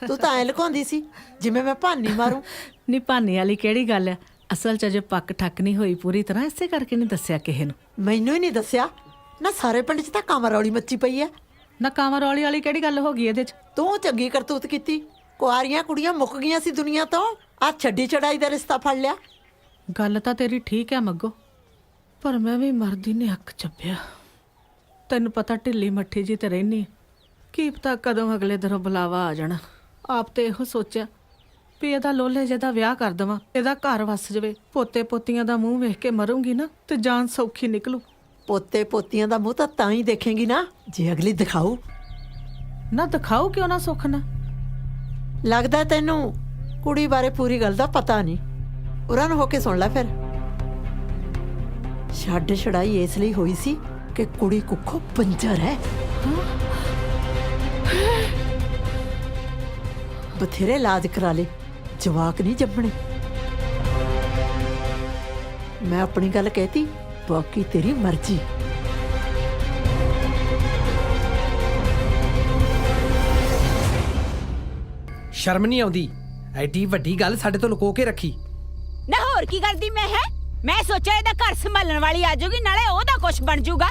ਤੂੰ ਤਾਂ ਐ ਲੁਕਾਉਂਦੀ ਸੀ ਜਿਵੇਂ ਮੈਂ ਭਾਨੀ ਮਾਰੂ। ਨੀ ਭਾਨੇ ਵਾਲੀ ਕਿਹੜੀ ਗੱਲ ਆ? ਅਸਲ 'ਚ ਜੇ ਪੱਕ ਠੱਕ ਨਹੀਂ ਹੋਈ ਪੂਰੀ ਤਰ੍ਹਾਂ ਇਸੇ ਕਰਕੇ ਨਹੀਂ ਦੱਸਿਆ ਕਿਸੇ ਨੂੰ। ਮੈਨੂੰ ਹੀ ਨਹੀਂ ਦੱਸਿਆ ਨਾ। ਸਾਰੇ ਪਿੰਡ 'ਚ ਤਾਂ ਕਾਮਰੌਲੀ ਮੱਚੀ ਪਈ ਐ। ਨਾ ਕਾਮਰੌਲੀ ਵਾਲੀ ਕਿਹੜੀ ਗੱਲ ਹੋ ਗਈ ਇਹਦੇ 'ਚ? ਤੂੰ ਚੰਗੀ ਕਰਤੂਤ ਕੀਤੀ। ਕੁਆਰੀਆਂ ਕੁੜੀਆਂ ਮੁੱਕ ਗਈਆਂ ਸੀ ਦੁਨੀਆ ਤੋਂ। ਆ ਛੱਡੀ ਚੜਾਈ ਦਾ ਰਿਸ਼ਤਾ ਫੜ ਲਿਆ। ਗੱਲ ਤਾਂ ਤੇਰੀ ਠੀਕ ਹੈ ਮੱਗੋ, ਪਰ ਮੈਂ ਵੀ ਮਰਦੀ ਨੇ ਅੱਖ ਚੱਬਿਆ। ਤੈਨੂੰ ਪਤਾ ਢਿੱਲੀ ਮੱਠੀ ਜੀ ਤੇ ਰਹਿਨੀ। ਕੀ ਪਤਾ ਕਦੋਂ ਅਗਲੇ ਦਿਨੋਂ ਬੁਲਾਵਾ ਆ ਜਾਣਾ। ਆਪ ਤੇ ਇਹੋ ਸੋਚਿਆ ਵੀ ਇਹਦਾ ਲੋਲੇ ਜਿਹਦਾ ਵਿਆਹ ਕਰ ਦੇਵਾਂ, ਇਹਦਾ ਘਰ ਵਸ ਜਾਵੇ। ਪੋਤੇ ਪੋਤੀਆਂ ਦਾ ਮੂੰਹ ਵੇਖ ਕੇ ਮਰੂੰਗੀ ਨਾ ਤੇ ਜਾਨ ਸੌਖੀ ਨਿਕਲੂ। ਪੋਤੇ ਪੋਤੀਆਂ ਦਾ ਮੂੰਹ ਤਾਂ ਹੀ ਦੇਖੇਂਗੀ ਨਾ ਜੇ ਅਗਲੀ ਦਿਖਾਊ। ਨਾ ਦਿਖਾਓ ਕਿਉਂ ਨਾ ਸੁੱਖ ਨਾ। ਲੱਗਦਾ ਤੈਨੂੰ ਕੁੜੀ ਬਾਰੇ ਪੂਰੀ ਗੱਲ ਦਾ ਪਤਾ ਨਹੀਂ। ਉਰਾਂ ਨੂੰ ਹੋ ਕੇ ਸੁਣ ਲੈ ਫਿਰ। ਛੱਡ ਛੜਾਈ ਇਸ ਲਈ ਹੋਈ ਸੀ ਕਿ ਕੁੜੀ ਕੁੱਖੋਂ ਬੰਜਰ ਹੈ। ਬਥੇਰੇ ਇਲਾਜ ਕਰਾ ਲੇ ਜਵਾਕ ਨਹੀਂ ਜੰਮਣੇ। ਮੈਂ ਆਪਣੀ ਗੱਲ ਕਹਿਤੀ, ਬਾਕੀ ਤੇਰੀ ਮਰਜ਼ੀ। ਸ਼ਰਮ ਨਹੀਂ ਆਉਂਦੀ? ਐਡੀ ਵੱਡੀ ਗੱਲ ਸਾਡੇ ਤੋਂ ਲੁਕੋ ਕੇ ਰੱਖੀ। ਨਾ ਹੋਰ ਕੀ ਕਰਦੀ ਮੈਂ ਸੋਚਿਆ ਇਹਦਾ ਘਰ ਸੰਭਾਲਣ ਵਾਲੀ ਆ ਜਾਊਗੀ, ਨਾਲੇ ਉਹਦਾ ਕੁਛ ਬਣ ਜਾਊਗਾ।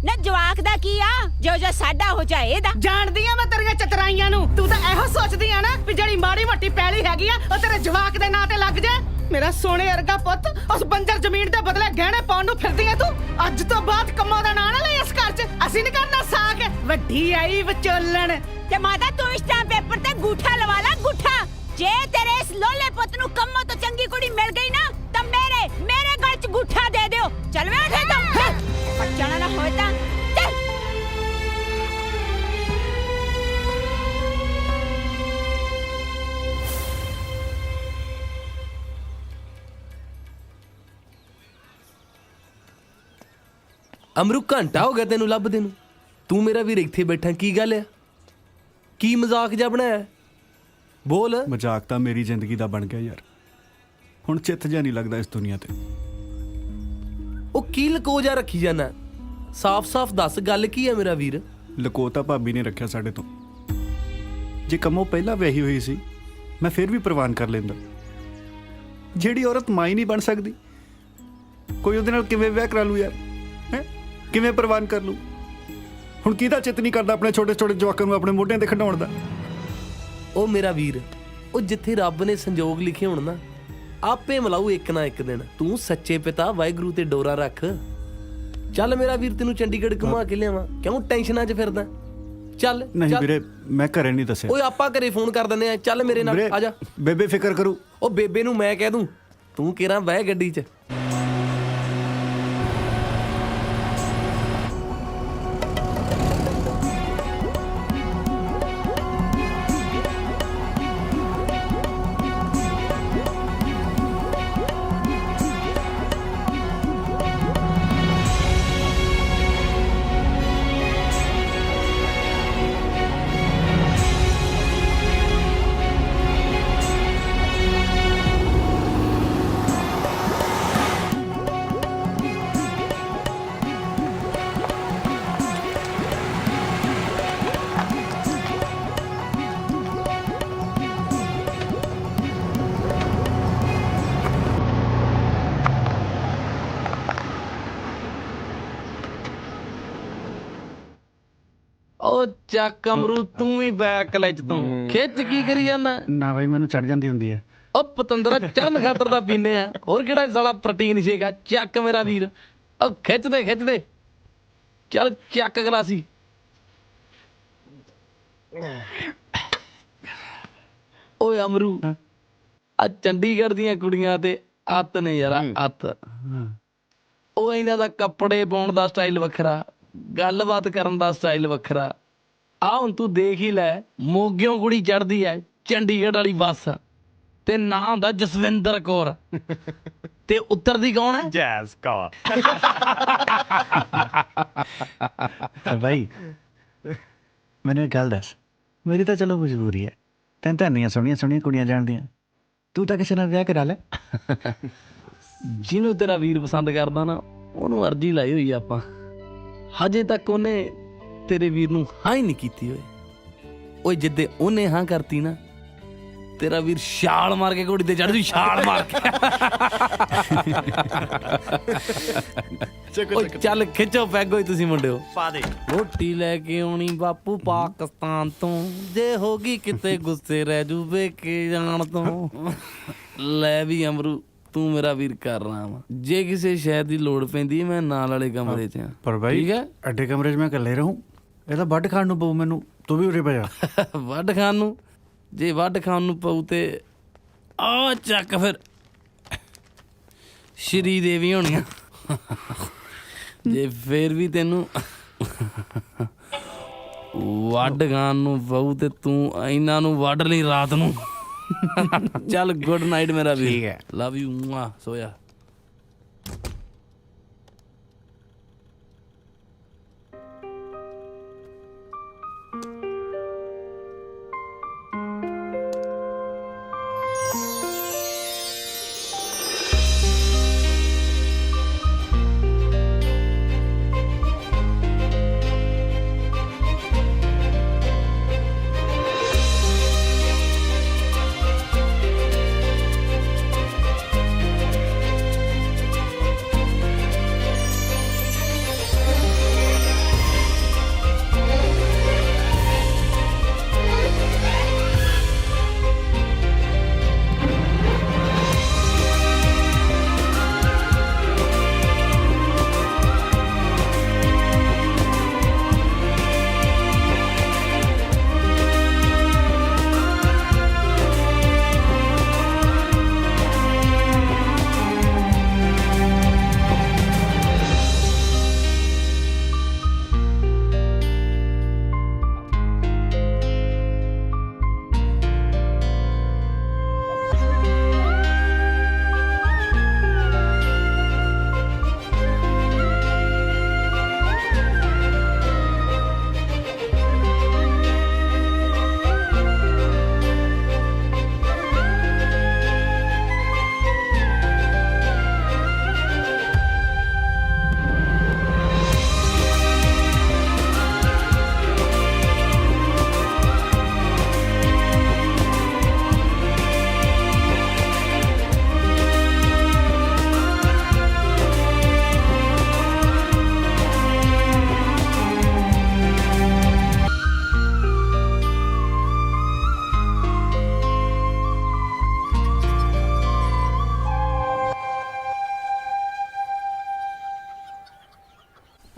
ਨਾ ਜਵਾਕ ਦਾ ਕੀ ਆ, ਜੋ ਸਾਡਾ ਹੋ ਜਾਏ ਇਹਦਾ। ਜਾਣਦੀ ਆ ਮੈਂ ਤੇਰੀਆਂ ਚਤਰਾਈਆਂ ਨੂੰ। ਤੂੰ ਤਾਂ ਇਹੋ ਸੋਚਦੀ ਆ ਨਾ ਵੀ ਜਿਹੜੀ ਮਾੜੀ ਮੋਟੀ ਪੈਲੀ ਹੈਗੀ ਆ ਉਹ ਤੇਰੇ ਜਵਾਕ ਦੇ ਨਾਂ ਤੇ ਲੱਗ ਜਾ। ਮੇਰਾ ਸੋਨੇ ਵਰਗਾ ਪੁੱਤ ਉਸ ਬੰਜਰ ਜ਼ਮੀਨ ਦੇ ਬਦਲੇ ਗਹਿਣੇ ਪਾਉਣ ਨੂੰ ਫਿਰਦੀ ਆ ਤੂੰ। ਅੱਜ ਤੋਂ ਬਾਅਦ ਕੰਮੋਂ ਦਾ ਨਾਂ ਨਾ ਲਈ ਇਸ ਘਰ 'ਚ। ਅਸੀਂ ਨਹੀਂ ਕਰਨਾ ਸਾਕ। ਵੱਡੀ ਆਈ ਵਿਚੋਲਣ। ਤੇ ਮਾਤਾ ਤੂੰ ਇਸ ਟਾਈਮ ਪੇਪਰ ਤੇ ਗੂਠਾ ਲਵਾ ਲਾ, ਗੂਠਾ। ਜੇ ਤੇਰੇ ਇਸ ਲੋਲੇ ਪੁੱਤ ਨੂੰ ਕੰਮੋਂ ਤੋਂ ਚੰਗੀ ਕੁੜੀ ਮਿਲ ਗਈ ਨਾ ਤਾਂ ਮੇਰੇ ਗਲ 'ਚ ਗੂਠਾ ਦੇ ਦਿਓ। ਚੱਲ ਵੇ ਉੱਠੇ ਤੂੰ, ਬੱਚਾ ਨਾ ਹੋਏ ਤਾਂ ਚੱਲ। ਅਮਰੂ ਘੰਟਾ ਹੋ ਗਿਆ ਤੈਨੂੰ ਲੱਭਦੇ ਨੂੰ। ਤੂੰ ਮੇਰਾ ਵੀਰ ਇੱਥੇ ਬੈਠਾ, ਕੀ ਗੱਲ ਆ? ਕੀ ਮਜ਼ਾਕ ਜਿਹਾ ਬਣਾਇਆ? ਬੋਲ। ਮਜ਼ਾਕ ਤਾਂ ਮੇਰੀ ਜ਼ਿੰਦਗੀ ਦਾ ਬਣ ਗਿਆ ਯਾਰ। ਹੁਣ ਚਿੱਤ ਜਿਹਾ ਨਹੀਂ ਲੱਗਦਾ ਇਸ ਦੁਨੀਆ ਤੇ। ਉਹ ਕੀ ਲਕੋ ਜਾ ਰੱਖੀ ਜਾਣਾ? ਸਾਫ਼-ਸਾਫ਼ ਦੱਸ, ਗੱਲ ਕੀ ਹੈ ਮੇਰਾ ਵੀਰ? ਲਕੋ ਤਾਂ ਭਾਬੀ ਨੇ ਰੱਖਿਆ ਸਾਡੇ ਤੋਂ। ਜੇ ਕੰਮੋਂ ਪਹਿਲਾਂ ਵਿਆਹੀ ਹੋਈ ਸੀ ਮੈਂ ਫਿਰ ਵੀ ਪ੍ਰਵਾਨ ਕਰ ਲੈਂਦਾ। ਜਿਹੜੀ ਔਰਤ ਮਾਂ ਹੀ ਨਹੀਂ ਬਣ ਸਕਦੀ, ਕੋਈ ਉਹਦੇ ਨਾਲ ਕਿਵੇਂ ਵਿਆਹ ਕਰਾ ਲੂ ਯਾਰ? ਹੈ ਕਿਵੇਂ ਪ੍ਰਵਾਨ ਕਰ ਲੂ? ਹੁਣ ਕਿਹਦਾ ਚਿੱਤ ਨਹੀਂ ਕਰਦਾ ਆਪਣੇ ਛੋਟੇ ਛੋਟੇ ਜਵਾਕਾਂ ਨੂੰ ਆਪਣੇ ਮੋਢਿਆਂ ਤੇ ਖਿਡਾਉਣ ਦਾ? ਉਹ ਮੇਰਾ ਵੀਰ, ਉਹ ਜਿੱਥੇ ਰੱਬ ਨੇ ਸੰਜੋਗ ਲਿਖੇ ਹੋਣ ਨਾ, ਆਪੇ ਮਿਲਾਊ ਇੱਕ ਨਾ ਇੱਕ ਦਿਨ। ਤੂੰ ਸੱਚੇ ਪਿਤਾ ਵਾਹਿਗੁਰੂ ਤੇ ਡੋਰਾ ਰੱਖ। ਚੱਲ ਮੇਰਾ ਵੀਰ, ਤੈਨੂੰ ਚੰਡੀਗੜ੍ਹ ਘੁਮਾ ਕੇ ਲਿਆਵਾਂ। ਕਿਉਂ ਟੈਨਸ਼ਨਾਂ 'ਚ ਫਿਰਦਾ? ਚੱਲ। ਨਹੀਂ ਵੀਰੇ, ਮੈਂ ਘਰੇ ਨਹੀਂ ਦੱਸਿਆ। ਓਏ ਆਪਾਂ ਘਰੇ ਫੋਨ ਕਰ ਦਿੰਦੇ ਆ। ਚੱਲ ਮੇਰੇ ਨਾਲ ਆ ਜਾ। ਬੇਬੇ ਫਿਕਰ ਕਰੂ। ਉਹ ਬੇਬੇ ਨੂੰ ਮੈਂ ਕਹਿ ਦੂੰ, ਤੂੰ ਕਿਹੜਾ ਬਹਿ ਗੱਡੀ 'ਚ। ਉਹ ਚੱਕ ਅਮਰੂ, ਤੂੰ ਵੀ ਬੈਕ ਕਲਚ ਤੋਂ ਖਿੱਚ ਕੀ ਕਰੀ ਜਾਂਦਾ? ਨਾ ਬਾਈ, ਮੈਨੂੰ ਚੜ ਜਾਂਦੀ ਹੁੰਦੀ ਹੈ। ਉਹ ਪਤੰਦਰਾ ਚਰਨ ਖਾਤਰ ਦਾ ਪੀਨੇ ਆ, ਹੋਰ ਕਿਹੜਾ ਸਾਲਾ ਪ੍ਰੋਟੀਨ ਸ਼ੇਕ ਆ। ਚੱਕ ਮੇਰਾ ਵੀਰ, ਉਹ ਖਿੱਚਦੇ ਚੱਲ ਚੱਕ ਗਲਾਸੀ। ਓਏ ਅਮਰੂ, ਆ ਚੰਡੀਗੜ੍ਹ ਦੀਆਂ ਕੁੜੀਆਂ ਤੇ ਅੱਤ ਨੇ ਯਾਰ, ਅੱਤ। ਉਹ ਇਹਨਾਂ ਦਾ ਕੱਪੜੇ ਪਾਉਣ ਦਾ ਸਟਾਈਲ ਵੱਖਰਾ, ਗੱਲਬਾਤ ਕਰਨ ਦਾ ਸਟਾਈਲ ਵੱਖਰਾ। ਆ ਹੁਣ ਤੂੰ ਦੇਖ ਹੀ ਲੈ, ਮੋਗਿਓਂ ਕੁੜੀ ਚੜਦੀ ਐ ਚੰਡੀਗੜ੍ਹ ਵਾਲੀ ਬੱਸ, ਤੇ ਨਾਂ ਹੁੰਦਾ ਜਸਵਿੰਦਰ ਕੌਰ, ਤੇ ਉੱਤਰਦੀ ਕੌਣ ਹੈ? ਜੈਸ ਕੌਰ। ਬਾਈ ਮੈਨੂੰ ਇੱਕ ਗੱਲ ਦੱਸ, ਮੇਰੀ ਤਾਂ ਚਲੋ ਮਜਬੂਰੀ ਹੈ, ਤੈਨੂੰ ਤਾਂ ਇੰਨੀਆਂ ਸੋਹਣੀਆਂ ਸੋਹਣੀਆਂ ਕੁੜੀਆਂ ਜਾਣਦੀਆਂ, ਤੂੰ ਤਾਂ ਕਿਸੇ ਨਾਲ ਵਿਆਹ ਕਰਾ ਲੈ। ਜਿਹਨੂੰ ਤੇਰਾ ਵੀਰ ਪਸੰਦ ਕਰਦਾ ਨਾ, ਉਹਨੂੰ ਅਰਜੀ ਲਾਈ ਹੋਈ ਆ ਆਪਾਂ। ਹਜੇ ਤੱਕ ਉਹਨੇ ਤੇਰੇ ਵੀਰ ਨੂੰ ਹਾਂ ਹੀ ਨਹੀਂ ਕੀਤੀ ਓਏ। ਓਏ ਜਿੱਦੇ ਉਹਨੇ ਹਾਂ ਕਰਤੀ ਨਾ, ਤੇਰਾ ਵੀਰ ਛਾਲ ਮਾਰ ਕੇ ਘੋੜੀ ਤੇ ਚੜ੍ਹ ਜੂ, ਛਾਲ ਮਾਰ ਕੇ। ਓਏ ਚੱਲ ਖਿੱਚੋ ਪੈਗ ਓਏ ਤੁਸੀਂ ਮੁੰਡਿਓ। ਪਾ ਦੇ। ਰੋਟੀ ਲੈ ਕੇ ਆਉਣੀ ਬਾਪੂ ਪਾਕਿਸਤਾਨ ਤੋਂ, ਜੇ ਹੋ ਗਈ ਕਿਤੇ ਗੁੱਸੇ ਰਹਿ ਜੂ ਵੇਖੇ ਜਾਣ ਤੋਂ। ਲੈ ਵੀ ਅਮਰੂ, ਤੂੰ ਮੇਰਾ ਵੀਰ ਕਰ ਰਹਾ ਵਾ। ਜੇ ਕਿਸੇ ਸ਼ਹਿਰ ਦੀ ਲੋੜ ਪੈਂਦੀ ਮੈਂ ਨਾਲ ਵਾਲੇ ਕਮਰੇ 'ਚ ਆ। ਪਰ ਬਾਈ ਠੀਕ ਹੈ, ਅੱਡੇ ਕਮਰੇ 'ਚ ਮੈਂ ਇਕੱਲੇ ਰਹੂੰ, ਇਹਦਾ ਵੱਢ ਖਾਣ ਨੂੰ ਪਊ ਮੈਨੂੰ, ਤੂੰ ਵੀ ਉਰੇ ਪੈ ਜਾ। ਵੱਢ ਖਾਣ ਨੂੰ? ਜੇ ਵੱਢ ਖਾਣ ਨੂੰ ਪਊ ਤੇ ਆ ਚੱਕ ਫਿਰ ਸ਼੍ਰੀ ਦੇਵੀ ਹੋਣੀਆਂ। ਜੇ ਫੇਰ ਵੀ ਤੈਨੂੰ ਵੱਢ ਖਾਣ ਨੂੰ ਪਊ ਤੇ ਤੂੰ ਇਹਨਾਂ ਨੂੰ ਵੱਢ ਲਈ ਰਾਤ ਨੂੰ। ਚੱਲ ਗੁੱਡ ਨਾਈਟ ਮੇਰਾ ਵੀਰ, ਠੀਕ ਹੈ, ਲਵ ਯੂ, ਸੋਇਆ।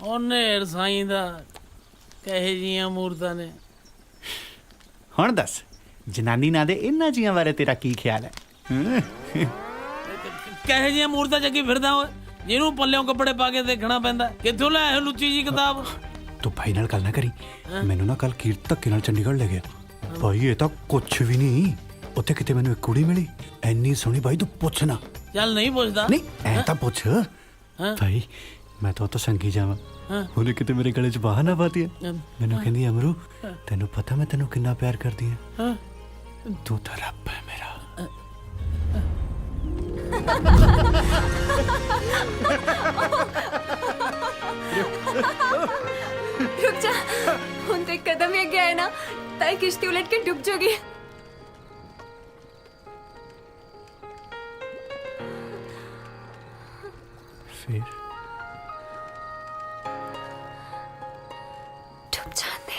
ਉਹਨੇ ਰਸਾਈ ਦਾ ਕਹੇ ਜੀਆਂ ਮੂਰਤਾਂ ਨੇ। ਹੁਣ ਦੱਸ ਜਨਾਨੀ ਨਾਂ ਦੇ ਇਹਨਾਂ ਜੀਆਂ ਬਾਰੇ ਤੇਰਾ ਕੀ ਖਿਆਲ ਹੈ? ਕਹੇ ਜੀਆਂ ਮੂਰਤਾਂ ਚੱਕੀ ਫਿਰਦਾ ਓਏ, ਜਿਹਨੂੰ ਪੱਲਿਓਂ ਕੱਪੜੇ ਪਾ ਕੇ ਦੇਖਣਾ ਪੈਂਦਾ। ਕਿੱਥੋਂ ਲੈ ਆਇਆ ਲੁੱਚੀ ਜੀ ਕਿਤਾਬ? ਤੂੰ ਭਾਈ ਨਾਲ ਗੱਲ ਨਾ ਕਰੀ। ਮੈਨੂੰ ਨਾ ਕੱਲ ਕੀਰਤ ਧੱਕੇ ਨਾਲ ਚੰਡੀਗੜ੍ਹ ਲੈ ਗਿਆ। ਭਾਈ ਇਹ ਤਾਂ ਕੁਛ ਵੀ ਨਹੀਂ। ਉੱਥੇ ਕਿਤੇ ਮੈਨੂੰ ਇੱਕ ਕੁੜੀ ਮਿਲੀ ਐਨੀ ਸੋਹਣੀ। ਭਾਈ ਤੂੰ ਪੁੱਛ ਨਾ। ਚੱਲ ਨਹੀਂ ਪੁੱਛਦਾ। ਨਹੀਂ ਐ ਤਾਂ ਪੁੱਛ ਭਾਈ। ਮੈਂ ਤਾਂ ਉੱਥੋਂ ਸੰਗੀ ਜਾਵਾਂ, ਉਹਨੇ ਕਿਤੇ ਮੇਰੇ ਗਲੇ 'ਚ ਬਾਹਾਂ ਨਾ ਪਾਤੀ। ਮੈਨੂੰ ਕਹਿੰਦੀ ਅਮਰੂ ਤੈਨੂੰ ਪਤਾ ਮੈਂ ਤੈਨੂੰ ਕਿੰਨਾ ਪਿਆਰ ਕਰਦੀ ਹਾਂ। ਤੂੰ ਤਾਂ ਰੱਬ ਹੈ ਮੇਰਾ। रुक जा, ਹੁਣ ਤੇ ਕਦਮ ਹੀ ਅੱਗੇ ਆਏ ਨਾ ਤਾਂ ਇਹ ਕਿਸ਼ਤੀ ਉਲਟ ਕੇ ਡੁੱਬ ਜਾਊਗੀ। ਫਿਰ डूब जाते।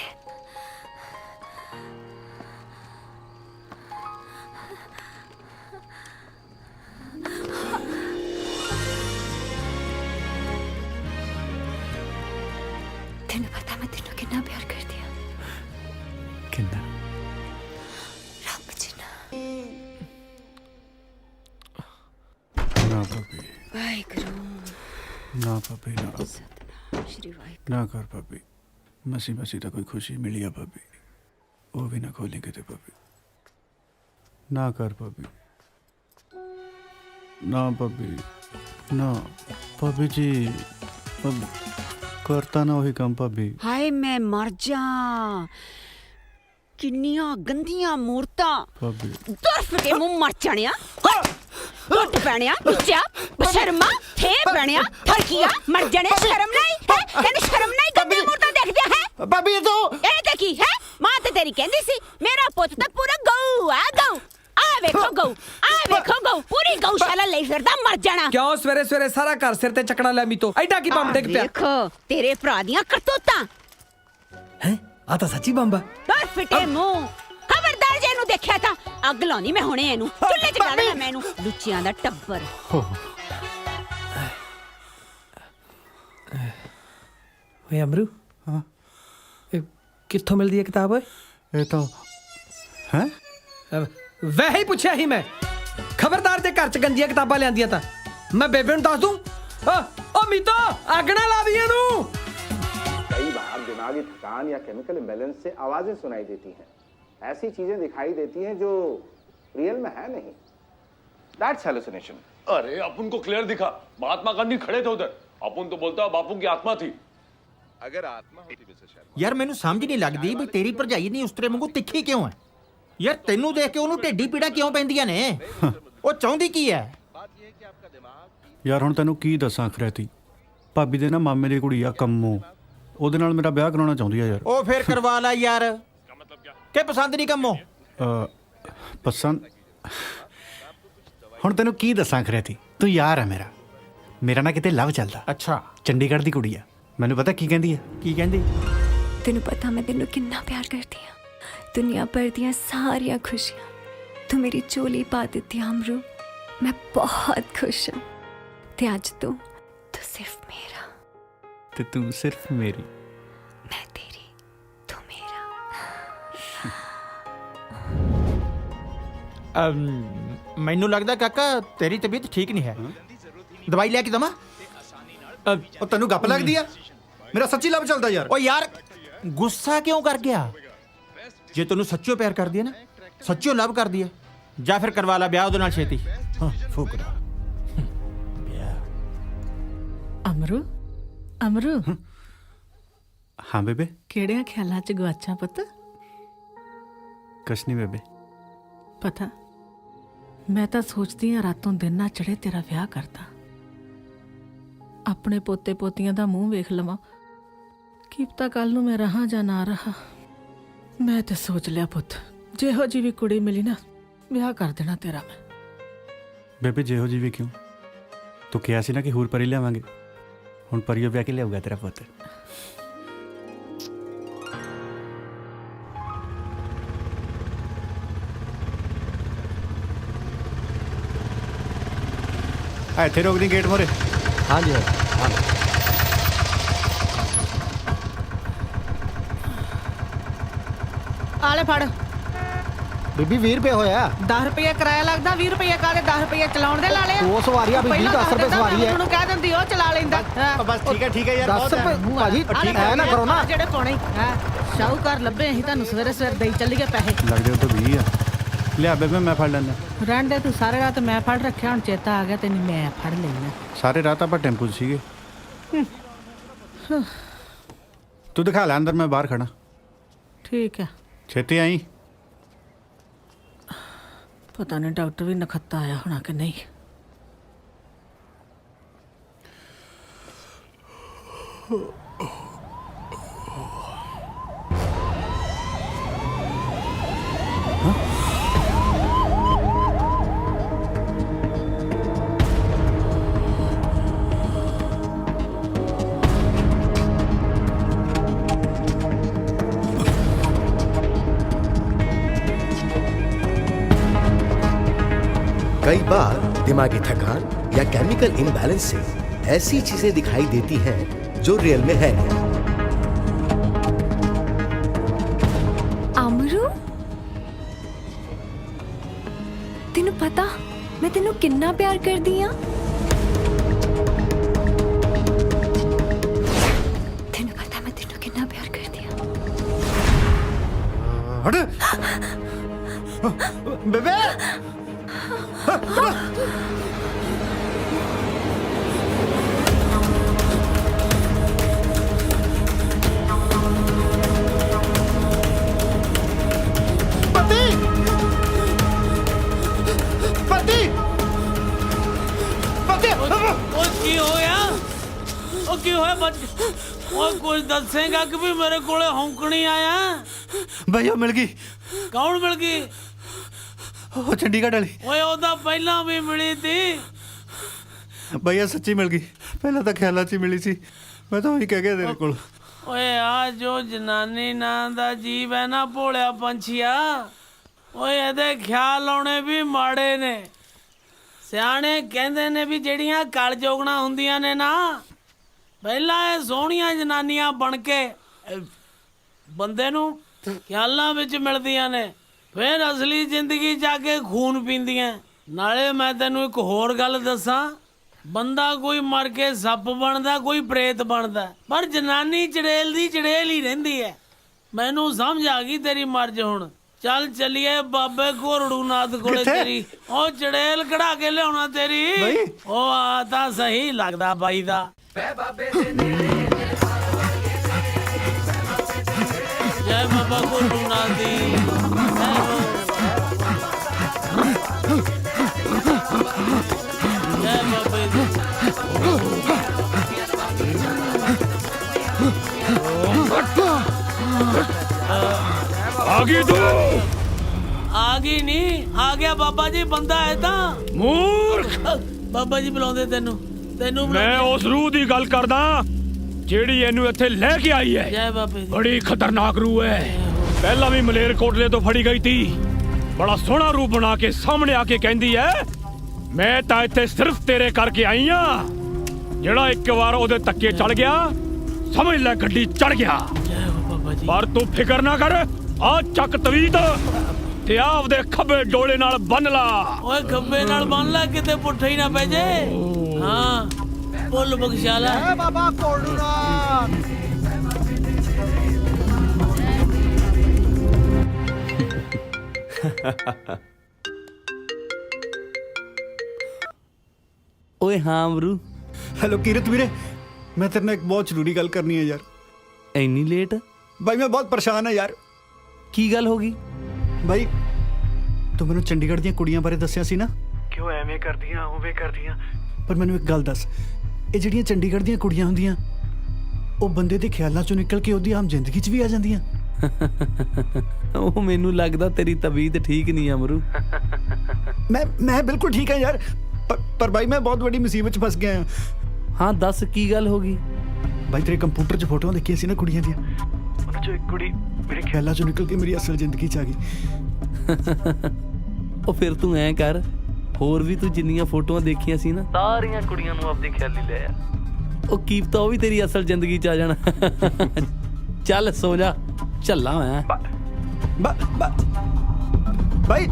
तेन पता मैं तेनों कितना प्यार करती हूँ। कितना? रब जिन्ना। ना भाभी। वाहिगुरु। ना भाभी ना। सतनाम श्री वाहिगुरु। ना कर भाभी। मसी मसी तो कोई खुशी मिली है भाभी, वो भी ना खोली किते भाभी। ना कर भाभी। ना भाभी ना। भाभी जी भाभी करता ना वही काम भाभी। हाय मैं मर जा। किन्नियां गंदियां मूर्तां। भाभी दूर फिटे मुंह मर जानिया। टुट पैणिया लुच्चा बशर्मा थे पैणिया थड़किया मर जाने। शर्म नहीं है? तैਨੂੰ शर्म नहीं? गंदी मूर्तां देखदिया है भाभी। ये तो ਇਹ ਦੇਖੀ ਹੈ ਮਾਂ ਤੇ ਤੇਰੀ ਕਹਿੰਦੀ ਸੀ ਮੇਰਾ ਪੁੱਤ ਤਾਂ ਪੂਰਾ ਗਊ ਆ। ਗਊ ਆ ਵੇਖੋ ਗਊ, ਆ ਵੇਖੋ ਗਊ ਪੂਰੀ ਗਊਸ਼ਾਲਾ ਲਈ ਫਿਰਦਾ। ਮਰ ਜਾਣਾ ਕਿਉਂ ਸਵੇਰੇ ਸਵੇਰੇ ਸਾਰਾ ਘਰ ਸਿਰ ਤੇ ਚੱਕਣਾ ਲੈ ਮੀਤੋ। ਐਡਾ ਕੀ ਬੰਬ ਡਿੱਗ ਪਿਆ? ਦੇਖੋ ਤੇਰੇ ਭਰਾ ਦੀਆਂ ਕਰਤੂਤਾਂ। ਹੈ ਆ ਤਾਂ ਸੱਚੀ ਬੰਬ ਆ। ਦਰ ਫਿੱਟੇ ਮੂੰਹ। ਖਬਰਦਾਰ ਜੇ ਇਹਨੂੰ ਦੇਖਿਆ ਤਾਂ ਅੱਗ ਲਾਉਣੀ ਮੈਂ ਹੁਣੇ ਇਹਨੂੰ। ਚੁੱਲ੍ਹੇ 'ਚ ਡਾਲਣਾ ਮੈਂ ਇਹਨੂੰ। ਲੁੱਚਿਆਂ ਦਾ ਟੱਬਰ। ਓਏ ਅਮਰੂ। ਹਾਂ ਇਹ ਕਿੱਥੋਂ ਮਿਲਦੀ ਹੈ ਕਿਤਾਬ ਓਏ? ਇਹ ਤਾਂ ਹੈ ਵੈਸੇ ਹੀ ਪੁੱਛਿਆ ਸੀ ਮੈਂ। ਖਬਰਦਾਰ ਜੇ ਘਰ 'ਚ ਗੰਦੀਆਂ ਕਿਤਾਬਾਂ ਲਿਆਂਦੀਆਂ ਤਾਂ ਮੈਂ ਬੇਬੇ ਨੂੰ ਦੱਸ ਦੂੰ। ਓ ਮੀਤੋ ਅੱਗ ਨਾ ਲਾ ਦੀ ਇਹਨੂੰ। कई बार दिमागी थकान या केमिकल इम्बैलेंस से आवाजें सुनाई देती हैं। ऐसी चीजें दिखाई देती हैं जो रियल में है नहीं। That's hallucination. अरे अपन को क्लियर दिखा, महात्मा गांधी खड़े थे उधर। अपन तो बोलता बापू की आत्मा थी। अगर आत्मा होती मिस्टर शर्मा। ਯਾਰ ਮੈਨੂੰ ਸਮਝ ਨਹੀਂ ਲੱਗਦੀ ਵੀ ਤੇਰੀ ਭਰਜਾਈ ਨਹੀਂ ਉਸਤਰੇ ਵਾਂਗੂ ਤਿੱਖੀ ਕਿਉਂ ਹੈ। ਯਾਰ ਤੈਨੂੰ ਦੇਖ ਕੇ ਉਹਨੂੰ ਢੇਡੀ ਪੀੜਾ ਕਿਉਂ ਪੈਂਦੀਆਂ ਨੇ? ਉਹ ਚਾਹੁੰਦੀ ਕੀ ਹੈ? ਯਾਰ ਹੁਣ ਤੈਨੂੰ ਕੀ ਦੱਸਾਂ ਖਰੇਤੀ। ਭਾਬੀ ਦੇ ਨਾ ਮਾਮੇ ਦੀ ਕੁੜੀ ਆ ਕੰਮੋ, ਉਹਦੇ ਨਾਲ ਮੇਰਾ ਵਿਆਹ ਕਰਾਉਣਾ ਚਾਹੁੰਦੀ ਆ ਯਾਰ। ਉਹ ਫੇਰ ਕਰਵਾ ਲੈ ਯਾਰ। ਕਿ ਪਸੰਦ ਨਹੀਂ ਕੰਮੋ? ਪਸੰਦ ਹੁਣ ਤੈਨੂੰ ਕੀ ਦੱਸਾਂ ਖਰੇਤੀ। ਤੂੰ ਯਾਰ ਆ ਮੇਰਾ। ਮੇਰਾ ਨਾ ਕਿਤੇ ਲਵ ਚੱਲਦਾ। ਅੱਛਾ ਚੰਡੀਗੜ੍ਹ ਦੀ ਕੁੜੀ ਆ। ਮੈਨੂੰ ਪਤਾ ਕੀ ਕਹਿੰਦੀ ਆ। ਕੀ ਕਹਿੰਦੀ? ਤੈਨੂੰ ਪਤਾ ਮੈਂ ਤੈਨੂੰ ਕਿੰਨਾ ਪਿਆਰ ਕਰਦੀ ਹਾਂ। ਦੁਨੀਆ ਭਰ ਦੀਆਂ ਸਾਰੀਆਂ ਖੁਸ਼ੀਆਂ ਤੂੰ ਮੇਰੀ ਝੋਲੀ ਪਾ ਦਿੱਤੀ ਅਮਰੂ। ਮੈਂ ਬਹੁਤ ਖੁਸ਼ ਹਾਂ ਤੇ ਅੱਜ ਤੂੰ ਸਿਰਫ ਮੇਰਾ ਤੇ ਤੂੰ ਸਿਰਫ ਮੇਰੀ। ਮੈਂ ਤੇਰੀ ਤੂੰ ਮੇਰਾ। ਮੈਨੂੰ ਲੱਗਦਾ ਕਾਕਾ ਤੇਰੀ ਤਬੀਅਤ ਠੀਕ ਨਹੀਂ ਹੈ। ਦਵਾਈ ਲੈ ਕੇ ਦਵਾਂ? ਉਹ ਤੈਨੂੰ ਗੱਪ ਲੱਗਦੀ ਆ? ਮੇਰਾ ਸੱਚੀ ਲਵ ਚੱਲਦਾ ਯਾਰ। ਓ ਯਾਰ ਗੁੱਸਾ ਕਿਉਂ ਕਰ ਗਿਆ? ਜੇ ਤੈਨੂੰ ਸੱਚੋ ਪਿਆਰ ਕਰਦੀ ਹੈ ਨਾ, ਸੱਚੋ ਲਵ ਕਰਦੀ ਹੈ, ਜਾਂ ਫਿਰ ਕਰਵਾ ਲੈ ਵਿਆਹ ਉਹਦੇ ਨਾਲ ਛੇਤੀ। ਹਾਂ ਫੁਕਰਾ। ਅਮਰੂ ਅਮਰੂ ਹਾਂ ਬੇਬੇ। ਕਿਹੜਿਆਂ ਖਿਆਲਾਂ 'ਚ ਗਵਾਚਾਂ ਪੁੱਤ? ਕੁਛ ਨਹੀਂ ਬੇਬੇ। ਪਤਾ ਮੈਂ ਤਾਂ ਸੋਚਦੀ ਹਾਂ ਰਾਤੋਂ ਦਿਨ ਨਾ ਚੜੇ ਤੇਰਾ ਵਿਆਹ ਕਰਦਾ। ਆਪਣੇ ਪੋਤੇ ਪੋਤੀਆਂ ਦਾ ਮੂੰਹ ਵੇਖ ਲਵਾਂ। ਕੀ ਪਤਾ ਕੱਲ ਨੂੰ ਮੈਂ ਰਹਾ ਜਾਂ ਨਾ ਰਹਾ। ਮੈਂ ਤੇ ਸੋਚ ਲਿਆ ਪੁੱਤ ਜਿਹੋ ਜਿਹੀ ਵੀ ਕੁੜੀ ਮਿਲੀ ਨਾ ਵਿਆਹ ਕਰ ਦੇਣਾ ਤੇਰਾ ਮੈਂ। ਬੇਬੇ ਜਿਹੋ ਜਿਹੀ ਵੀ ਕਿਉਂ? ਤੂੰ ਕਿਹਾ ਸੀ ਨਾ ਕਿ ਹੂਰ ਪਰੀ ਲਿਆਵਾਂਗੇ। ਹੁਣ ਪਰੀਓ ਵਿਆਹ ਕੇ ਲਿਆਊਗਾ ਤੇਰਾ ਪੁੱਤ। ਇੱਥੇ ਰੋਕ ਦੀ ਗੇਟ ਮੋਰੇ। ਹਾਂਜੀ ਹਾਂ। ਆਲੇ ਫੜ ਬੀਬੀ 20 ਰੁਪਏ ਹੋਇਆ 10 ਰੁਪਏ ਕਿਰਾਇਆ ਲੱਗਦਾ 20 ਰੁਪਏ ਕਾਹਦੇ 10 ਰੁਪਏ ਚਲਾਉਣ ਦੇ ਲਾ ਲਿਆ ਉਹ ਸਵਾਰੀ ਆ ਬੀਬੀ 10 ਰੁਪਏ ਸਵਾਰੀ ਹੈ ਉਹਨੂੰ ਕਹਿ ਦਿੰਦੀ ਉਹ ਚਲਾ ਲੈਂਦਾ ਬਸ ਠੀਕ ਹੈ ਯਾਰ 10 ਰੁਪਏ ਭਾਜੀ ਐ ਨਾ ਕਰੋ ਨਾ ਜਿਹੜੇ ਪਾਉਣੇ ਹੈ ਸ਼ਾਹੂਕਾਰ ਲੱਭੇ ਅਸੀਂ ਤੁਹਾਨੂੰ ਸਵੇਰੇ ਸਵੇਰ ਦੇਈ ਚੱਲੀਏ ਪੈਸੇ ਲੱਗਦੇ ਉਹ ਤਾਂ 20 ਆ ਲਿਆ ਬੇਬੇ ਮੈਂ ਫੜ ਲੈਣਾ ਰਹਿਣ ਦੇ ਤੂੰ ਸਾਰੇ ਰਾਤ ਮੈਂ ਫੜ ਰੱਖਿਆ ਹੁਣ ਚੇਤਾ ਆ ਗਿਆ ਤੈਨੂੰ ਮੈਂ ਫੜ ਲੈਣਾ ਸਾਰੇ ਰਾਤ ਆਪਾਂ ਟੈਂਪੂ 'ਚ ਸੀਗੇ ਤੂੰ ਦਿਖਾ ਲੈ ਅੰਦਰ ਮੈਂ ਬਾਹਰ ਖੜਾ ਠੀਕ ਹੈ ਛੇਤੀ ਆਈ ਪਤਾ ਨਹੀਂ ਡਾਕਟਰ ਵੀ ਨਖੱਤਾ ਆਇਆ ਹੋਣਾ ਕਿ ਨਹੀਂ कई बार दिमागी थकान या केमिकल इम्बैलेंस से ऐसी चीजें दिखाई देती हैं जो रियल में है नहीं। अमरू तेनू पता मैं तेनू किन्ना प्यार करदी हां तेनू पता मैं तेनू किन्ना प्यार करदी हां हट बेबे कुछ दसेगा कि भी मेरे कोले हौंकनी आया भैया मिल गई कौन मिल गई ਉਹ ਚੰਡੀਗੜ੍ਹ ਵਾਲੀ ਓਏ ਉਹਦਾ ਪਹਿਲਾਂ ਵੀ ਮਿਲੀ ਤੀ ਭਈਆ ਸੱਚੀ ਮਿਲ ਗਈ ਪਹਿਲਾਂ ਤਾਂ ਖਿਆਲਾਂ 'ਚ ਹੀ ਮਿਲੀ ਸੀ ਮੈਂ ਤਾਂ ਉਹੀ ਕਹਿ ਗਿਆ ਤੇਰੇ ਕੋਲ ਓਏ ਆ ਜੋ ਜਨਾਨੀ ਨਾਂ ਦਾ ਜੀਵ ਹੈ ਨਾ ਭੋਲਿਆ ਪੰਛੀਆ ਓਏ ਇਹਦੇ ਖਿਆਲ ਆਉਣੇ ਵੀ ਮਾੜੇ ਨੇ ਸਿਆਣੇ ਕਹਿੰਦੇ ਨੇ ਵੀ ਜਿਹੜੀਆਂ ਕਲ ਜੋਗਣਾ ਹੁੰਦੀਆਂ ਨੇ ਨਾ ਪਹਿਲਾਂ ਇਹ ਸੋਹਣੀਆਂ ਜਨਾਨੀਆਂ ਬਣ ਕੇ ਬੰਦੇ ਨੂੰ ਖਿਆਲਾਂ ਵਿੱਚ ਮਿਲਦੀਆਂ ਨੇ ਫਿਰ ਅਸਲੀ ਜ਼ਿੰਦਗੀ ਜਾ ਕੇ ਖੂਨ ਪੀਂਦੀਆਂ ਨਾਲੇ ਮੈਂ ਤੈਨੂੰ ਇੱਕ ਹੋਰ ਗੱਲ ਦੱਸਾਂ ਬੰਦਾ ਕੋਈ ਮਰ ਕੇ ਸੱਪ ਬਣਦਾ ਕੋਈ ਪ੍ਰੇਤ ਬਣਦਾ ਪਰ ਜਨਾਨੀ ਚੜੇਲ ਦੀ ਚੜੇਲ ਹੀ ਰਹਿੰਦੀ ਹੈ ਮੈਨੂੰ ਸਮਝ ਆ ਗਈ ਤੇਰੀ ਮਰਜ਼ ਹੁਣ ਚੱਲ ਚੱਲੀਏ ਬਾਬੇ ਘੋਰੜੂ ਨਾਥ ਕੋਲੇ ਤੇਰੀ ਉਹ ਚੜੇਲ ਕਢਾ ਕੇ ਲਿਆਉਣਾ ਤੇਰੀ ਉਹ ਆ ਤਾਂ ਸਹੀ ਲੱਗਦਾ ਬਾਈ ਦਾ ਜੈ ਬਾਬਾ ਘੋਰੜੂ ਨਾਥ ਦੀ ਜੈ ਬਾਬੇ ਦੀ आ गई तू ਆ ਗਈ ਨਹੀਂ ਆ ਗਿਆ ਬਾਬਾ ਜੀ ਬੰਦਾ ਹੈ ਤਾਂ ਮੂਰਖ ਬਾਬਾ ਜੀ ਬੁਲਾਉਂਦੇ ਤੈਨੂੰ ਮੈਂ ਉਸ ਰੂਹ ਦੀ ਗੱਲ ਕਰਦਾ ਜਿਹੜੀ ਇਹਨੂੰ ਇੱਥੇ ਲੈ ਕੇ ਆਈ ਹੈ ਜੈ ਬਾਬੇ ਦੀ ਬੜੀ ਖਤਰਨਾਕ ਰੂਹ ਹੈ ਪਹਿਲਾਂ ਵੀ ਮਲੇਰਕੋਟਲੇ ਤੋਂ ਫੜੀ ਗਈ ਤੀ ਬੜਾ ਸੋਹਣਾ ਰੂਪ ਬਣਾ ਕੇ ਸਾਹਮਣੇ ਆ ਕੇ ਕਹਿੰਦੀ ਹੈ ਮੈਂ ਤਾਂ ਇੱਥੇ ਸਿਰਫ ਤੇਰੇ ਕਰਕੇ ਆਈ ਆ ਜਿਹੜਾ ਇੱਕ ਵਾਰ ਉਹਦੇ ਤੱਕੇ ਚੜ ਗਿਆ ਸਮਝ ਲੈ ਗੱਡੀ ਚੜ ਗਿਆ ਪਰ ਤੂੰ ਫਿਕਰ ਨਾ ਕਰ ਆ ਚੱਕ ਤਵੀਤ ਤੇ ਆਪਦੇ ਖੱਬੇ ਡੋਲੇ ਨਾਲ ਬੰਨ ਲਾ ਓਏ ਖੱਬੇ ਨਾਲ ਬੰਨ ਲਾ ਕਿਤੇ ਪੁੱਠਾ ਹੀ ਨਾ ਪੈ ਜੇ ਹਾਂ ਬੋਲ ਬਖਸ਼ਾਲਾ ਜੈ ਬਾਬਾ ਘੋੜੂ ਨਾਥ ਓਏ ਹਾਂ ਅਮਰੂ ਹੈਲੋ ਕੀਰਤ ਵੀਰੇ ਮੈਂ ਤੇਰੇ ਨਾਲ ਇੱਕ ਬਹੁਤ ਜ਼ਰੂਰੀ ਗੱਲ ਕਰਨੀ ਹੈ ਯਾਰ ਇੰਨੀ ਲੇਟ ਭਾਈ ਮੈਂ ਬਹੁਤ ਪਰੇਸ਼ਾਨ ਹਾਂ ਯਾਰ ਕੀ ਗੱਲ ਹੋ ਗਈ ਭਾਈ ਤੂੰ ਮੈਨੂੰ ਚੰਡੀਗੜ੍ਹ ਦੀਆਂ ਕੁੜੀਆਂ ਬਾਰੇ ਦੱਸਿਆ ਸੀ ਨਾ ਕਿਉਂ ਐਵੇਂ ਕਰਦੀਆਂ ਉਵੇਂ ਕਰਦੀਆਂ ਪਰ ਮੈਨੂੰ ਇੱਕ ਗੱਲ ਦੱਸ ਇਹ ਜਿਹੜੀਆਂ ਚੰਡੀਗੜ੍ਹ ਦੀਆਂ ਕੁੜੀਆਂ ਹੁੰਦੀਆਂ ਉਹ ਬੰਦੇ ਦੇ ਖਿਆਲਾਂ ਚੋਂ ਨਿਕਲ ਕੇ ਉਹਦੀ ਆਮ ਜ਼ਿੰਦਗੀ 'ਚ ਵੀ ਆ ਜਾਂਦੀਆਂ ਉਹ ਮੈਨੂੰ ਲੱਗਦਾ ਤੇਰੀ ਤਬੀਅਤ ਠੀਕ ਨਹੀਂ ਅਮਰੂ ਮੈਂ ਬਿਲਕੁਲ ਠੀਕ ਹਾਂ ਯਾਰ ਪਰ ਭਾਈ ਮੈਂ ਬਹੁਤ ਵੱਡੀ ਮੁਸੀਬਤ 'ਚ ਫਸ ਗਿਆ ਹਾਂ ਹਾਂ ਦੱਸ ਕੀ ਗੱਲ ਹੋ ਗਈ ਭਾਈ ਤੇਰੇ ਕੰਪਿਊਟਰ 'ਚ ਫੋਟੋਆਂ ਦੇਖੀਆਂ ਸੀ ਨਾ ਕੁੜੀਆਂ ਦੀਆਂ ਉਹਨਾਂ 'ਚੋਂ ਇੱਕ ਕੁੜੀ ਮੇਰੇ ਖਿਆਲਾਂ 'ਚੋਂ ਨਿਕਲ ਕੇ ਮੇਰੀ ਅਸਲ ਜ਼ਿੰਦਗੀ 'ਚ ਆ ਗਈ ਉਹ ਫਿਰ ਤੂੰ ਐਂ ਕਰ ਹੋਰ ਵੀ ਤੂੰ ਜਿੰਨੀਆਂ ਫੋਟੋਆਂ ਦੇਖੀਆਂ ਸੀ ਨਾ ਸਾਰੀਆਂ ਕੁੜੀਆਂ ਨੂੰ ਆਪਦੀ ਖਿਆਲੀ ਲੈ ਆ ਉਹ ਕੀਪਤਾ ਉਹ ਵੀ ਤੇਰੀ ਅਸਲ ਜ਼ਿੰਦਗੀ 'ਚ ਆ ਜਾਣਾ ਚੱਲ ਸੋ ਜਾ ਝੱਲਾ ਮੈਂ भाई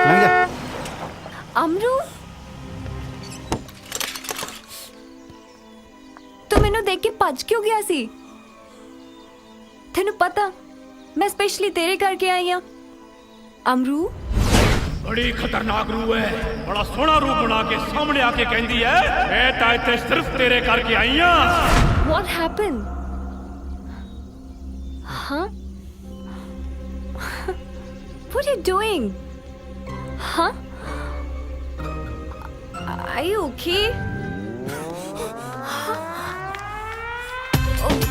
लंघ जा। ਅਮਰੂ ਤੂੰ ਮੈਨੂੰ ਦੇਖ ਕੇ ਭੱਜ ਕਿਉਂ ਗਿਆ ਸੀ? ਤੈਨੂੰ ਪਤਾ ਮੈਂ ਸਪੈਸ਼ਲੀ ਤੇਰੇ ਕਰਕੇ ਆਈ ਹਾਂ। ਅਮਰੂ बड़ी खतरनाक रूह है, बड़ा सोहना रूप बना के सामने आके कहती है मैं तो इत्थे सिर्फ तेरे करके आई हां। What happened? Huh? What are you doing? Huh? Are you okay?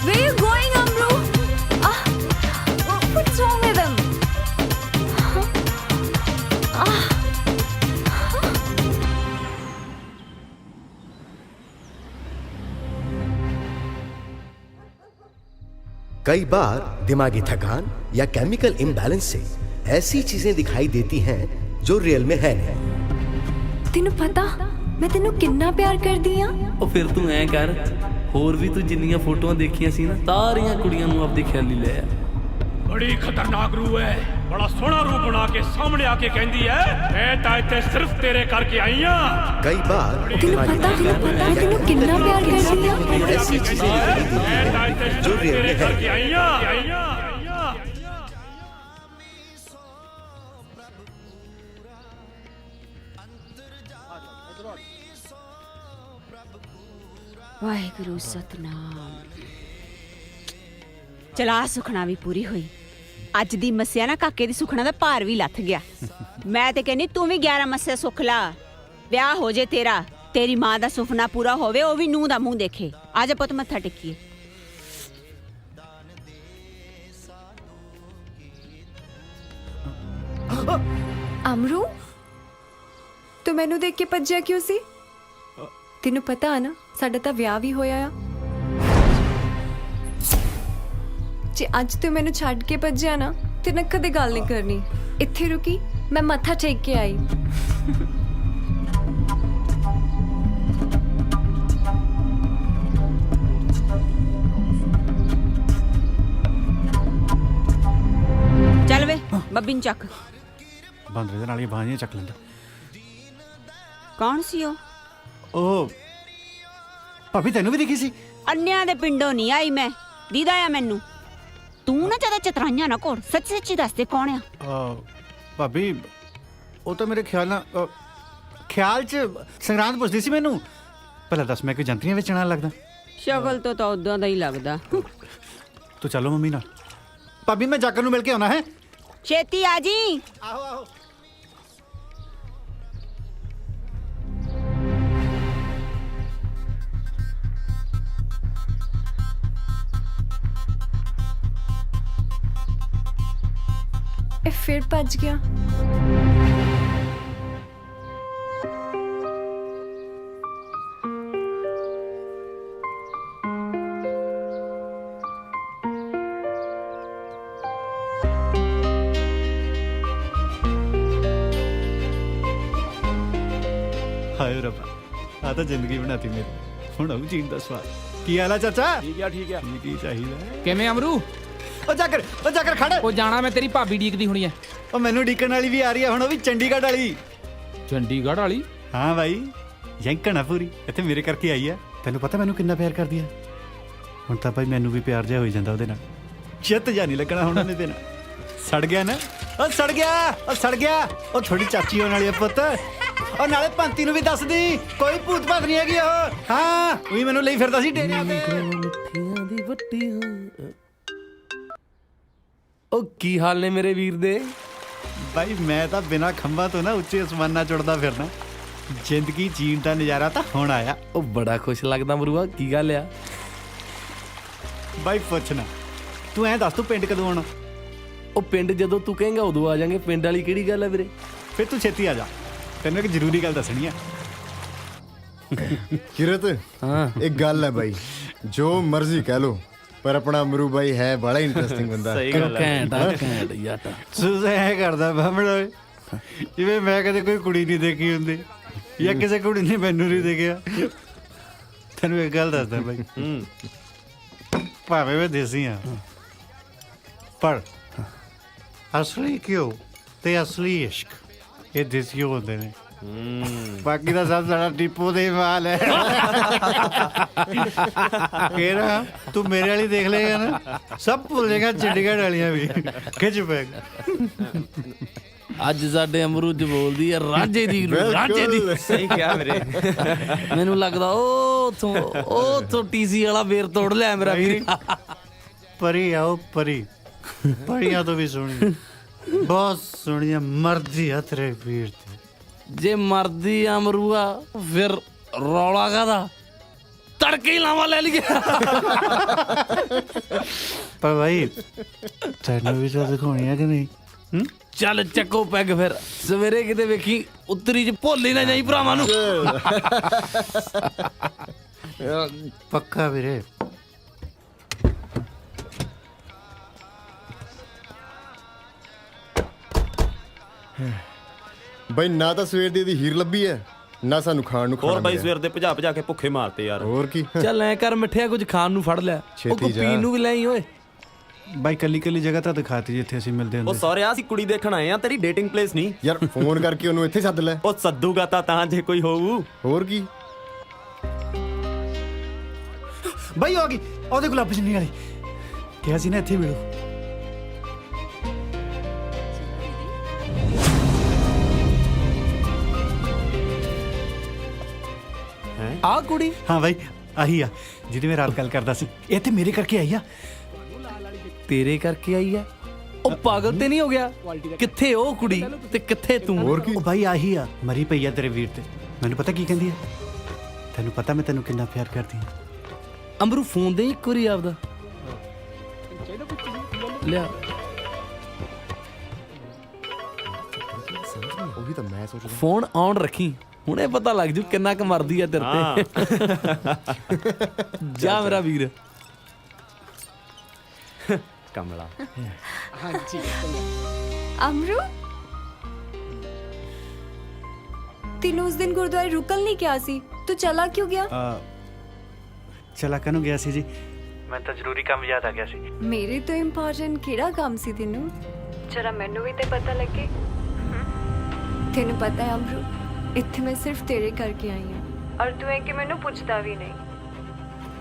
Where are you going, Amru? What's wrong with him? कई बार दिमागी थकान या केमिकल इम्बैलेंस से ऐसी चीजें दिखाई देती हैं जो रियल में है नहीं। ਤੈਨੂੰ ਪਤਾ ਮੈਂ ਤੈਨੂੰ ਕਿੰਨਾ ਪਿਆਰ ਕਰਦੀ ਆ। ਉਹ ਫਿਰ ਤੂੰ ਐ ਕਰ, ਹੋਰ ਵੀ ਤੂੰ ਜਿੰਨੀਆਂ ਫੋਟੋਆਂ ਦੇਖੀਆਂ ਸੀ ਨਾ ਸਾਰੀਆਂ ਕੁੜੀਆਂ ਨੂੰ ਆਪਦੀ ਖਿਆਲੀ ਲੈ ਆ। बड़ी खतरनाक रूह है, बड़ा सोहना रूप बना के सामने आके कहती है मैं तो इत्थे सिर्फ तेरे करके आई हां। कई बार ਤੈਨੂੰ ਪਤਾ ਤੈਨੂੰ ਕਿੰਨਾ ਪਿਆਰ ਕਰਦੀ ਆ। ऐसी चीजें दिखाई देती हैं जो रियल में है करके आई हां। ਵਾਹਿਗੁਰੂ ਸਤਨਾਮ। ਚਲਾ ਸੁਖਣਾ ਵੀ ਪੂਰੀ ਹੋਈ। ਅੱਜ ਦੀ ਮੱਸਿਆ ਨਾ ਕਾਕੇ ਦੀ ਸੁਖਣਾ ਦਾ ਭਾਰ ਵੀ ਲੱਥ ਗਿਆ। ਮੈਂ ਤੇ ਕਹਿੰਨੀ ਤੂੰ ਵੀ 11 ਮੱਸਿਆ ਸੁਖ ਲਾ, ਵਿਆਹ ਹੋ ਜੇ ਤੇਰਾ, ਤੇਰੀ ਮਾਂ ਦਾ ਸੁਪਨਾ ਪੂਰਾ ਹੋਵੇ, ਉਹ ਵੀ ਨੂੰਹ ਦਾ ਮੂੰਹ ਦੇਖੇ। ਆ ਜਾ ਪੁੱਤ ਮੱਥਾ ਟੇਕੀਏ। ਅਮਰੂ ਤੂੰ ਮੈਨੂੰ ਦੇਖ ਕੇ ਭੱਜਿਆ ਕਿਉਂ ਸੀ? ਤੈਨੂੰ ਪਤਾ ਆ ਨਾ ਸਾਡਾ ਤਾਂ ਵਿਆਹ ਵੀ ਹੋਇਆ ਆ। ਜੇ ਅੱਜ ਤੂੰ ਮੈਨੂੰ ਛੱਡ ਕੇ ਭੱਜਿਆ ਨਾ ਤੇ ਨਾ ਕਦੇ ਗੱਲ ਨਹੀਂ ਕਰਨੀ। ਇੱਥੇ ਰੁਕੀ, ਮੈਂ ਮੱਥਾ ਟੇਕ ਕੇ ਆਈ। ਚੱਲ ਵੇ ਬੱਬੀ ਨੂੰ ਚੱਕ। ਬਾਂਦਰੇ ਦੇ ਨਾਲ ਹੀ ਬਾਹਾਂ ਚੱਕ ਲੈਂਦਾ। ਕੌਣ ਸੀ ਉਹ? ਉਹ ਭਾਬੀ ਤੈਨੂੰ ਵੀ ਦਿਖੀ ਸੀ? ਅੰਨਿਆਂ ਦੇ ਪਿੰਡੋਂ ਨਹੀਂ ਆਈ ਮੈਂ, ਦੀਦਾ ਆ ਮੈਨੂੰ। ਤੂੰ ਨਾ ਜ਼ਿਆਦਾ ਚਤਰਾਈਆਂ ਨਾ ਘੋੜ, ਸੱਚੀ ਸੱਚੀ ਦੱਸ ਦੇ ਕੌਣ ਆ? ਭਾਬੀ ਉਹ ਤਾਂ ਮੇਰੇ ਖਿਆਲ ਚ ਸੰਗਰਾਂਦ ਪੁੱਛਦੀ ਸੀ ਮੈਨੂੰ। ਪਹਿਲਾਂ ਦੱਸ ਮੈਂ ਕੋਈ ਜੰਤਰੀਆਂ ਵੇਚਣ ਵਾਲਾ ਲੱਗਦਾ? ਸ਼ਕਲ ਤੋਂ ਤਾਂ ਉਦਾਂ ਦਾ ਹੀ ਲੱਗਦਾ। ਤੂੰ ਚਲੋ ਮੰਮੀ ਨਾਲ। ਭਾਬੀ ਮੈਂ ਜਾਕਰ ਨੂੰ ਮਿਲ ਕੇ ਆਉਣਾ ਹੈ। ਛੇਤੀ ਆ ਜੀ। ਆਹੋ ਆਹੋ। ਇਹ ਫਿਰ ਭੱਜ ਗਿਆ। ਹਾਏ ਰੱਬਾ, ਆ ਤਾਂ ਜ਼ਿੰਦਗੀ ਬਣਾਤੀ ਮੇਰੀ। ਹੁਣ ਆਉ ਜੀਣ ਦਾ ਸਵਾਦ। ਕੀ ਹਾਲ ਆ ਚਾਚਾ? ਠੀਕ ਆ ਠੀਕ ਆ। ਕੀ ਚਾਹੀਦਾ? ਕਿਵੇਂ ਅਮਰੂ? ਉਹ ਜਾਕਰ ਖੜ। ਉਹ ਜਾਣਾ ਮੈਂ, ਤੇਰੀ ਭਾਬੀ ਡੀਕਦੀ ਹੋਣੀ ਐ। ਉਹ ਮੈਨੂੰ ਡੀਕਣ ਵਾਲੀ ਵੀ ਆ ਰਹੀ ਹੈ ਹੁਣ, ਉਹ ਵੀ ਚੰਡੀਗੜ੍ਹ ਵਾਲੀ। ਚੰਡੀਗੜ੍ਹ ਵਾਲੀ? ਹਾਂ ਬਾਈ, ਯੰਕਣ ਆ ਪੂਰੀ। ਇੱਥੇ ਮੇਰੇ ਕਰਕੇ ਆਈ ਆ। ਤੈਨੂੰ ਪਤਾ ਮੈਨੂੰ ਕਿੰਨਾ ਪਿਆਰ ਕਰਦੀ ਆ। ਹੁਣ ਤਾਂ ਭਾਈ ਮੈਨੂੰ ਵੀ ਪਿਆਰ ਜਿਹਾ ਹੋਈ ਜਾਂਦਾ ਉਹਦੇ ਨਾਲ। ਚਿੱਤ ਜਾ ਨਹੀਂ ਲੱਗਣਾ ਹੁਣ ਉਹਨੇ ਦਿਨ। ਸੜ ਗਿਆ ਨਾ? ਉਹ ਸੜ ਗਿਆ। ਉਹ ਥੋੜੀ ਚਾਚੀ ਹੋਣ ਵਾਲੀ ਆ ਪੁੱਤ। ਉਹ ਨਾਲੇ ਪੰਤੀ ਨੂੰ ਵੀ ਦੱਸ ਦੀ, ਕੋਈ ਭੂਤ ਭਾਤ ਨਹੀਂ ਹੈਗੀ ਉਹ। ਹਾਂ ਉਹੀ ਮੈਨੂੰ ਲਈ ਫਿਰਦਾ ਸੀ ਡੇਰਿਆਂ ਤੇ। ਉਹ ਕੀ ਹਾਲ ਨੇ ਮੇਰੇ ਵੀਰ ਦੇ? ਭਾਈ ਮੈਂ ਤਾਂ ਬਿਨਾਂ ਖੰਭਾਂ ਤੋਂ ਨਾ ਉੱਚੇ ਅਸਮਾਨਾਂ ਚੜਦਾ ਫਿਰਨਾ। ਜ਼ਿੰਦਗੀ ਜੀਣ ਦਾ ਨਜ਼ਾਰਾ ਤਾਂ ਹੁਣ ਆਇਆ। ਉਹ ਬੜਾ ਖੁਸ਼ ਲੱਗਦਾ ਮਰੂਆ, ਕੀ ਗੱਲ ਆ? ਬਾਈ ਪੁੱਛਣਾ, ਤੂੰ ਐਂ ਦੱਸ ਤੂੰ ਪਿੰਡ ਕਦੋਂ ਆਉਣਾ? ਉਹ ਪਿੰਡ ਜਦੋਂ ਤੂੰ ਕਹੇਂਗਾ ਉਦੋਂ ਆ ਜਾਾਂਗੇ। ਪਿੰਡ ਵਾਲੀ ਕਿਹੜੀ ਗੱਲ ਹੈ ਵੀਰੇ? ਫਿਰ ਤੂੰ ਛੇਤੀ ਆ ਜਾ, ਤੈਨੂੰ ਇੱਕ ਜ਼ਰੂਰੀ ਗੱਲ ਦੱਸਣੀ ਹੈ। किरत हाँ एक गल है भाई, जो मर्जी कह लो पर अपना अमरू भाई है बड़ा इंटरेस्टिंग बंदा। सही गल है, घैंट यार। ਤੂੰ ਐ ਕਰਦਾ ਬਾਹਮਣ ਓਏ, ਜਿਵੇਂ ਮੈਂ ਕਦੇ ਕੋਈ ਕੁੜੀ ਨਹੀਂ ਦੇਖੀ ਹੁੰਦੀ ਜਾਂ ਕਿਸੇ ਕੁੜੀ ਨੇ ਮੈਨੂੰ ਨਹੀਂ ਦੇਖਿਆ। ਤੈਨੂੰ ਇੱਕ ਗੱਲ ਦੱਸਦਾ ਬਾਈ, ਭਾਵੇਂ ਮੈਂ ਦੇਸੀ ਹਾਂ ਪਰ ਅਸਲੀ ਘਿਓ ਤੇ ਅਸਲੀ ਇਸ਼ਕ ਇਹ ਦੇਸੀ ਹੁੰਦੇ ਨੇ। ਬਾਕੀ ਦਾ ਸਭ ਸਾਡਾ ਟਿੱਪੋ ਦੇ ਮਾਲ ਹੈ। ਕਿਹੜਾ ਤੂੰ ਮੇਰੇ ਵਾਲੀ ਦੇਖ ਲੇਗਾ ਨਾ, ਸਭ ਭੁੱਲ ਜਾਏਗਾ, ਚੰਡੀਗੜ੍ਹ ਵਾਲੀਆਂ ਵੀ ਖਿੱਚ ਪੈਗਾ। ਅੱਜ ਸਾਡੇ ਅਮਰੂ ਚ ਬੋਲਦੀ ਆ ਰਾਜੇ ਦੀ, ਰਾਜੇ ਦੀ। ਸਹੀ ਕਿਹਾ ਵੀਰੇ। ਮੈਨੂੰ ਲੱਗਦਾ ਉਹ ਟੀਸੀ ਵਾਲਾ ਬੇਰ ਤੋੜ ਲਿਆ ਮੇਰਾ ਵੀਰ। ਪਰੀ ਆਓ ਪਰੀ, ਪਰੀਆਂ ਤੋਂ ਵੀ ਸੋਹਣੀ, ਬਹੁਤ ਸੋਹਣੀਆਂ। ਮਰਦੀ ਆ ਤੇਰੇ ਵੀਰ ਤੇ। ਜੇ ਮਰਦੀ ਅਮਰੂਆ ਫਿਰ ਰੌਲਾ ਕਾਹਦਾ, ਤੜਕੇ ਹੀ ਲਾਵਾਂ ਲੈ ਲਈਏ। ਪਰ ਭਾਈ ਤੈਨੂੰ ਵੀ ਤਾਂ ਦਿਖਾਉਣੀ ਹੈ ਕਿ ਨਹੀਂ? ਚੱਲ ਚੱਕੋ ਪੈਗ ਫਿਰ, ਸਵੇਰੇ ਕਿਤੇ ਵੇਖੀ ਉੱਤਰੀ ਚ ਭੁੱਲ ਹੀ ਨਾ ਜਾਈ ਭਰਾਵਾਂ ਨੂੰ। ਪੱਕਾ ਵੀਰੇ। ਬਈ ਨਾ ਤਾਂ ਸਵੇਰ ਦੀ ਇਹਦੀ ਹੀਰ ਲੱਭੀ ਹੈ, ਨਾ ਸਾਨੂੰ ਖਾਣ ਨੂੰ ਖਾਣਾ। ਹੋਰ ਬਾਈ ਸਵੇਰ ਦੇ ਭਜਾ ਭਜਾ ਕੇ ਭੁੱਖੇ ਮਾਰਤੇ ਯਾਰ। ਹੋਰ ਕੀ। ਚੱਲ ਐ ਕਰ ਮਿੱਠਿਆ, ਕੁਝ ਖਾਣ ਨੂੰ ਫੜ ਲਿਆ, ਉਹ ਕੋ ਪੀਣ ਨੂੰ ਵੀ ਲੈ ਆਈ ਓਏ। ਬਾਈ ਕੱਲੀ ਕੱਲੀ ਜਗ੍ਹਾ ਤਾਂ ਦਿਖਾਤੀ ਜਿੱਥੇ ਅਸੀਂ ਮਿਲਦੇ ਹੁੰਦੇ। ਉਹ ਸੌਰਿਆ ਅਸੀਂ ਕੁੜੀ ਦੇਖਣ ਆਏ ਆ, ਤੇਰੀ ਡੇਟਿੰਗ ਪਲੇਸ ਨਹੀਂ ਯਾਰ। ਫੋਨ ਕਰਕੇ ਉਹਨੂੰ ਇੱਥੇ ਸੱਦ ਲੈ। ਉਹ ਸੱਦੂਗਾ ਤਾਂ ਜੇ ਕੋਈ ਹੋਊ। ਹੋਰ ਕੀ। ਬਾਈ ਆ ਗਈ ਉਹਦੇ ਗੁਲਾਬ ਚੰਨੀ ਵਾਲੀ, ਕਿਹਾ ਸੀ ਨਾ ਇੱਥੇ ਮਿਲੋ। ਆ ਕੁੜੀ? ਹਾਂ ਬਾਈ ਆਹੀ ਆ ਜਿਹਦੀ ਮੈਂ ਰਾਤ ਗੱਲ ਕਰਦਾ ਸੀ। ਇਹ ਤੇ ਮੇਰੇ ਕਰਕੇ ਆਈ ਆ। ਤੇਰੇ ਕਰਕੇ ਆਈ ਆ? ਉਹ ਪਾਗਲ ਤੇ ਨਹੀਂ ਹੋ ਗਿਆ? ਕਿੱਥੇ ਉਹ ਕੁੜੀ ਤੇ ਕਿੱਥੇ ਤੂੰ? ਹੋਰ ਕੀ। ਉਹ ਬਾਈ ਆਹੀ ਆ, ਮਰੀ ਪਈ ਆ ਤੇਰੇ ਵੀਰ ਤੇ। ਮੈਨੂੰ ਪਤਾ ਕੀ ਕਹਿੰਦੀ ਆ? ਤੈਨੂੰ ਪਤਾ ਮੈਂ ਤੈਨੂੰ ਕਿੰਨਾ ਪਿਆਰ ਕਰਦੀ ਹਾਂ। ਅਮਰੂ ਫੋਨ ਦੇ ਇੱਕ ਵਾਰੀ ਆਪਦਾ ਲਿਆ। ਉਹੀ ਤਾਂ ਮੈਂ ਸੋਚਦਾ। ਫੋਨ ਆਨ ਰੱਖੀ, ਹੁਣੇ ਪਤਾ ਲੱਗ ਜੂ ਕਿੰਨਾ ਕੁ ਮਰਦੀ ਆ ਤੇਰੇ ਤੇ। ਜਾ ਮੇਰਾ ਵੀਰ। ਕਮਲਾ। ਹਾਂਜੀ ਅਮਰੂ, ਤੈਨੂੰ ਉਸ ਦਿਨ ਗੁਰਦੁਆਰੇ ਰੁਕਲ ਨਹੀਂ ਕਿਹਾ ਸੀ, ਤੂੰ ਚਲਾ ਕਿਉਂ ਗਿਆ? ਚਲਾ ਕਾਹਨੂੰ ਗਿਆ ਸੀ ਜੀ? ਮੈਂ ਤਾਂ ਜ਼ਰੂਰੀ ਕੰਮ ਯਾਦ ਆ ਗਿਆ ਸੀ। ਮੇਰੇ ਤੋਂ ਇੰਪੋਰਟੈਂਟ ਕਿਹੜਾ ਕੰਮ ਸੀ ਤੈਨੂੰ? ਜਰਾ ਮੈਨੂੰ ਵੀ ਤੇ ਪਤਾ ਲੱਗੇ। ਤੈਨੂੰ ਪਤਾ ਹੈ ਅਮਰੂ, ਇੱਥੇ ਮੈਂ ਸਿਰਫ ਤੇਰੇ ਕਰਕੇ ਆਈ ਹਾਂ, ਔਰ ਤੂੰ ਹੈ ਕਿ ਮੈਨੂੰ ਪੁੱਛਦਾ ਵੀ ਨਹੀਂ।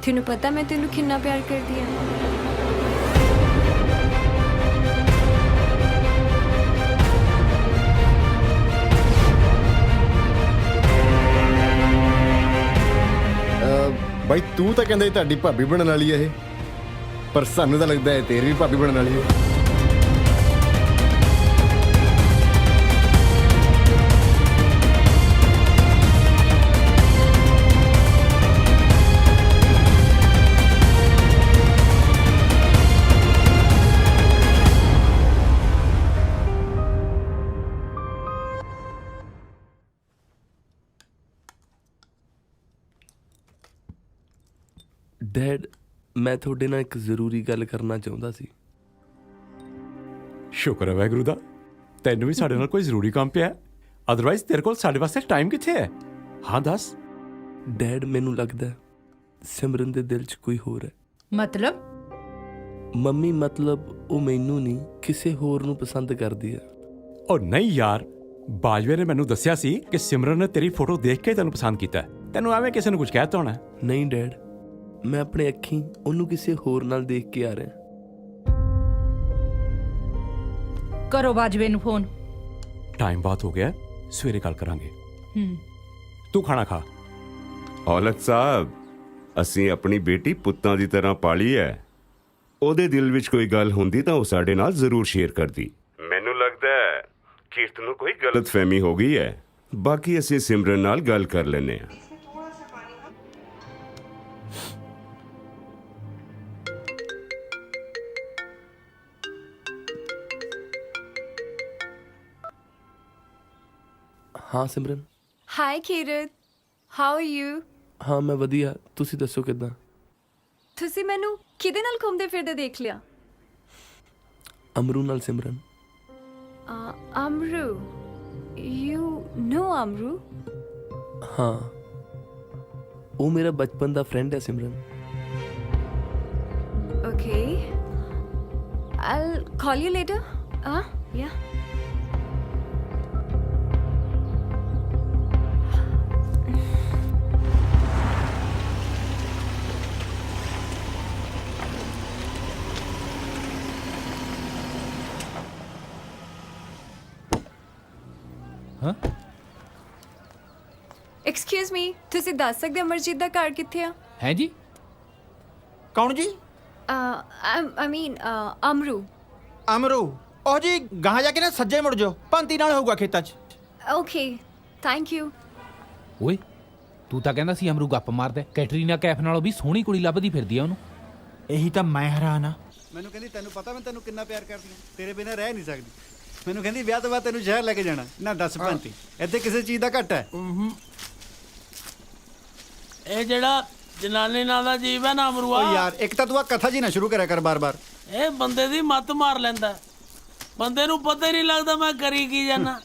ਤੈਨੂੰ ਪਤਾ ਮੈਂ ਤੈਨੂੰ ਕਿੰਨਾ ਪਿਆਰ ਕਰਦੀ ਹਾਂ। ਬਾਈ ਤੂੰ ਤਾਂ ਕਹਿੰਦਾ ਤੁਹਾਡੀ ਭਾਬੀ ਬਣਨ ਵਾਲੀ ਹੈ ਇਹ, ਪਰ ਸਾਨੂੰ ਤਾਂ ਲੱਗਦਾ ਹੈ ਤੇਰੀ ਵੀ ਭਾਬੀ ਬਣਨ ਵਾਲੀ ਹੈ। ਡੈਡ, ਮੈਂ ਤੁਹਾਡੇ ਨਾਲ ਇੱਕ ਜ਼ਰੂਰੀ ਗੱਲ ਕਰਨਾ ਚਾਹੁੰਦਾ ਸੀ। ਸ਼ੁਕਰ ਹੈ ਵਾਹਿਗੁਰੂ ਦਾ, ਤੈਨੂੰ ਵੀ ਸਾਡੇ ਨਾਲ ਕੋਈ ਜ਼ਰੂਰੀ ਕੰਮ ਪਿਆ, ਅਦਰਵਾਈਜ਼ ਤੇਰੇ ਕੋਲ ਸਾਡੇ ਵਾਸਤੇ ਟਾਈਮ ਕਿੱਥੇ ਹੈ? ਹਾਂ ਦੱਸ। ਡੈਡ, ਮੈਨੂੰ ਲੱਗਦਾ ਸਿਮਰਨ ਦੇ ਦਿਲ 'ਚ ਕੋਈ ਹੋਰ ਹੈ। ਮਤਲਬ? ਮੰਮੀ, ਮਤਲਬ ਉਹ ਮੈਨੂੰ ਨਹੀਂ ਕਿਸੇ ਹੋਰ ਨੂੰ ਪਸੰਦ ਕਰਦੀ ਹੈ। ਉਹ ਨਹੀਂ ਯਾਰ, ਬਾਜਵੇ ਨੇ ਮੈਨੂੰ ਦੱਸਿਆ ਸੀ ਕਿ ਸਿਮਰਨ ਨੇ ਤੇਰੀ ਫੋਟੋ ਦੇਖ ਕੇ ਤੈਨੂੰ ਪਸੰਦ ਕੀਤਾ। ਤੈਨੂੰ ਐਵੇਂ ਕਿਸੇ ਨੂੰ ਕੁਝ ਕਹਿਤਾ ਹੋਣਾ। ਨਹੀਂ ਡੈਡ, ਮੈਂ ਆਪਣੇ ਅੱਖੀਂ ਉਹਨੂੰ ਕਿਸੇ ਹੋਰ ਨਾਲ ਦੇਖ ਕੇ ਆ ਰਿਹਾ। ਕਰੋ ਬਾਜਵੇ ਨੂੰ ਫੋਨ। ਟਾਈਮ ਬਾਤ ਹੋ ਗਿਆ, ਸਵੇਰੇ ਗੱਲ ਕਰਾਂਗੇ। ਤੂੰ ਖਾਣਾ ਖਾ। ਔਲਖ ਸਾਹਿਬ, ਅਸੀਂ ਆਪਣੀ ਬੇਟੀ ਪੁੱਤਾਂ ਦੀ ਤਰ੍ਹਾਂ ਪਾਲੀ ਹੈ। ਉਹਦੇ ਦਿਲ ਵਿੱਚ ਕੋਈ ਗੱਲ ਹੁੰਦੀ ਤਾਂ ਉਹ ਸਾਡੇ ਨਾਲ ਜ਼ਰੂਰ ਸ਼ੇਅਰ ਕਰਦੀ। ਮੈਨੂੰ ਲੱਗਦਾ ਹੈ ਕੀਰਤ ਨੂੰ ਕੋਈ ਗਲਤਫਹਿਮੀ ਹੋ ਗਈ ਹੈ। ਬਾਕੀ ਅਸੀਂ ਸਿਮਰਨ ਨਾਲ ਗੱਲ ਕਰ ਲੈਂਦੇ ਹਾਂ। ਹਾਂ Simran. Hi Kirat, how are you? ਹਾਂ ਮੈਂ ਵਧੀਆ, ਤੁਸੀਂ ਦੱਸੋ ਕਿੱਦਾਂ? ਤੁਸੀਂ ਮੈਨੂੰ ਕਿਹਦੇ ਨਾਲ ਘੁੰਮਦੇ ਫਿਰਦੇ ਦੇਖ ਲਿਆ? ਅਮਰੂ ਨਾਲ ਸਿਮਰਨ। Amru, you know Amru? ਹਾਂ, ਉਹ ਮੇਰਾ ਬਚਪਨ ਦਾ ਫਰੈਂਡ ਹੈ ਸਿਮਰਨ। Okay. I'll call you later. Yeah. ਹਾਂ Excuse me, ਤੁਸੀਂ ਦੱਸ ਸਕਦੇ ਹੋ ਅਮਰਜੀਤ ਦਾ ਘਰ ਕਿੱਥੇ ਆ? ਹੈ ਜੀ? ਕੌਣ ਜੀ? I mean, Amru. ਅਮਰੂ? ਉਹ ਜੀ ਗਾਹਾਂ ਜਾ ਕੇ ਨਾ ਸੱਜੇ ਮੁੜ ਜਾਓ, ਪੰਤੀ ਨਾਲ ਹੋਊਗਾ ਖੇਤਾਂ 'ਚ। Okay, thank you. ਓਏ ਤੂੰ ਤਾਂ ਕਹਿੰਦਾ ਸੀ ਅਮਰੂ ਗੱਪ ਮਾਰਦਾ, ਕੈਟਰੀਨਾ ਕੈਫ ਨਾਲੋਂ ਵੀ ਸੋਹਣੀ ਕੁੜੀ ਲੱਭਦੀ ਫਿਰਦੀ ਆ ਉਹਨੂੰ। ਇਹੀ ਤਾਂ ਮੈਂ ਹੈਰਾਨ ਆ। ਮੈਨੂੰ ਕਹਿੰਦੀ ਤੈਨੂੰ ਪਤਾ ਮੈਂ ਤੈਨੂੰ ਕਿੰਨਾ ਪਿਆਰ ਕਰਦੀ ਹਾਂ, ਤੇਰੇ ਬਿਨਾਂ ਰਹਿ ਨਹੀਂ ਸਕਦੀ। ਮੈਨੂੰ ਕਹਿੰਦੀ ਵਿਆਹ ਤੋਂ ਬਾਅਦ ਤੈਨੂੰ ਸ਼ਹਿਰ ਲੈ ਕੇ ਜਾਣਾ। ਨਾ ਦੱਸ ਭੰਤੀ, ਇੱਥੇ ਕਿਸੇ ਚੀਜ਼ ਦਾ ਘੱਟ ਹੈ? ਇਹ ਜਿਹੜਾ ਜਨਾਨੀ ਨਾਂ ਦਾ ਜੀਵ ਹੈ ਨਾ ਅਮਰੂਆ, ਓ ਯਾਰ ਇੱਕ ਤਾਂ ਤੂੰ ਆ ਕਥਾ ਜੀ ਨਾ ਸ਼ੁਰੂ ਕਰਿਆ ਕਰ ਬਾਰ-ਬਾਰ। ਇਹ ਬੰਦੇ ਦੀ ਮੱਤ ਮਾਰ ਲੈਂਦਾ। ਬੰਦੇ ਨੂੰ ਪਤਾ ਹੀ ਨਹੀਂ ਲੱਗਦਾ ਮੈਂ ਕਰੀ ਕੀ ਜਾਣਾ।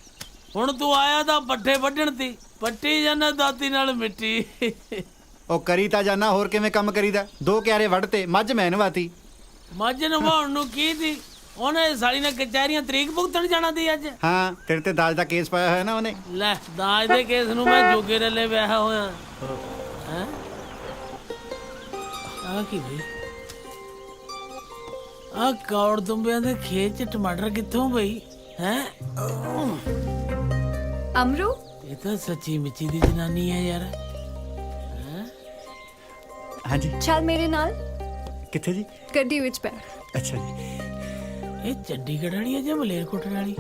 ਹੁਣ ਤੂੰ ਆਇਆ ਤਾਂ ਪੱਠੇ ਵੱਢਣ ਤੀ, ਪੱਟੀ ਜਾਣਾ ਦਾਤੀ ਨਾਲ ਮਿੱਟੀ। ਉਹ ਕਰੀ ਤਾਂ ਜਾਣਾ, ਹੋਰ ਕਿਵੇਂ ਕੰਮ ਕਰੀਦਾ? 2 ਕਿਆਰੇ ਵੱਢਤੇ, ਮੱਝ ਮੈਂ ਨਵਾਤੀ। ਮੱਝ ਨਵਾਉਣ ਨੂੰ ਕੀ ਤੀ? ਉਹਨੇ ਸਾਲੀ ਨੇ ਕਚਹਿਰੀਆਂ ਤਰੀਕ ਭੁਗਤਣ ਜਾਣਾ ਤੀ ਅੱਜ। ਹਾਂ, ਤੇਰੇ ਤੇ ਦਾਜ ਦਾ ਕੇਸ ਪਾਇਆ ਹੋਇਆ ਨਾ ਉਹਨੇ। ਲੈ ਦਾਜ ਦੇ ਕੇਸ ਨੂੰ ਮੈਂ ਜੋਗੇ ਰੱਲੇ ਵਿਆਹ ਹੋਇਆ ਹੈ। ਆ ਕੀ ਬਈ? ਆ ਕੌੜ ਦੁੰਬਿਆਂ ਦੇ ਖੇਤ 'ਚ ਟਮਾਟਰ ਕਿੱਥੋਂ ਬਈ? ਹੈ ਅਮਰੂ? ਇਹ ਤਾਂ ਸੱਚੀ ਮਿੱਚੀ ਦੀ ਜਨਾਨੀ ਹੈ ਯਾਰ। ਹਾਂਜੀ ਚੱਲ ਮੇਰੇ ਨਾਲ। ਕਿੱਥੇ ਜੀ? ਗੱਡੀ ਵਿੱਚ ਬੈ। ਅੱਛਾ ਜੀ। ਇਹ ਚੰਡੀਗੜ੍ਹ ਵਾਲੀ ਹੈ ਜਾਂ ਮਲੇਰਕੋਟਲੇ ਵਾਲੀ?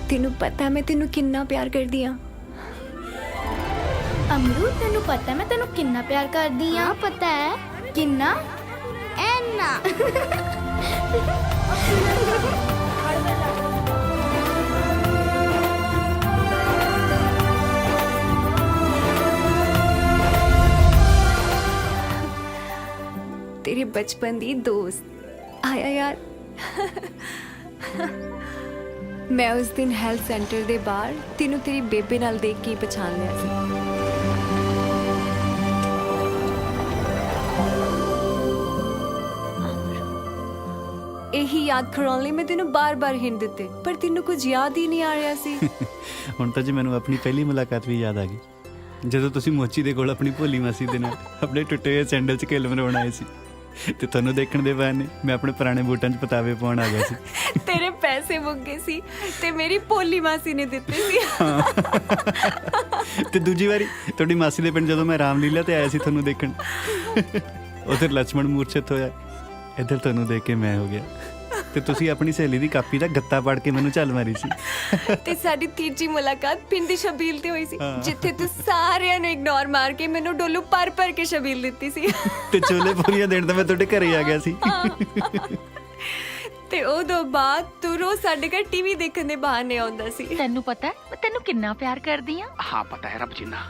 ਤੈਨੂੰ ਪਤਾ ਮੈਂ ਤੈਨੂੰ ਕਿੰਨਾ ਪਿਆਰ ਕਰਦੀ ਆ। ਅਮਰੂ ਤੈਨੂੰ ਪਤਾ ਮੈਂ ਤੈਨੂੰ ਕਿੰਨਾ ਪਿਆਰ ਕਰਦੀ ਆ? ਪਤਾ ਹੈ ਕਿੰਨਾ? ਐਨਾ। ਤੇਰੇ ਬਚਪਨ ਦੀ ਦੋਸਤ ਆਇਆ ਯਾਰ। ਮੈਂ ਉਸ ਦਿਨ ਹੈਲਥ ਸੈਂਟਰ ਦੇ ਬਾਹਰ ਤੈਨੂੰ ਤੇਰੀ ਬੇਬੇ ਨਾਲ ਦੇਖ ਕੇ ਪਛਾਣ ਲਿਆ ਸੀ। ਇਹੀ ਯਾਦ ਕਰਾਉਣ ਲਈ ਮੈਂ ਤੈਨੂੰ ਬਾਰ-ਬਾਰ ਹਿੰਟ ਦਿੱਤੇ, ਪਰ ਤੈਨੂੰ ਕੁਝ ਯਾਦ ਹੀ ਨਹੀਂ ਆ ਰਿਹਾ ਸੀ। ਹੁਣ ਤਾਂ ਜੀ ਮੈਨੂੰ ਆਪਣੀ ਪਹਿਲੀ ਮੁਲਾਕਾਤ ਵੀ ਯਾਦ ਆ ਗਈ, ਜਦੋਂ ਤੁਸੀਂ ਮੋਚੀ ਦੇ ਕੋਲ ਆਪਣੀ ਭੋਲੀ ਮਾਸੀ ਦੇ ਨਾਲ ਆਪਣੇ ਟੁੱਟੇ ਹੋਏ ਸੈਂਡਲ 'ਚ ਖੇਲ ਮਰਾਉਣ ਆਏ ਸੀ, ਤੇ ਤੁਹਾਨੂੰ ਦੇਖਣ ਦੇ ਬਹਾਨੇ ਮੈਂ ਆਪਣੇ ਪੁਰਾਣੇ ਬੂਟਾਂ 'ਚ ਪਤਾਵੇ ਪਾਉਣ ਆ ਗਿਆ ਸੀ। ਤੇਰੇ ਪੈਸੇ ਮੁੱਕ ਗਏ ਸੀ ਤੇ ਮੇਰੀ ਭੋਲੀ ਮਾਸੀ ਨੇ ਦਿੱਤੇ ਸੀ। ਤੇ ਦੂਜੀ ਵਾਰੀ ਤੁਹਾਡੀ ਮਾਸੀ ਦੇ ਪਿੰਡ ਜਦੋਂ ਮੈਂ ਰਾਮਲੀਲਾ ਤੇ ਆਇਆ ਸੀ ਤੁਹਾਨੂੰ ਦੇਖਣ, ਉਧਰ ਲక్ష్మణ ਮੂਰਛਿਤ ਹੋਇਆ, ਇੱਧਰ ਤੁਹਾਨੂੰ ਦੇਖ ਕੇ ਮੈਂ ਹੋ ਗਿਆ, ਤੇ ਤੁਸੀਂ ਆਪਣੀ ਸਹੇਲੀ ਦੀ ਕਾਪੀ ਦਾ ਗੱਤਾ ਪੜ ਕੇ ਮੈਨੂੰ ਝੱਲ ਮਾਰੀ ਸੀ। ਤੇ ਸਾਡੀ ਤੀਜੀ ਮੁਲਾਕਾਤ ਪਿੰਡ ਦੀ ਸ਼ਬੀਲ ਤੇ ਹੋਈ ਸੀ, ਜਿੱਥੇ ਤੂੰ ਸਾਰਿਆਂ ਨੂੰ ਇਗਨੋਰ ਮਾਰ ਕੇ ਮੈਨੂੰ ਡੋਲੂ ਭਰ ਕੇ ਸ਼ਬੀਲ ਦਿੱਤੀ ਸੀ। ਤੇ ਛੋਲੇ ਪੂਰੀਆਂ ਦੇਣ ਤਾਂ ਮੈਂ ਤੁਹਾਡੇ ਘਰੇ ਆ ਗਿਆ ਸੀ। ਤੇ ਉਦੋਂ ਬਾਅਦ ਤੂੰ ਰੋਜ਼ ਸਾਡੇ ਘਰ ਟੀਵੀ ਦੇਖਣ ਦੇ ਬਹਾਨੇ ਆਉਂਦਾ ਸੀ। ਤੈਨੂੰ ਪਤਾ ਮੈਂ ਤੈਨੂੰ ਕਿੰਨਾ ਪਿਆਰ ਕਰਦੀ ਆ? ਹਾਂ ਪਤਾ ਹੈ ਰੱਬ ਜਿੰਨਾ।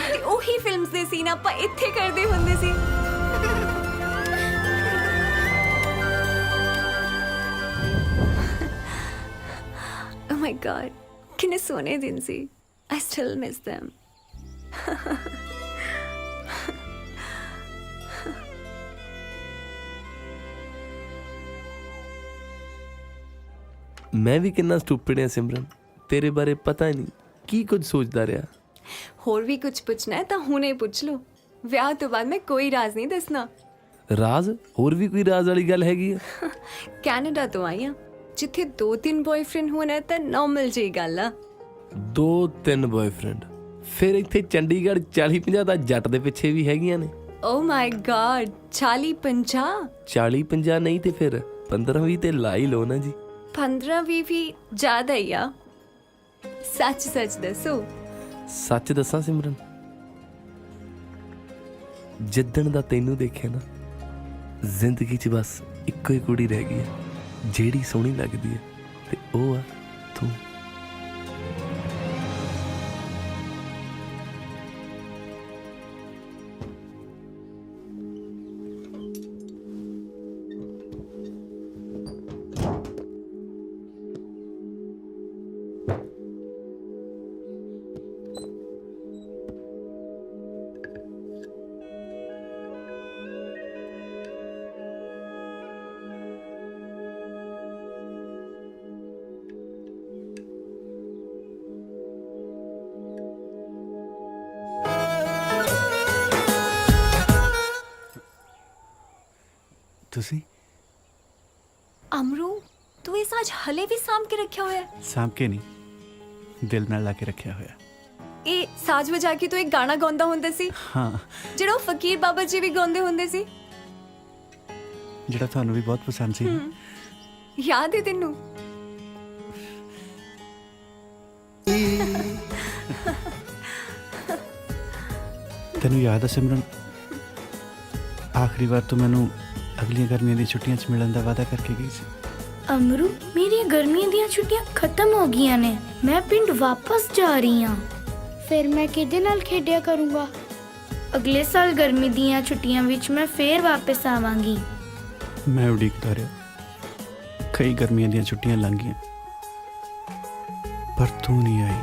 ਤੇ ਉਹੀ ਫਿਲਮਸ ਦੇ ਸੀਨ ਆਪਾਂ ਇੱਥੇ ਕਰਦੇ ਹੁੰਦੇ ਸੀ। Oh my God, ਕਿੰਨੇ ਸੋਹਣੇ ਦਿਨ ਸੀ। I still miss them. ਮੈਂ ਵੀ ਕਿੰਨਾ ਸਟੂਪਿਡ ਹਾਂ ਸਿਮਰਨ, ਤੇਰੇ ਬਾਰੇ ਪਤਾ ਹੀ ਨਹੀਂ ਕੀ ਕੁਝ ਸੋਚਦਾ ਰਿਹਾ। ਹੋਰ ਵੀ ਕੁਝ ਪੁੱਛਣਾ ਹੈ ਤਾਂ ਹੁਣੇ ਪੁੱਛ ਲਓ। ਵਿਆਹ ਤੋਂ ਬਾਅਦ ਮੈਂ ਕੋਈ ਰਾਜ਼ ਨਹੀਂ ਦੱਸਣਾ। ਰਾਜ਼ ਹੋਰ ਵੀ ਕੋਈ ਰਾਜ਼ ਵਾਲੀ ਗੱਲ ਹੈਗੀ ਆ? ਕੈਨੇਡਾ ਤੋਂ ਆਈ ਆ, ਜਿੱਥੇ 2-3 ਬॉयਫ੍ਰੈਂਡ ਹੋਣਾ ਤਾਂ ਨਾਰਮਲ ਜਿਹੀ ਗੱਲ ਆ। 2-3 ਬॉयਫ੍ਰੈਂਡ? ਫਿਰ ਇੱਥੇ ਚੰਡੀਗੜ੍ਹ 40-50 ਤਾਂ ਜੱਟ ਦੇ ਪਿੱਛੇ ਵੀ ਹੈਗੀਆਂ ਨੇ। ਓ ਮਾਈ ਗॉड, 40-50? 40-50 ਨਹੀਂ ਤੇ ਫਿਰ 15-20 ਤੇ ਲਾ ਹੀ ਲਓ ਨਾ ਜੀ। 15-20 ਵੀ ਜ਼ਿਆਦਾ ਹੀ ਆ। ਸੱਚ ਦੱਸੋ। ਸੱਚ ਦੱਸਾਂ ਸਿਮਰਨ, ਜਿੱਦਣ ਦਾ ਤੈਨੂੰ ਦੇਖਿਆ ਨਾ, ਜ਼ਿੰਦਗੀ 'ਚ ਬਸ ਇੱਕੋ ਹੀ ਕੁੜੀ ਰਹਿ ਗਈ ਹੈ ਜਿਹੜੀ ਸੋਹਣੀ ਲੱਗਦੀ ਹੈ, ਤੇ ਉਹ ਆ ਤੂੰ। ਤੁਸੀਂ ਅਮਰੂ, ਤੂੰ ਇਹ ਸਾਜ ਹਲੇ ਵੀ ਸਾਂਭ ਕੇ ਰੱਖਿਆ ਹੋਇਆ? ਸਾਂਭ ਕੇ ਨਹੀਂ, ਦਿਲ ਨਾਲ ਲਾ ਕੇ ਰੱਖਿਆ ਹੋਇਆ। ਇਹ ਸਾਜ ਵਜਾ ਕੇ ਤੂੰ ਇੱਕ ਗਾਣਾ ਗਾਉਂਦਾ ਹੁੰਦਾ ਸੀ, ਹਾਂ, ਜਿਹੜਾ ਉਹ ਫਕੀਰ ਬਾਬਾ ਜੀ ਵੀ ਗਾਉਂਦੇ ਹੁੰਦੇ ਸੀ, ਜਿਹੜਾ ਤੁਹਾਨੂੰ ਵੀ ਬਹੁਤ ਪਸੰਦ ਸੀ। ਯਾਦ ਹੈ ਤੈਨੂੰ? ਤੈਨੂੰ ਯਾਦ ਹੈ ਸਿਮਰਨ, ਆਖਰੀ ਵਾਰ ਤੂੰ ਮੈਨੂੰ ਅਗਲੀਆਂ ਗਰਮੀਆਂ ਦੀ ਛੁੱਟੀਆਂ 'ਚ ਮਿਲਣ ਦਾ ਵਾਅਦਾ ਕਰਕੇ ਗਈ ਸੀ। ਅਮਰੂ, ਮੇਰੀਆਂ ਗਰਮੀਆਂ ਦੀਆਂ ਛੁੱਟੀਆਂ ਖਤਮ ਹੋ ਗਈਆਂ ਨੇ। ਮੈਂ ਪਿੰਡ ਵਾਪਸ ਜਾ ਰਹੀ ਹਾਂ। ਫਿਰ ਮੈਂ ਕਿਹਦੇ ਨਾਲ ਖੇਡਿਆ ਕਰੂੰਗਾ? ਅਗਲੇ ਸਾਲ ਗਰਮੀ ਦੀਆਂ ਛੁੱਟੀਆਂ ਵਿੱਚ ਮੈਂ ਫੇਰ ਵਾਪਸ ਆਵਾਂਗੀ। ਮੈਂ ਉਡੀਕਦਾ ਰਿਹਾ, ਕਈ ਗਰਮੀਆਂ ਦੀਆਂ ਛੁੱਟੀਆਂ ਲੰਘ ਗਈਆਂ, ਪਰ ਤੂੰ ਨਹੀਂ ਆਈ।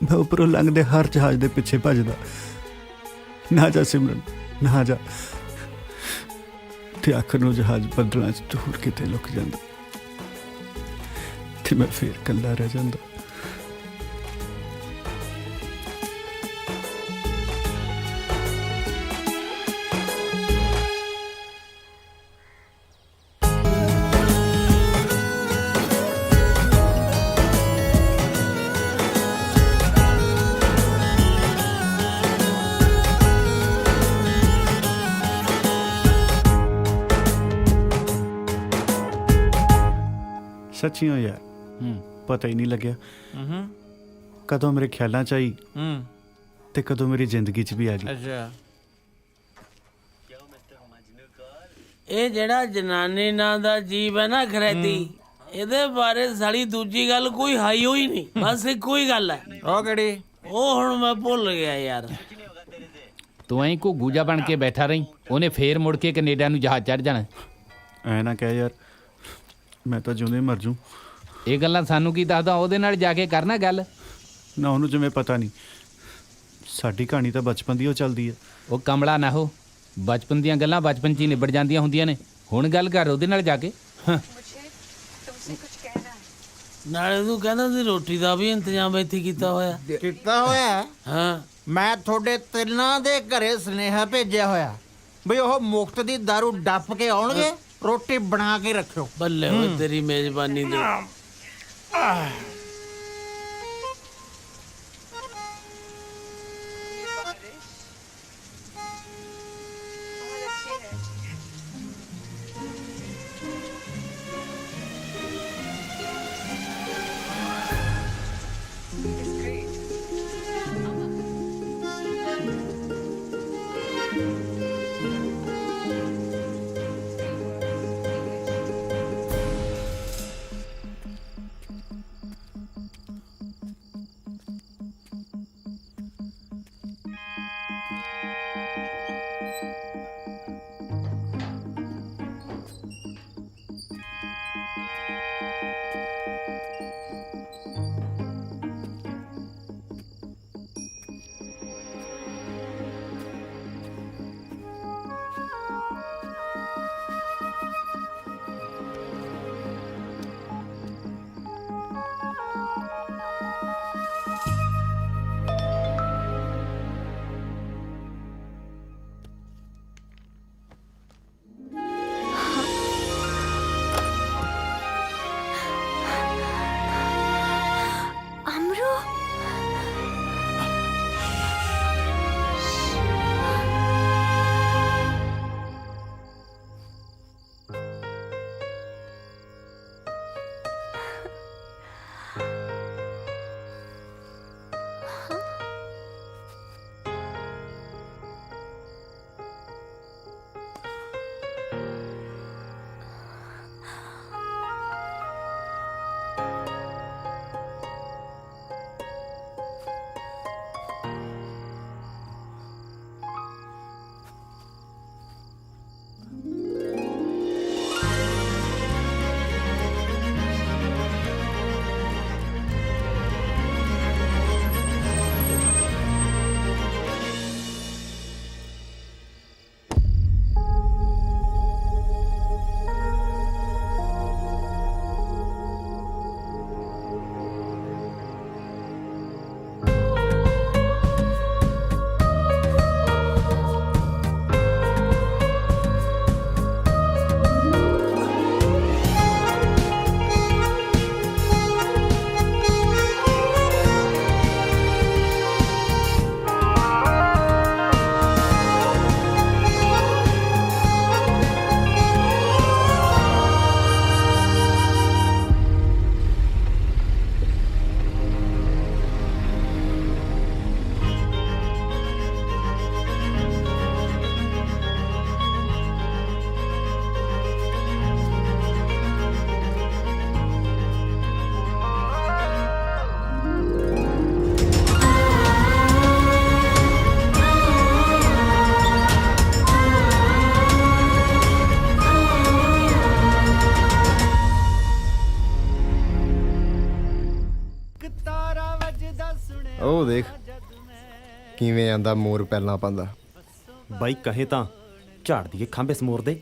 ਮੈਂ ਉੱਪਰੋਂ ਲੰਘਦੇ ਹਰ ਜਹਾਜ਼ ਦੇ ਪਿੱਛੇ ਭੱਜਦਾ, ਨਾ ਜਾ ਸਿਮਰਨ, ਨਾ ਜਾ। ਤੇ ਆਖਰ ਨੂੰ ਜਹਾਜ਼ ਬੱਦਲਾਂ 'ਚ ਦੂਰ ਕਿਤੇ ਲੁਕ ਜਾਂਦਾ, ਤੇ ਮੈਂ ਫੇਰ ਇਕੱਲਾ ਰਹਿ ਜਾਂਦਾ। ਸੱਚੀਓ ਯਾਰ, ਪਤਾ ਹੀ ਨਹੀਂ ਲੱਗਿਆ ਕਦੋਂ ਮੇਰੇ ਖਿਆਲਾਂ 'ਚ ਆਈ ਤੇ ਕਦੋਂ ਮੇਰੀ ਜ਼ਿੰਦਗੀ 'ਚ ਵੀ ਆ ਗਈ। ਅੱਛਾ, ਇਹ ਜਿਹੜਾ ਜਨਾਨੀ ਨਾਂ ਦਾ ਜੀਵ ਹੈ ਨਾ ਖਰੈਤੀ, ਇਹਦੇ ਬਾਰੇ ਸਾਲੀ ਦੂਜੀ ਗੱਲ ਕੋਈ ਹਾਈ ਹੋਈ ਨਹੀਂ, ਬਸ ਇੱਕੋ ਹੀ ਗੱਲ ਹੈ। ਉਹ ਕਿਹੜੀ? ਉਹ ਹੁਣ ਮੈਂ ਭੁੱਲ ਗਿਆ ਯਾਰ। ਤੂੰ ਐਂ ਘੁੱਗੂ ਜਾ ਬਣ ਕੇ ਬੈਠਾ ਰਹੀਂ, ਉਹਨੇ ਫੇਰ ਮੁੜ ਕੇ ਕੈਨੇਡਾ ਨੂੰ ਜਹਾਜ਼ ਚੜ ਜਾਣਾ। ਐ ਨਾ ਕਹਿ ਯਾਰ, ਮੈਂ ਤਾਂ ਜਿਉਂਦੇ ਮਰ ਜੂ। ਇਹ ਗੱਲਾਂ ਸਾਨੂੰ ਕੀ ਦੱਸਦਾ? ਉਹਦੇ ਨਾਲ ਜਾ ਕੇ ਕਰਨਾ ਗੱਲ। ਨਾ ਉਹਨੂੰ ਜਿਵੇਂ ਪਤਾ ਨਹੀਂ, ਸਾਡੀ ਕਹਾਣੀ ਤਾਂ ਬਚਪਨ ਦੀ ਉਹ ਚੱਲਦੀ ਹੈ। ਉਹ ਕਮਲਾ ਨਾ ਹੋ, ਬਚਪਨ ਦੀਆਂ ਗੱਲਾਂ ਬਚਪਨ 'ਚ ਹੀ ਨਿਬੜ ਜਾਂਦੀਆਂ ਹੁੰਦੀਆਂ ਨੇ। ਹੁਣ ਗੱਲ ਕਰ ਉਹਦੇ ਨਾਲ ਜਾ ਕੇ। ਨਾਲੇ ਤੂੰ ਕਹਿੰਦਾ ਸੀ ਰੋਟੀ ਦਾ ਵੀ ਇੰਤਜ਼ਾਮ ਇੱਥੇ ਕੀਤਾ ਹੋਇਆ। ਹਾਂ, ਮੈਂ ਤੁਹਾਡੇ ਤਿੰਨਾਂ ਦੇ ਘਰੇ ਸੁਨੇਹਾ ਭੇਜਿਆ ਹੋਇਆ ਬਈ ਉਹ ਮੁਫਤ ਦੀ ਦਾਰੂ ਡੱਪ ਕੇ ਆਉਣਗੇ, ਰੋਟੀ ਬਣਾ ਕੇ ਰੱਖਿਓ। ਬੱਲੇ ਹੋਏ ਤੇਰੀ ਮੇਜ਼ਬਾਨੀ ਦੇ। ਉਹ ਦੇਖ ਕਿਵੇਂ ਆਂਦਾ ਮੋਰ ਪਹਿਲਾਂ ਪਾਉਂਦਾ। ਬਾਈ ਕਹੇ ਤਾਂ ਝਾੜ ਦੀਏ ਖੰਭੇ ਸਮੋਰ ਦੇ।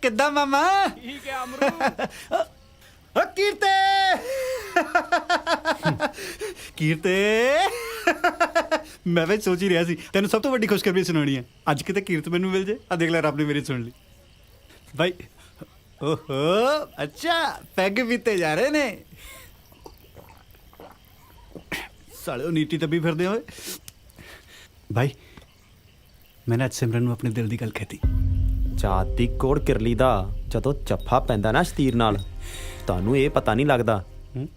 ਕਿੱਦਾਂ ਮਾਮਾ? ਠੀਕ ਹੈ ਅਮਰੂ। ਕੀਰਤੇ ਕੀਰਤੇ ਮੈਂ ਵੀ ਸੋਚ ਹੀ ਰਿਹਾ ਸੀ ਤੈਨੂੰ ਸਭ ਤੋਂ ਵੱਡੀ ਖੁਸ਼ਖਬਰੀ ਸੁਣਾਉਣੀ ਹੈ। ਅੱਜ ਕਿਤੇ ਕੀਰਤ ਮੈਨੂੰ ਮਿਲ ਜੇ। ਆ ਦੇਖ ਲੈ ਰੱਬ ਨੇ ਮੇਰੀ ਸੁਣ ਲਈ ਬਾਈ। ਓਹੋ ਅੱਛਾ ਪੈਗ ਪੀਤੇ ਜਾ ਰਹੇ ਨੇ ਸਾਲਿਓ। ਨੀਤੀ ਤੱਬੀ ਫਿਰਦੇ ਹੋਏ ਬਾਈ। ਮੈਂ ਅੱਜ ਸਿਮਰਨ ਨੂੰ ਆਪਣੇ ਦਿਲ ਦੀ ਗੱਲ ਕਹਿਤੀ। ਚਾਤ ਦੀ ਕੋੜ ਕਿਰਲੀ ਦਾ ਜਦੋਂ ਚੱਫਾ ਪੈਂਦਾ ਨਾ ਸ਼ਤੀਰ ਨਾਲ, ਤੁਹਾਨੂੰ ਇਹ ਪਤਾ ਨਹੀਂ ਲੱਗਦਾ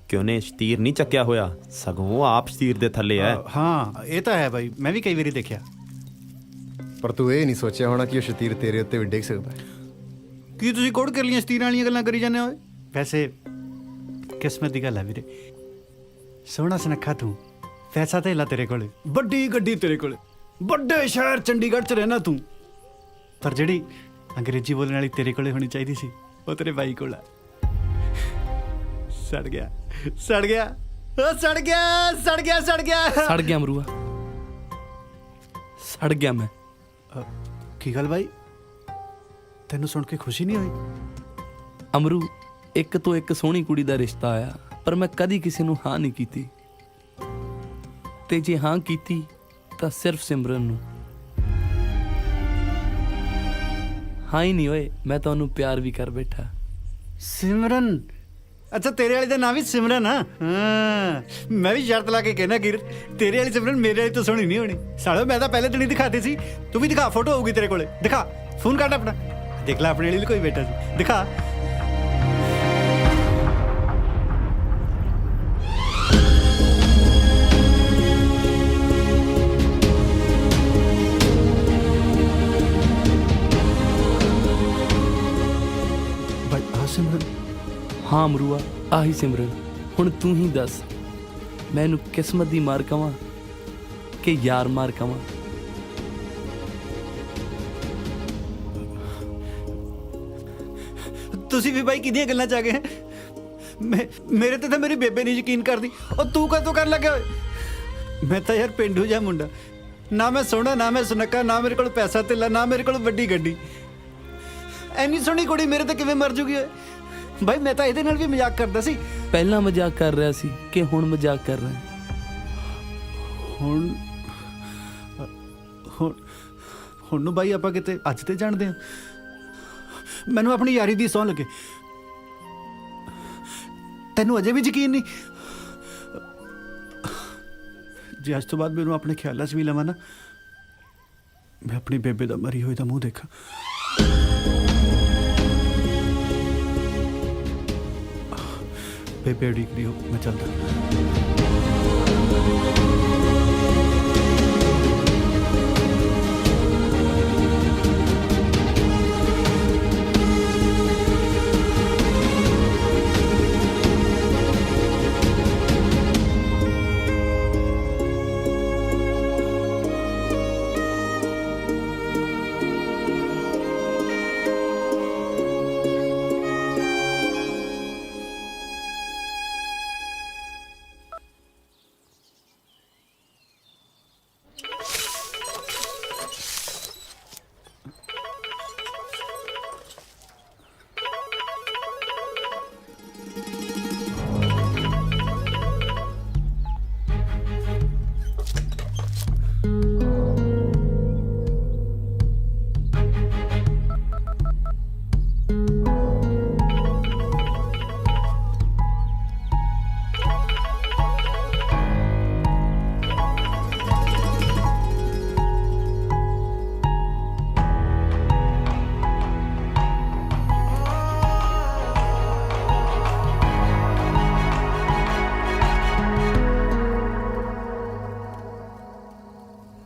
ਕਿ ਉਹਨੇ ਸ਼ਤੀਰ ਨਹੀਂ ਚੱਕਿਆ ਹੋਇਆ, ਸਗੋਂ ਉਹ ਆਪ ਸ਼ਤੀਰ ਦੇ ਥੱਲੇ ਹੈ। ਹਾਂ ਇਹ ਤਾਂ ਹੈ ਬਾਈ, ਮੈਂ ਵੀ ਕਈ ਵਾਰੀ ਦੇਖਿਆ। ਪਰ ਤੂੰ ਇਹ ਨਹੀਂ ਸੋਚਿਆ ਹੋਣਾ ਕਿ ਉਹ ਸ਼ਤੀਰ ਤੇਰੇ ਉੱਤੇ ਵੀ ਡਿੱਗ ਸਕਦਾ। ਕੀ ਤੁਸੀਂ ਕੋੜ ਕਰ ਲੀਆਂ ਸ਼ਤੀਰਾਂ ਵਾਲੀਆਂ ਗੱਲਾਂ ਕਰੀ ਜਾਂਦੇ ਹੋ? ਵੈਸੇ ਕਿਸਮਤ ਦੀ ਗੱਲ ਹੈ ਵੀਰੇ। ਸੋਹਣਾ ਸੁਨੱਖਾ ਤੂੰ, ਪੈਸਾ ਧੇਲਾ ਤੇਰੇ ਕੋਲੇ, ਵੱਡੀ ਗੱਡੀ ਤੇਰੇ ਕੋਲੇ, ਵੱਡੇ ਸ਼ਹਿਰ ਚੰਡੀਗੜ੍ਹ 'ਚ ਰਹਿਣਾ ਤੂੰ। ਪਰ ਜਿਹੜੀ ਅੰਗਰੇਜ਼ੀ ਬੋਲਣ ਵਾਲੀ ਤੇਰੇ ਕੋਲੇ ਹੋਣੀ ਚਾਹੀਦੀ ਸੀ ਉਹ ਤੇਰੇ ਬਾਈ ਕੋਲ ਆ। ਸੜ ਗਿਆ ਸੜ ਗਿਆ ਉਹ ਸੜ ਗਿਆ ਸੜ ਗਿਆ ਸੜ ਗਿਆ ਸੜ ਗਿਆ ਅਮਰੂਆ, ਸੜ ਗਿਆ ਮੈਂ। ਕੀ ਗੱਲ ਬਾਈ, ਤੈਨੂੰ ਸੁਣ ਕੇ ਖੁਸ਼ੀ ਨਹੀਂ ਹੋਈ? ਅਮਰੂ, ਇੱਕ ਤੋਂ ਇੱਕ ਸੋਹਣੀ ਕੁੜੀ ਦਾ ਰਿਸ਼ਤਾ ਆਇਆ, ਪਰ ਮੈਂ ਕਦੀ ਕਿਸੇ ਨੂੰ ਹਾਂ ਨਹੀਂ ਕੀਤੀ। ਤੇ ਜੇ ਹਾਂ ਕੀਤੀ ਤਾਂ ਸਿਰਫ ਸਿਮਰਨ ਨੂੰ। ਹਾਂ ਹੀ ਨਹੀਂ ਓਏ, ਮੈਂ ਤੁਹਾਨੂੰ ਪਿਆਰ ਵੀ ਕਰ ਬੈਠਾ। ਸਿਮਰਨ? ਅੱਛਾ ਤੇਰੇ ਵਾਲੀ ਦਾ ਨਾਮ ਵੀ ਸਿਮਰਨ ਆ? ਹਾਂ ਮੈਂ ਵੀ ਸ਼ਰਤ ਲਾ ਕੇ ਕਹਿਣਾ ਕਿਰਤ, ਤੇਰੇ ਵਾਲੀ ਸਿਮਰਨ ਮੇਰੇ ਵਾਲੀ ਤੋਂ ਸੋਹਣੀ ਨਹੀਂ ਹੋਣੀ। ਸਾਲਿਓ ਮੈਂ ਤਾਂ ਪਹਿਲੇ ਦਿਨ ਹੀ ਦਿਖਾਤੀ ਸੀ। ਤੂੰ ਵੀ ਦਿਖਾ, ਫੋਟੋ ਹੋਊਗੀ ਤੇਰੇ ਕੋਲੇ, ਦਿਖਾ, ਫੋਨ ਕੱਢ ਆਪਣਾ, ਦੇਖ ਲੈ ਆਪਣੇ ਵਾਲੀ ਕੋਈ ਬੈਠਾ ਸੀ, ਦਿਖਾ। ਬਾਈ ਆ ਸਿਮਰਨ? ਹਾਂ ਅਮਰੂਆ, ਆਹੀ ਸਿਮਰਨ। ਹੁਣ ਤੂੰ ਹੀ ਦੱਸ, ਮੈਂ ਇਹਨੂੰ ਕਿਸਮਤ ਦੀ ਮਾਰ ਕਵਾਂ ਕਿ ਯਾਰ ਮਾਰ ਕਵਾਂ? ਤੁਸੀਂ ਵੀ ਬਾਈ ਕਿਹਦੀਆਂ ਗੱਲਾਂ ਚ ਆ ਗਏ? ਮੇਰੇ ਤੇ ਤਾਂ ਮੇਰੀ ਬੇਬੇ ਨਹੀਂ ਯਕੀਨ ਕਰਦੀ। ਉਹ ਤੂੰ ਕਦੋਂ ਕਰਨ ਲੱਗਿਆ ਓਏ? ਮੈਂ ਤਾਂ ਯਾਰ ਪਿੰਡੂ ਜਿਹਾ ਮੁੰਡਾ, ਨਾ ਮੈਂ ਸੋਹਣਾ, ਨਾ ਮੈਂ ਸੁਨੱਖਾ, ਨਾ ਮੇਰੇ ਕੋਲ ਪੈਸਾ ਧੇਲਾ, ਨਾ ਮੇਰੇ ਕੋਲ ਵੱਡੀ ਗੱਡੀ। ਐਨੀ ਸੋਹਣੀ ਕੁੜੀ ਮੇਰੇ ਤੇ ਕਿਵੇਂ ਮਰ ਜੂਗੀ ਓਏ? ਬਾਈ ਮੈਂ ਤਾਂ ਇਹਦੇ ਨਾਲ ਵੀ ਮਜ਼ਾਕ ਕਰਦਾ ਸੀ। ਪਹਿਲਾਂ ਮਜ਼ਾਕ ਕਰ ਰਿਹਾ ਸੀ ਕਿ ਹੁਣ ਮਜ਼ਾਕ ਕਰ ਰਿਹਾ? ਹੁਣ ਹੁਣ ਨੂੰ ਬਾਈ ਆਪਾਂ ਕਿਤੇ ਅੱਜ ਤੇ ਜਾਣਦੇ ਹਾਂ। ਮੈਨੂੰ ਆਪਣੀ ਯਾਰੀ ਦੀ ਸਹੁੰ ਲੱਗੇ, ਤੈਨੂੰ ਅਜੇ ਵੀ ਯਕੀਨ ਨਹੀਂ? ਜੇ ਅੱਜ ਤੋਂ ਬਾਅਦ ਮੈਨੂੰ ਆਪਣੇ ਖਿਆਲਾਂ 'ਚ ਵੀ ਲਵਾਂ ਨਾ, ਮੈਂ ਆਪਣੀ ਬੇਬੇ ਦਾ ਮਰੀ ਹੋਈ ਦਾ ਮੂੰਹ ਦੇਖਾਂ। ਬੇਬੇ ਉਡੀਕ ਰਹੀ ਹੋ, ਮੈਂ ਚੱਲਦਾ।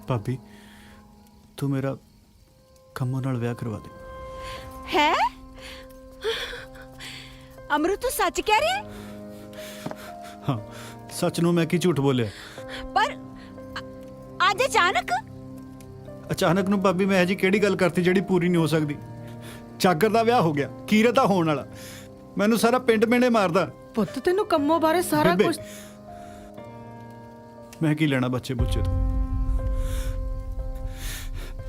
ਭਾਬੀ ਤੂੰ ਮੇਰਾ ਕੰਮੋਂ ਨਾਲ ਵਿਆਹ ਕਰਵਾ ਦੇ। ਹੈ ਅਮਰੂ ਤੂੰ ਸੱਚ ਕਹਿ ਰਿਹਾ ਹੈ? ਹਾਂ ਸੱਚ ਨੂੰ ਮੈਂ ਕੀ ਝੂਠ ਬੋਲਿਆ। ਪਰ ਅੱਜ ਅਚਾਨਕ ਨੂੰ ਭਾਬੀ ਮੈਂ ਇਹ ਜੀ ਕਿਹੜੀ ਗੱਲ ਕਰਤੀ ਜਿਹੜੀ ਪੂਰੀ ਨਹੀਂ ਹੋ ਸਕਦੀ। ਚਾਗਰ ਦਾ ਵਿਆਹ ਹੋ ਗਿਆ, ਕੀਰਤ ਦਾ ਹੋਣ ਵਾਲਾ, ਮੈਨੂੰ ਸਾਰਾ ਪਿੰਡ ਮੇਨੇ ਮਾਰਦਾ। ਪੁੱਤ ਤੈਨੂੰ ਕੰਮੋਂ ਬਾਰੇ ਸਾਰਾ ਬੇਬੇ, ਕੁਝ ਮੈਂ ਕੀ ਲੈਣਾ ਬੱਚੇ ਬੁੱਚੇ ਤੋਂ।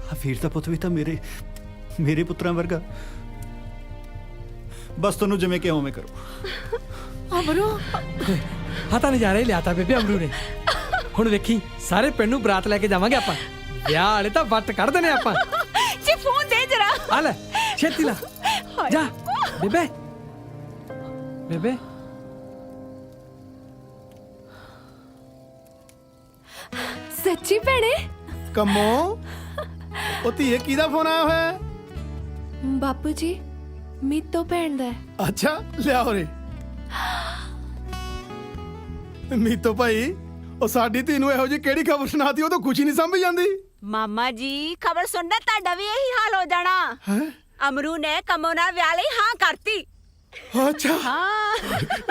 ਆ ਵੀਰ ਦਾ ਪੁੱਤ ਵੀ ਤਾਂ ਮੇਰੇ ਪੁੱਤਰਾਂ ਵਰਗਾ। ਬਸ ਤੁਹਾਨੂੰ ਜਿਵੇਂ ਕਿ ਉਵੇਂ ਕਰੋ। ਅਮਰੂ ਹਾਂ ਤਾਂ ਨਜ਼ਾਰਾ ਹੀ ਲਿਆਤਾ ਬੇਬੇ ਅਮਰੂ ਨੇ। ਹੁਣ ਵੇਖੀ ਸਾਰੇ ਪਿੰਡ ਨੂੰ ਬਰਾਤ ਲੈ ਕੇ ਜਾਵਾਂਗੇ ਆਪਾਂ। ਵਿਆਹ ਵਾਲੇ ਤਾਂ ਵੱਟ ਕੱਢ ਦੇਣੇ ਆਪਾਂ। ਜੀ ਫੋਨ ਦੇ ਜਰਾ। ਆ ਲੈ ਛੇਤੀ ਲਾ ਜਾ ਬੇਬੇ। ਬੇਬੇ ਸੱਚੀ ਭੈਣੇ? ਕੰਮੋ ਉਹ ਧੀਏ ਕਿਹਦਾ ਫੋਨ ਆਇਆ ਹੋਇਆ ਹੈ? ਬਾਪੂ ਜੀ ਮੀਤੋ ਭੈਣ ਦਾ ਹੈ। ਅੱਛਾ ਲਿਆ ਉਰੇ। ਮੀਤੋ ਭਾਈ ਉਹ ਸਾਡੀ ਧੀ ਨੂੰ ਇਹੋ ਜਿਹੀ ਕਿਹੜੀ ਖਬਰ ਸੁਣਾਤੀ, ਉਹ ਤਾਂ ਕੁਝ ਨਹੀਂ ਸਮਝ ਜਾਂਦੀ। ਮਾਮਾ ਜੀ ਖਬਰ ਸੁਣਨਾ ਤੁਹਾਡਾ ਵੀ ਇਹੀ ਹਾਲ ਹੋ ਜਾਣਾ। ਅਮਰੂ ਨੇ ਕੰਮੋਂ ਨਾਲ ਵਿਆਹ ਲਈ ਹਾਂ ਕਰਤੀ। ਅੱਛਾ ਹਾਂ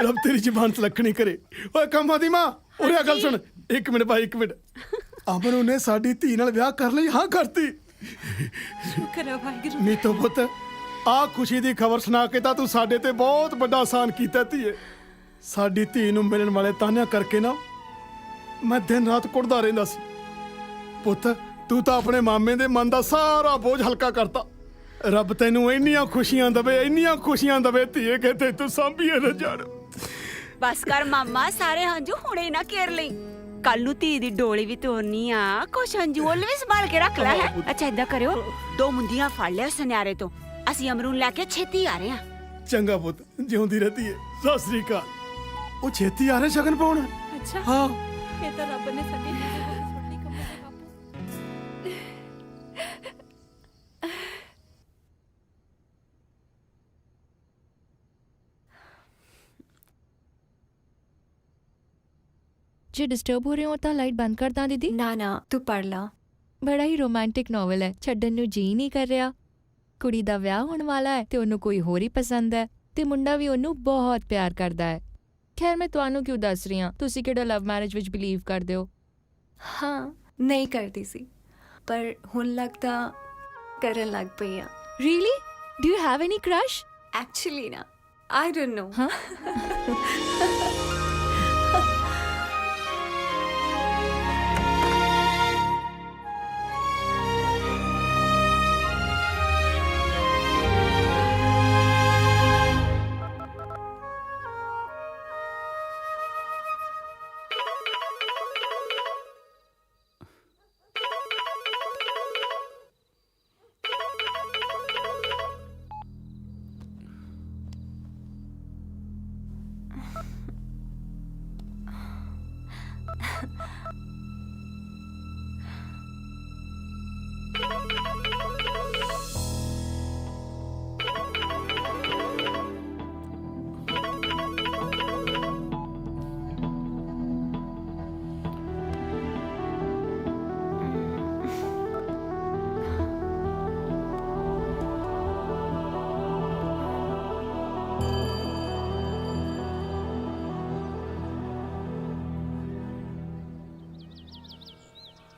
ਰੱਬ ਤੇਰੀ ਜ਼ਬਾਨ ਸਲੱਖਣੀ ਕਰੇ। ਓਏ ਕੰਮਾਂ ਦੀ ਮਾਂ ਉਰੇ ਆ ਗੱਲ ਸੁਣ। ਇੱਕ ਮਿੰਟ ਭਾਈ ਇੱਕ ਮਿੰਟ। ਅਮਰੂ ਨੇ ਸਾਡੀ ਧੀ ਨਾਲ ਵਿਆਹ ਕਰ ਲਈ ਹਾਂ ਕਰਤੀ। ਸ਼ੁਕਰ ਹੈ ਵਾਹਿਗੁਰੂ। ਮੀਤੋ ਪੁੱਤ ਆ ਖੁਸ਼ੀ ਦੀ ਖਬਰ ਸੁਣਾ ਕੇ ਤਾਂ ਤੂੰ ਸਾਡੇ ਤੇ ਬਹੁਤ ਵੱਡਾ ਆਸਾਨ ਕੀਤਾ ਧੀਏ। ਸਾਡੀ ਧੀ ਨੂੰ ਮਿਲਣ ਵਾਲੇ ਤਾਨਿਆਂ ਕਰਕੇ ਨਾ ਮੈਂ ਦਿਨ ਰਾਤ ਕੁੜਦਾ ਰਹਿੰਦਾ ਸੀ। ਪੁੱਤ ਤੂੰ ਤਾਂ ਆਪਣੇ ਮਾਮੇ ਦੇ ਮਨ ਦਾ ਸਾਰਾ ਬੋਝ ਹਲਕਾ ਕਰਤਾ। ਰੱਬ ਤੈਨੂੰ ਇੰਨੀਆਂ ਖੁਸ਼ੀਆਂ ਦਵੇ ਧੀਏ ਕਿ ਤੇ ਤੂੰ ਸਾਂਭੀਏ ਨਾ ਜਾਣ। ਬਸ ਕਰ ਮਾਮਾ, ਸਾਰੇ ਹੰਝੂ ਹੁਣੇ ਨਾ ਘੇਰ ਲਈ। ਕੱਲ ਨੂੰ ਧੀ ਦੀ ਡੋਲੀ ਵੀ ਤੋਰਨੀ ਆ, ਕੁਛ ਹੰਝੂ ਉਹ ਵੀ ਸੰਭਾਲ ਕੇ ਰੱਖ ਲੈ। ਹੈ ਅੱਛਾ ਏਦਾਂ ਕਰਿਓ, 2 ਮੁੰਦੀਆਂ ਫੜ ਲਿਆ ਸੁਨਿਆਰੇ ਤੋਂ। ਅਸੀਂ ਅਮਰੂ ਨੂੰ ਲੈ ਕੇ ਛੇਤੀ ਆ ਰਹੇ ਹਾਂ। ਚੰਗਾ ਪੁੱਤ ਜਿਉਂਦੀ ਰਹਤੀ ਹੈ। ਸਤਿ ਸ੍ਰੀ ਅਕਾਲ। ਉਹ ਛੇਤੀ ਆ ਰਹੇ ਸ਼ਗਨ ਪਾਉਣ। ਅੱਛਾ ਹਾਂ ਇਹ ਤਾਂ ਰੱਬ ਨੇ ਸਾਡੀ ਨਿਗਾਹ ਛੋਟੀ ਕੰਮੋਂ ਦਾ ਬਾਪੂ। ਜੇ ਡਿਸਟਰਬ ਹੋ ਰਹੇ ਹੋ ਤਾਂ ਲਾਈਟ ਬੰਦ ਕਰ ਦਾਂ ਦੀਦੀ। ਨਾ ਤੂੰ ਪੜ ਲਾ। ਬੜਾ ਹੀ ਰੋਮਾਂਟਿਕ ਨੋਵਲ ਹੈ, ਛੱਡਣ ਨੂੰ ਜੀ ਨਹੀਂ ਕਰ ਰਿਹਾ। ਕੁੜੀ ਦਾ ਵਿਆਹ ਹੋਣ ਵਾਲਾ ਹੈ ਤੇ ਉਹਨੂੰ ਕੋਈ ਹੋਰ ਹੀ ਪਸੰਦ ਹੈ ਤੇ ਮੁੰਡਾ ਵੀ ਉਹਨੂੰ ਬਹੁਤ ਪਿਆਰ ਕਰਦਾ ਹੈ। ਖੈਰ ਮੈਂ ਤੁਹਾਨੂੰ ਕਿਉਂ ਦੱਸ ਰਹੀ ਹਾਂ, ਤੁਸੀਂ ਕਿਹੜਾ ਲਵ ਮੈਰਿਜ ਵਿੱਚ ਬਿਲੀਵ ਕਰਦੇ ਹੋ? ਹਾਂ ਨਹੀਂ ਕਰਦੀ ਸੀ ਪਰ ਹੁਣ ਲੱਗਦਾ ਕਰਨ ਲੱਗ ਪਈ ਆ। Really? Do you have any crush? Actually ਨਾ ਆਈ ਡੋਨਟ ਨੋ। ਹਾਂ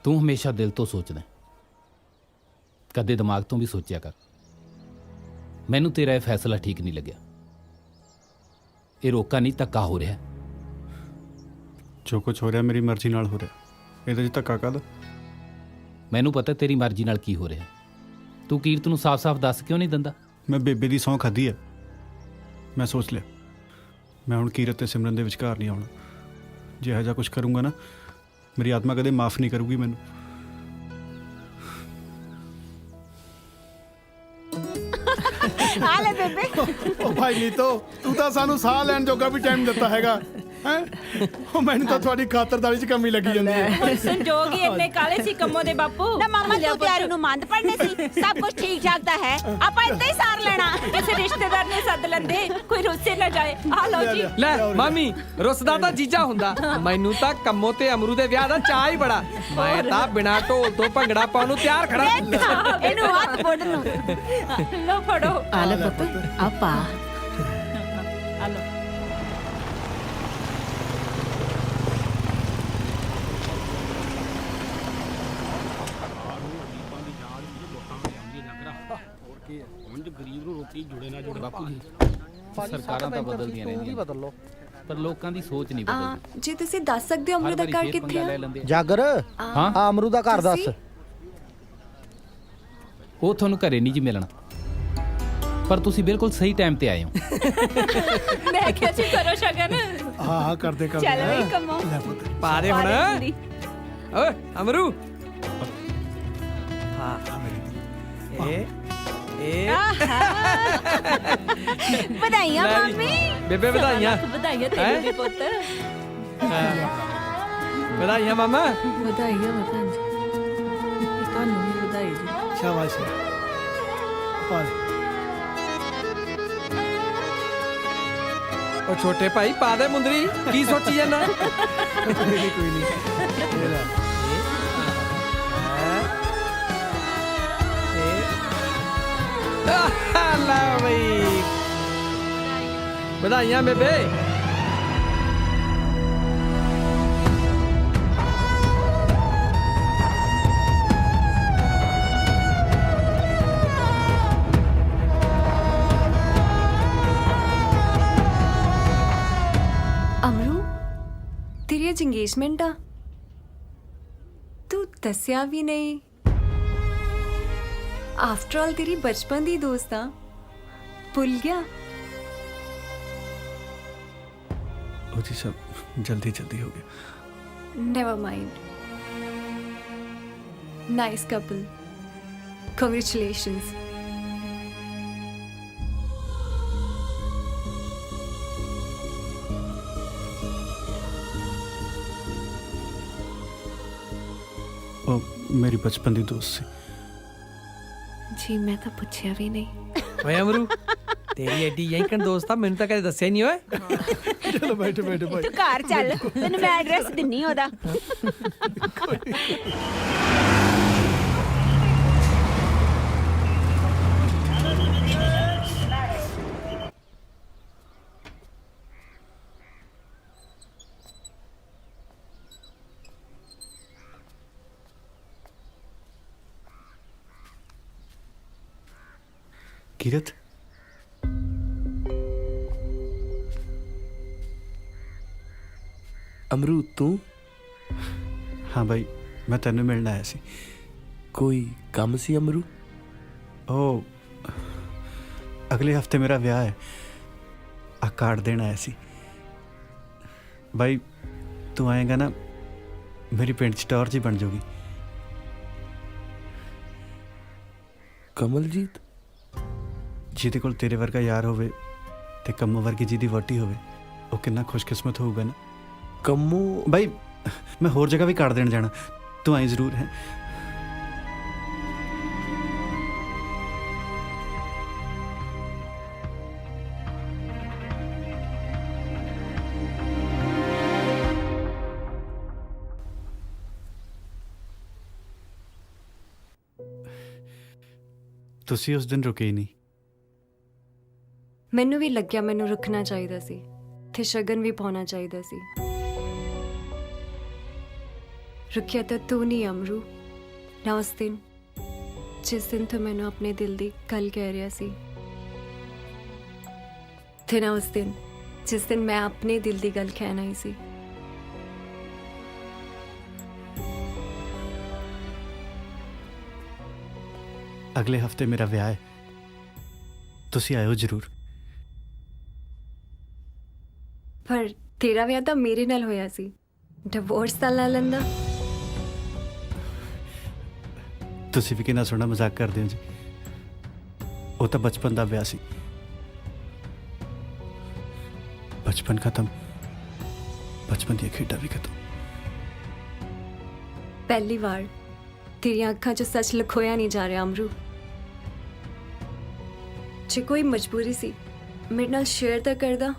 ਤੂੰ ਹਮੇਸ਼ਾ ਦਿਲ ਤੋਂ ਸੋਚਦਾ, ਕਦੇ ਦਿਮਾਗ ਤੋਂ ਵੀ ਸੋਚਿਆ ਕਰ। ਮੈਨੂੰ ਤੇਰਾ ਇਹ ਫੈਸਲਾ ਠੀਕ ਨਹੀਂ ਲੱਗਿਆ। ਇਹ ਰੋਕਾ ਨਹੀਂ, ਧੱਕਾ ਹੋ ਰਿਹਾ। ਜੋ ਕੁਝ ਹੋ ਰਿਹਾ ਮੇਰੀ ਮਰਜ਼ੀ ਨਾਲ ਹੋ ਰਿਹਾ, ਇਹਦੇ 'ਚ ਧੱਕਾ ਕਾਹਦਾ? ਮੈਨੂੰ ਪਤਾ ਤੇਰੀ ਮਰਜ਼ੀ ਨਾਲ ਕੀ ਹੋ ਰਿਹਾ। ਤੂੰ ਕੀਰਤ ਨੂੰ ਸਾਫ਼-ਸਾਫ਼ ਦੱਸ ਕਿਉਂ ਨਹੀਂ ਦਿੰਦਾ? ਮੈਂ ਬੇਬੇ ਦੀ ਸਹੁੰ ਖਾਧੀ ਹੈ। ਮੈਂ ਸੋਚ ਲਿਆ ਮੈਂ ਹੁਣ ਕੀਰਤ ਤੇ ਸਿਮਰਨ ਦੇ ਵਿਚਕਾਰ ਨਹੀਂ ਆਉਣਾ। ਜੇ ਇਹੋ ਜਿਹਾ ਕੁਝ ਕਰੂੰਗਾ ਨਾ, ਮੇਰੀ ਆਤਮਾ ਕਦੇ ਮਾਫ ਨਹੀਂ ਕਰੂਗੀ ਮੈਨੂੰ। ਆ ਲੈ ਬੇਬੇ। ਉਹ ਭਾਈ ਨੀਤੋ ਤੂੰ ਤਾਂ ਸਾਨੂੰ ਸਾਹ ਲੈਣ ਜੋਗਾ ਵੀ ਟਾਈਮ ਦਿੱਤਾ ਹੈਗਾ। ਉਹ ਮੈਨੂੰ ਤਾਂ ਤੁਹਾਡੀ ਖਾਤਰਦਾਰੀ 'ਚ ਕਮੀ ਲੱਗੀ ਜਾਂਦੀ ਹੈ। ਸੰਜੋਗ ਹੀ ਇੰਨੇ ਕਾਲੇ ਸੀ ਕੰਮੋ ਦੇ ਬਾਪੂ ਨਾ ਮਾਮਾ ਤੂੰ ਤਿਆਰੀ ਨੂੰ ਮੰਦ ਪੜਨੇ ਸੀ ਸਭ ਕੁਝ ਠੀਕ ਠਾਕ ਤਾਂ ਹੈ ਆਪਾਂ ਇੱਦਾਂ ਹੀ ਸਾਰ ਲੈਣਾ ਕਿਸੇ ਰਿਸ਼ਤੇਦਾਰ ਨੇ ਸੱਦ ਲੈਂਦੇ ਕੋਈ ਰੁੱਸੇ ਨਾ ਜਾਏ ਆ ਲਓ ਜੀ ਲੈ ਮਾਮੀ ਰੁੱਸਦਾ ਤਾਂ ਜੀਜਾ ਹੁੰਦਾ ਮੈਨੂੰ ਤਾਂ ਕੰਮੋ ਤੇ ਅਮਰੂ ਦੇ ਵਿਆਹ ਦਾ ਚਾਹ ਹੀ ਬੜਾ ਮੈਂ ਤਾਂ ਬਿਨਾਂ ਢੋਲ ਤੋਂ ਭੰਗੜਾ ਪਾਉਣ ਨੂੰ ਤਿਆਰ ਖੜਾ ਇਹਨੂੰ ਹੱਥ ਬੋੜ ਨੂੰ ਲਓ ਫੜੋ ਆ ਲੈ ਪੁੱਤ ਆਪਾ ਆ ਲਓ ਗਰੀਬ ਨੂੰ ਰੋਟੀ ਜੁੜੇ ਨਾ ਜੁੜੇ ਬਾਪੂ ਜੀ ਸਰਕਾਰਾਂ ਤਾਂ ਬਦਲਦੀਆਂ ਰਹਿੰਦੀਆਂ ਬਦਲ ਲੋ ਪਰ ਲੋਕਾਂ ਦੀ ਸੋਚ ਨਹੀਂ ਬਦਲਦੀ ਜੇ ਤੁਸੀਂ ਦੱਸ ਸਕਦੇ ਹੋ ਅਮਰੂ ਦਾ ਘਰ ਕਿੱਥੇ ਆ ਜਾਗਰ ਹਾਂ ਆ ਅਮਰੂ ਦਾ ਘਰ ਦੱਸ ਉਹ ਤੁਹਾਨੂੰ ਘਰੇ ਨਹੀਂ ਜੀ ਮਿਲਣਾ ਪਰ ਤੁਸੀਂ ਬਿਲਕੁਲ ਸਹੀ ਟਾਈਮ ਤੇ ਆਏ ਹੋ ਮੈਂ ਕਿਹਾ ਜੀ ਕਰੋ ਸ਼ਗਨ ਹਾਂ ਕਰਦੇ ਚੱਲ ਵੀ ਕੰਮੋ ਪਾ ਦੇ ਹੁਣ ਓਏ ਅਮਰੂ ਹਾਂ ਇਹ ਵਧਾਈਆਂ ਮਾਮੀ ਬੇਬੇ ਵਧਾਈਆਂ ਵਧਾਈਆਂ ਤੈਨੂੰ ਵੀ ਪੁੱਤ ਵਧਾਈਆਂ ਮਾਮਾ ਵਧਾਈਆਂ ਵਤਨ ਤੁਹਾਨੂੰ ਵੀ ਵਧਾਈ ਜੀ ਸ਼ਾਬਾਸ਼ ਪਾਲ ਉਹ ਛੋਟੇ ਭਾਈ ਪਾ ਦੇ ਮੁੰਦਰੀ ਕੀ ਸੋਚੀ ਜਾਂਦਾ ਕੋਈ ਨਹੀਂ ਇਹ ਲੈ ਲਾ ਬਈ ਵਧਾਈਆਂ ਬੇਬੇ ਅਮਰੂ ਤੇਰੀ ਅੱਜ ਇੰਗੇਜਮੈਂਟ ਆ ਤੂੰ ਦੱਸਿਆ ਵੀ ਨਹੀਂ आफ्टर ऑल तेरी बचपन दी दोस्त आ भूल गया ਉਹ ਜੀ ਸਭ ਜਲਦੀ ਹੋ ਗਿਆ never mind nice couple congratulations ਉਹ ਮੇਰੀ ਬਚਪਨ ਦੀ ਦੋਸਤ ਸੀ जी मैं तो पूछया भी नहीं ਓਏ ਅਮਰੂ ਤੇਰੀ ਐਡੀ ਯੈਂਕਣ ਦੋਸਤ ਆ ਮੈਨੂੰ ਤਾਂ ਕਦੇ ਦੱਸਿਆ ਨਹੀਂ ਓਏ ਚਲੋ ਬੈਠੋ ਭਾਈ ਤੂੰ ਘਰ ਚੱਲ ਤੈਨੂੰ ਮੈਂ ਐਡਰੈਸ ਦਿੰਨੀ ਉਹਦਾ ਕੀਰਤ ਅਮਰੂ ਤੂੰ ਹਾਂ ਬਾਈ ਮੈਂ ਤੈਨੂੰ ਮਿਲਣ ਆਇਆ ਸੀ ਕੋਈ ਕੰਮ ਸੀ ਅਮਰੂ ਉਹ ਅਗਲੇ ਹਫਤੇ ਮੇਰਾ ਵਿਆਹ ਹੈ ਆ ਕਾਰਡ ਦੇਣ ਆਇਆ ਸੀ ਬਾਈ ਤੂੰ ਆਏਗਾ ਨਾ ਮੇਰੀ ਪਿੰਡ 'ਚ ਟੌਰ ਜੀ ਬਣ ਜਾਊਗੀ ਕਮਲਜੀਤ ਜਿਹਦੇ ਕੋਲ ਤੇਰੇ ਵਰਗਾ ਯਾਰ ਹੋਵੇ ਤੇ ਕੰਮੋ ਵਰਗੀ ਜਿਹਦੀ ਵਹੁਟੀ ਹੋਵੇ ਉਹ ਕਿੰਨਾ ਖੁਸ਼ਕਿਸਮਤ ਹੋਊਗਾ ਨਾ ਕੰਮੋ ਬਾਈ ਮੈਂ ਹੋਰ ਜਗ੍ਹਾ ਵੀ ਕਾਰਡ ਦੇਣ ਜਾਣਾ ਤੂੰ ਆਈ ਜ਼ਰੂਰ ਹੈ ਤੁਸੀਂ ਉਸ ਦਿਨ ਰੁਕੇ ਹੀ ਨਹੀਂ ਮੈਨੂੰ ਵੀ ਲੱਗਿਆ ਮੈਨੂੰ ਰੁਕਣਾ ਚਾਹੀਦਾ ਸੀ ਤੇ ਸ਼ਗਨ ਵੀ ਪਾਉਣਾ ਚਾਹੀਦਾ ਸੀ ਰੁਕਿਆ ਤਾਂ ਤੂੰ ਨਹੀਂ ਅਮਰੂ ਨਾ ਉਸ ਦਿਨ ਜਿਸ ਦਿਨ ਤੂੰ ਮੈਨੂੰ ਆਪਣੇ ਦਿਲ ਦੀ ਗੱਲ ਕਹਿ ਰਿਹਾ ਸੀ ਤੇ ਨਾ ਉਸ ਦਿਨ ਜਿਸ ਦਿਨ ਮੈਂ ਆਪਣੇ ਦਿਲ ਦੀ ਗੱਲ ਕਹਿਣਾ ਹੀ ਸੀ ਅਗਲੇ ਹਫਤੇ ਮੇਰਾ ਵਿਆਹ ਹੈ ਤੁਸੀਂ ਆਇਓ ਜ਼ਰੂਰ ਪਰ ਤੇਰਾ ਵਿਆਹ ਤਾਂ ਮੇਰੇ ਨਾਲ ਹੋਇਆ ਸੀ ਡਿਵੋਰਸ ਤਾਂ ਲੈ ਲੈਂਦਾ ਤੁਸੀਂ ਵੀ ਕਿੰਨਾ ਸੋਹਣਾ ਮਜ਼ਾਕ ਕਰਦੇ ਹੋ ਜੀ ਉਹ ਤਾਂ ਬਚਪਨ ਦਾ ਵਿਆਹ ਸੀ ਬਚਪਨ ਖਤਮ ਬਚਪਨ ਦੀਆਂ ਖੇਡਾਂ ਵੀ ਖਤਮ। ਪਹਿਲੀ ਵਾਰ ਤੇਰੀਆਂ ਅੱਖਾਂ 'ਚ ਸੱਚ ਲੁਕੋਇਆ ਨਹੀਂ ਜਾ ਰਿਹਾ ਅਮਰੂ। ਜੇ ਕੋਈ ਮਜਬੂਰੀ ਸੀ ਮੇਰੇ ਨਾਲ ਸ਼ੇਅਰ ਤਾਂ ਕਰਦਾ,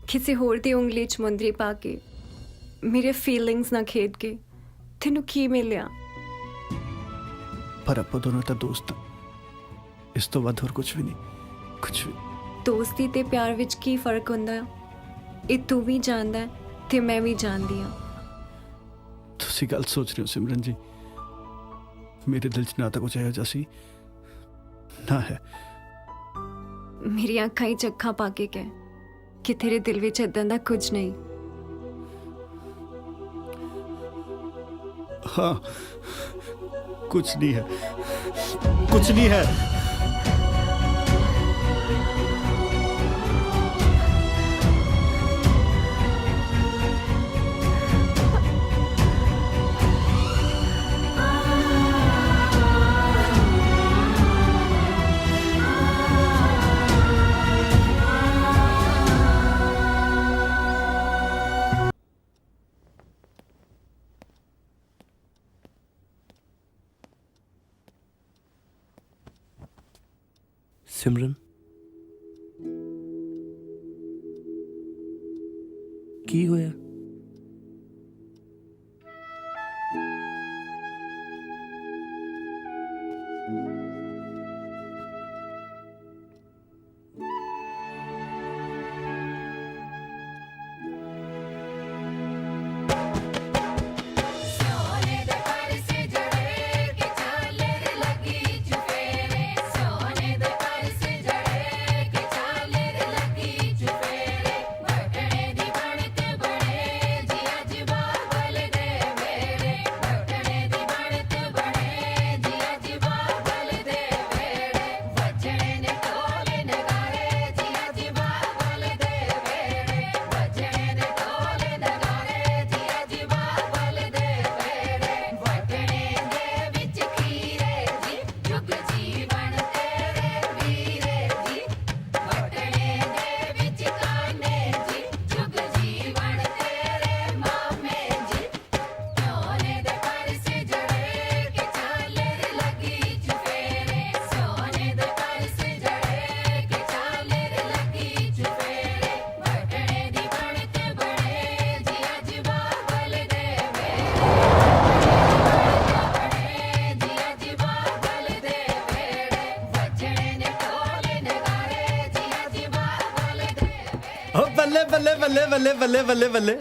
ਕਿਸੇ ਹੋਰ ਦੀ ਉਂਗਲੀ 'ਚ ਮੁੰਦਰੀ ਪਾ ਕੇ ਮੇਰੇ ਫੀਲਿੰਗਸ ਨਾਲ ਖੇਡ ਕੇ ਤੈਨੂੰ ਕੀ ਮਿਲਿਆ? ਪਰ ਆਪਾਂ ਦੋਨੋਂ ਤਾਂ ਦੋਸਤ ਹਾਂ, ਇਸ ਤੋਂ ਵੱਧ ਹੋਰ ਕੁਝ ਵੀ ਨਹੀਂ, ਕੁਝ ਵੀ। ਦੋਸਤੀ ਤੇ ਪਿਆਰ ਵਿੱਚ ਕੀ ਫਰਕ ਹੁੰਦਾ ਹੈ ਇਹ ਤੂੰ ਵੀ ਜਾਣਦਾ ਹੈ ਤੇ ਮੈਂ ਵੀ ਜਾਣਦੀ ਹਾਂ। ਤੁਸੀਂ ਗੱਲ ਸੋਚ ਰਹੇ ਹੋ ਸਿਮਰਨ ਜੀ, ਮੇਰੇ ਦਿਲ 'ਚ ਨਾ ਤਾਂ ਕੁਝ ਇਹੋ ਜਿਹਾ ਸੀ ਨਾ ਹੈ। ਮੇਰੀਆਂ ਅੱਖਾਂ 'ਚ ਅੱਖਾਂ ਪਾ ਕੇ ਕਹਿ ਕਿ ਤੇਰੇ ਦਿਲ ਵਿੱਚ ਏਦਾਂ ਦਾ ਕੁਝ ਨਹੀਂ। हाँ, कुछ नहीं है, कुछ नहीं है। सिमरन, की होया? ਬੱਲੇ ਬੱਲੇ ਬੱਲੇ ਬੱਲੇ ਬੱਲੇ ਬੱਲੇ ਬੱਲੇ,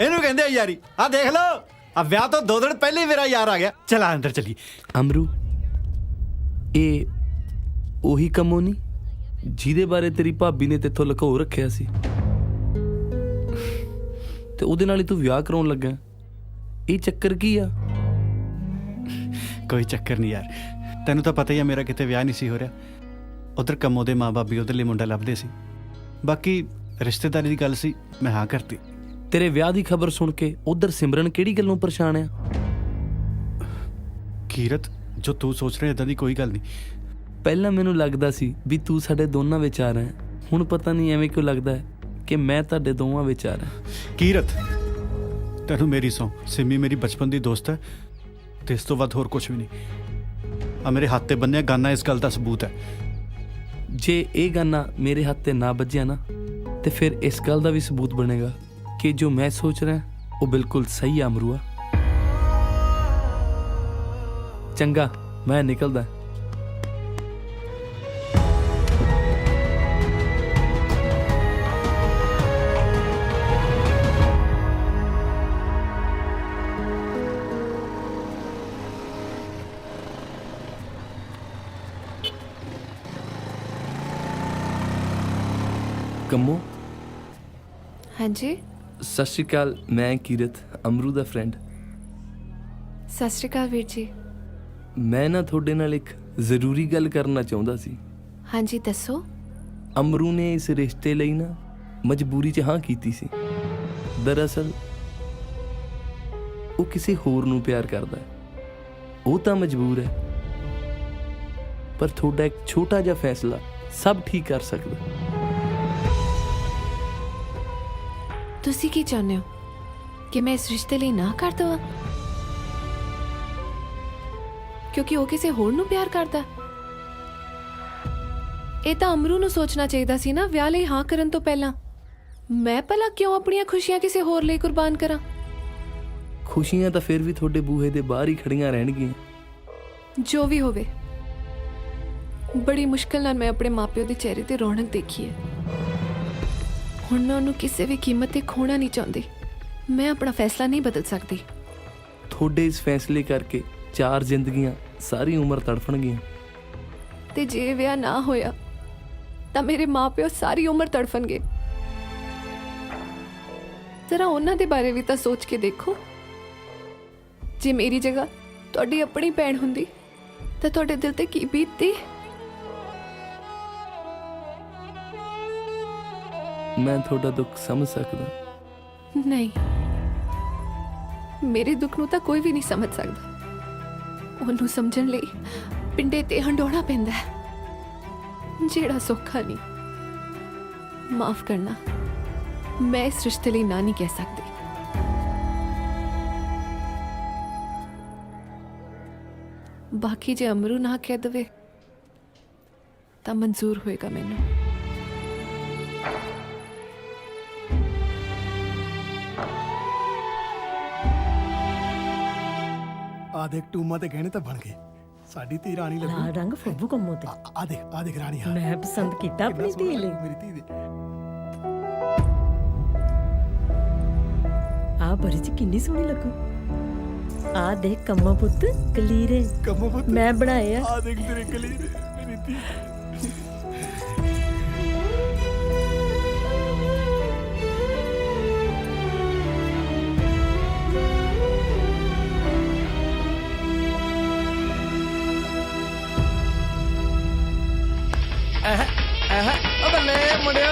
ਇਹਨੂੰ ਕਹਿੰਦੇ ਆ ਯਾਰੀ। ਆ ਦੇਖ ਲਓ, ਆ ਵਿਆਹ ਤੋਂ 2 ਦਿਨ ਪਹਿਲੇ ਹੀ ਮੇਰਾ ਯਾਰ ਆ ਗਿਆ। ਚਲਾ ਅੰਦਰ ਚੱਲੀ। ਅਮਰੂ, ਇਹ ਉਹੀ ਕੰਮੋਂ ਨਹੀਂ ਜਿਹਦੇ ਬਾਰੇ ਤੇਰੀ ਭਾਬੀ ਨੇ ਤੇਥੋਂ ਲੁਕੋ ਰੱਖਿਆ ਸੀ ਤੇ ਉਹਦੇ ਨਾਲ ਹੀ ਤੂੰ ਵਿਆਹ ਕਰਾਉਣ ਲੱਗਾ। ਇਹ ਚੱਕਰ ਕੀ ਆ? ਕੋਈ ਚੱਕਰ ਨਹੀਂ ਯਾਰ, ਤੈਨੂੰ ਤਾਂ ਪਤਾ ਹੀ ਆ ਮੇਰਾ ਕਿਤੇ ਵਿਆਹ ਨਹੀਂ ਸੀ ਹੋ ਰਿਹਾ। ਉਧਰ ਕੰਮੋ ਦੇ ਮਾਂ-ਬਾਪ ਵੀ ਉਹਦੇ ਲਈ ਮੁੰਡਾ ਲੱਭਦੇ ਸੀ। ਬਾਕੀ ਰਿਸ਼ਤੇਦਾਰੀ ਦੀ ਗੱਲ ਸੀ, ਮੈਂ ਹਾਂ ਕਰਤੀ। ਤੇਰੇ ਵਿਆਹ ਦੀ ਖਬਰ ਸੁਣ ਕੇ ਉਧਰ ਸਿਮਰਨ ਕਿਹੜੀ ਗੱਲੋਂ ਪਰੇਸ਼ਾਨ ਆ? ਕੀਰਤ, ਜੋ ਤੂੰ ਸੋਚ ਰਿਹਾ ਇਦਾਂ ਦੀ ਕੋਈ ਗੱਲ ਨਹੀਂ। ਪਹਿਲਾਂ ਮੈਨੂੰ ਲੱਗਦਾ ਸੀ ਵੀ ਤੂੰ ਸਾਡੇ ਦੋਨਾਂ ਵਿੱਚ ਆ ਰਿਹਾ, ਹੁਣ ਪਤਾ ਨਹੀਂ ਐਵੇਂ ਕਿਉਂ ਲੱਗਦਾ ਹੈ ਕਿ ਮੈਂ ਤੁਹਾਡੇ ਦੋਵਾਂ ਵਿੱਚ ਆ ਰਿਹਾ। ਕੀਰਤ, ਤੈਨੂੰ ਮੇਰੀ ਸੌਂ, ਸਿੰਮੀ ਮੇਰੀ ਬਚਪਨ ਦੀ ਦੋਸਤ ਹੈ ਤੇ ਇਸ ਤੋਂ ਵੱਧ ਹੋਰ ਕੁਝ ਵੀ ਨਹੀਂ। ਆ ਮੇਰੇ ਹੱਥ ਤੇ ਬੰਨਿਆ ਗਾਨਾ ਇਸ ਗੱਲ ਦਾ ਸਬੂਤ ਹੈ। ਜੇ ਇਹ ਗਾਨਾ ਮੇਰੇ ਹੱਥ ਤੇ ਨਾ ਵੱਜਿਆ ਨਾ ਤੇ ਫਿਰ ਇਸ ਗੱਲ ਦਾ ਵੀ ਸਬੂਤ ਬਣੇਗਾ ਕਿ ਜੋ ਮੈਂ ਸੋਚ ਰਿਹਾ ਉਹ ਬਿਲਕੁਲ ਸਹੀ ਆ ਅਮਰੂਆ। ਚੰਗਾ, ਮੈਂ ਨਿਕਲਦਾ। ਕੰਮੋ, ਹਾਂਜੀ। ਸਤਿ ਸ਼੍ਰੀ ਅਕਾਲ, ਮੈਂ ਕੀਰਤ, ਅਮਰੂ ਦਾ ਫਰੈਂਡ। ਸਤਿ ਸ਼੍ਰੀ ਅਕਾਲ ਵੀਰ ਜੀ। ਮੈਂ ਨਾ ਤੁਹਾਡੇ ਨਾਲ ਇੱਕ ਜ਼ਰੂਰੀ ਗੱਲ ਕਰਨਾ ਚਾਹੁੰਦਾ ਸੀ। ਹਾਂਜੀ ਦੱਸੋ। ਅਮਰੂ ਨੇ ਇਸ ਰਿਸ਼ਤੇ ਲਈ ਨਾ ਮਜਬੂਰੀ 'ਚ ਹਾਂ ਕੀਤੀ ਸੀ। ਦਰਅਸਲ ਉਹ ਕਿਸੇ ਹੋਰ ਨੂੰ ਪਿਆਰ ਕਰਦਾ ਹੈ। ਉਹ ਤਾਂ ਮਜਬੂਰ ਹੈ, ਪਰ ਤੁਹਾਡਾ ਇੱਕ ਛੋਟਾ ਜਿਹਾ ਫੈਸਲਾ ਸਭ ਠੀਕ ਕਰ ਸਕਦਾ। ਤੁਸੀਂ ਕੀ ਚਾਹੁੰਦੇ ਹੋ ਕਿ ਮੈਂ ਇਸ ਰਿਸ਼ਤੇ ਲਈ ਨਾ ਕਰ ਦਵਾਂ ਕਿਉਂਕਿ ਉਹ ਕਿਸੇ ਹੋਰ ਨੂੰ ਪਿਆਰ ਕਰਦਾ? ਇਹ ਤਾਂ ਅਮਰੂ ਨੂੰ ਸੋਚਣਾ ਚਾਹੀਦਾ ਸੀ ਨਾ ਵਿਆਹ ਲਈ ਹਾਂ ਕਰਨ ਤੋਂ ਪਹਿਲਾਂ। ਮੈਂ ਭਲਾ ਕਿਉਂ ਆਪਣੀਆਂ ਖੁਸ਼ੀਆਂ ਕਿਸੇ ਹੋਰ ਲਈ ਕੁਰਬਾਨ ਕਰਾਂ? ਖੁਸ਼ੀਆਂ ਤਾਂ ਫਿਰ ਵੀ ਤੁਹਾਡੇ ਬੂਹੇ ਦੇ ਬਾਹਰ ਹੀ ਖੜੀਆਂ ਰਹਿਣਗੀਆਂ। ਜੋ ਵੀ ਹੋਵੇ, ਬੜੀ ਮੁਸ਼ਕਲ ਨਾਲ ਮੈਂ ਆਪਣੇ ਮਾਪਿਓ ਦੇ ਚਿਹਰੇ ਤੇ ਰੌਣਕ ਦੇਖੀ ਹੈ। ਹੁਣ ਮੈਂ ਉਹਨੂੰ ਕਿਸੇ ਵੀ ਕੀਮਤ ਤੇ ਖੋਣਾ ਨਹੀਂ ਚਾਹੁੰਦੀ। ਮੈਂ ਆਪਣਾ ਫੈਸਲਾ ਨਹੀਂ ਬਦਲ ਸਕਦੀ। ਤੁਹਾਡੇ ਇਸ ਫੈਸਲੇ ਕਰਕੇ 4 ਜ਼ਿੰਦਗੀਆਂ ਸਾਰੀ ਉਮਰ ਤੜਫਣਗੀਆਂ। ਤੇ ਜੇ ਵਿਆਹ ਨਾ ਹੋਇਆ ਤਾਂ ਮੇਰੇ ਮਾਪਿਓ ਸਾਰੀ ਉਮਰ ਤੜਫਣਗੇ। ਜ਼ਰਾ ਉਹਨਾਂ ਦੇ ਬਾਰੇ ਵੀ ਤਾਂ ਸੋਚ ਕੇ ਦੇਖੋ। ਜੇ ਮੇਰੀ ਜਗ੍ਹਾ ਤੁਹਾਡੀ ਆਪਣੀ ਭੈਣ ਹੁੰਦੀ ਤਾਂ ਤੁਹਾਡੇ ਦਿਲ ਤੇ ਕੀ ਬੀਤਦੀ? ਮੈਂ ਤੁਹਾਡਾ ਦੁੱਖ ਸਮਝ ਸਕਦਾ। ਨਹੀਂ, ਮੇਰੇ ਦੁੱਖ ਨੂੰ ਤਾਂ ਕੋਈ ਵੀ ਨਹੀਂ ਸਮਝ ਸਕਦਾ। ਉਹਨੂੰ ਸਮਝਣ ਲਈ ਪਿੰਡੇ ਤੇ ਹੰਡੋਣਾ ਪੈਂਦਾ ਹੈ, ਜਿਹੜਾ ਸੌਖਾ ਨਹੀਂ। ਮਾਫ ਕਰਨਾ, ਮੈਂ ਇਸ ਰਿਸ਼ਤੇ ਲਈ ਨਾ ਨਹੀਂ ਕਹਿ ਸਕਦੀ। ਬਾਕੀ ਜੇ ਅਮਰੂ ਨਾ ਕਹਿ ਦਵੇ ਤਾਂ ਮਨਜ਼ੂਰ ਹੋਏਗਾ ਮੈਨੂੰ। ਆ ਦੇਖ ਟੂਮਾ ਤੇ ਗਹਿਣੇ ਤਾਂ ਬਣ ਗਏ। ਸਾਡੀ ਧੀ ਰਾਣੀ ਲੱਗੂ। ਲਾਲ ਰੰਗ ਫੱਬੂ ਕੰਮੋ ਤੇ ਆ ਦੇਖ ਰਾਣੀ। ਹਾਂ, ਮੈਂ ਪਸੰਦ ਕੀਤਾ ਆਪਣੀ ਧੀ ਲਈ। ਮੇਰੀ ਧੀ ਦੇ ਆ ਬੜੀ ਚ ਕਿੰਨੀ ਸੋਹਣੀ ਲੱਗੂ। ਆ ਦੇਖ ਕੰਮਾ ਪੁੱਤ ਕਲੀਰੇ। ਕੰਮਾ ਪੁੱਤ ਮੈਂ ਬਣਾਏ ਆ। ਆ ਦੇਖ ਤੇਰੇ ਕਲੀਰੇ ਮੇਰੀ ਧੀ। ਓ ਬੱਲੇ ਮੁੰਡਿਓ।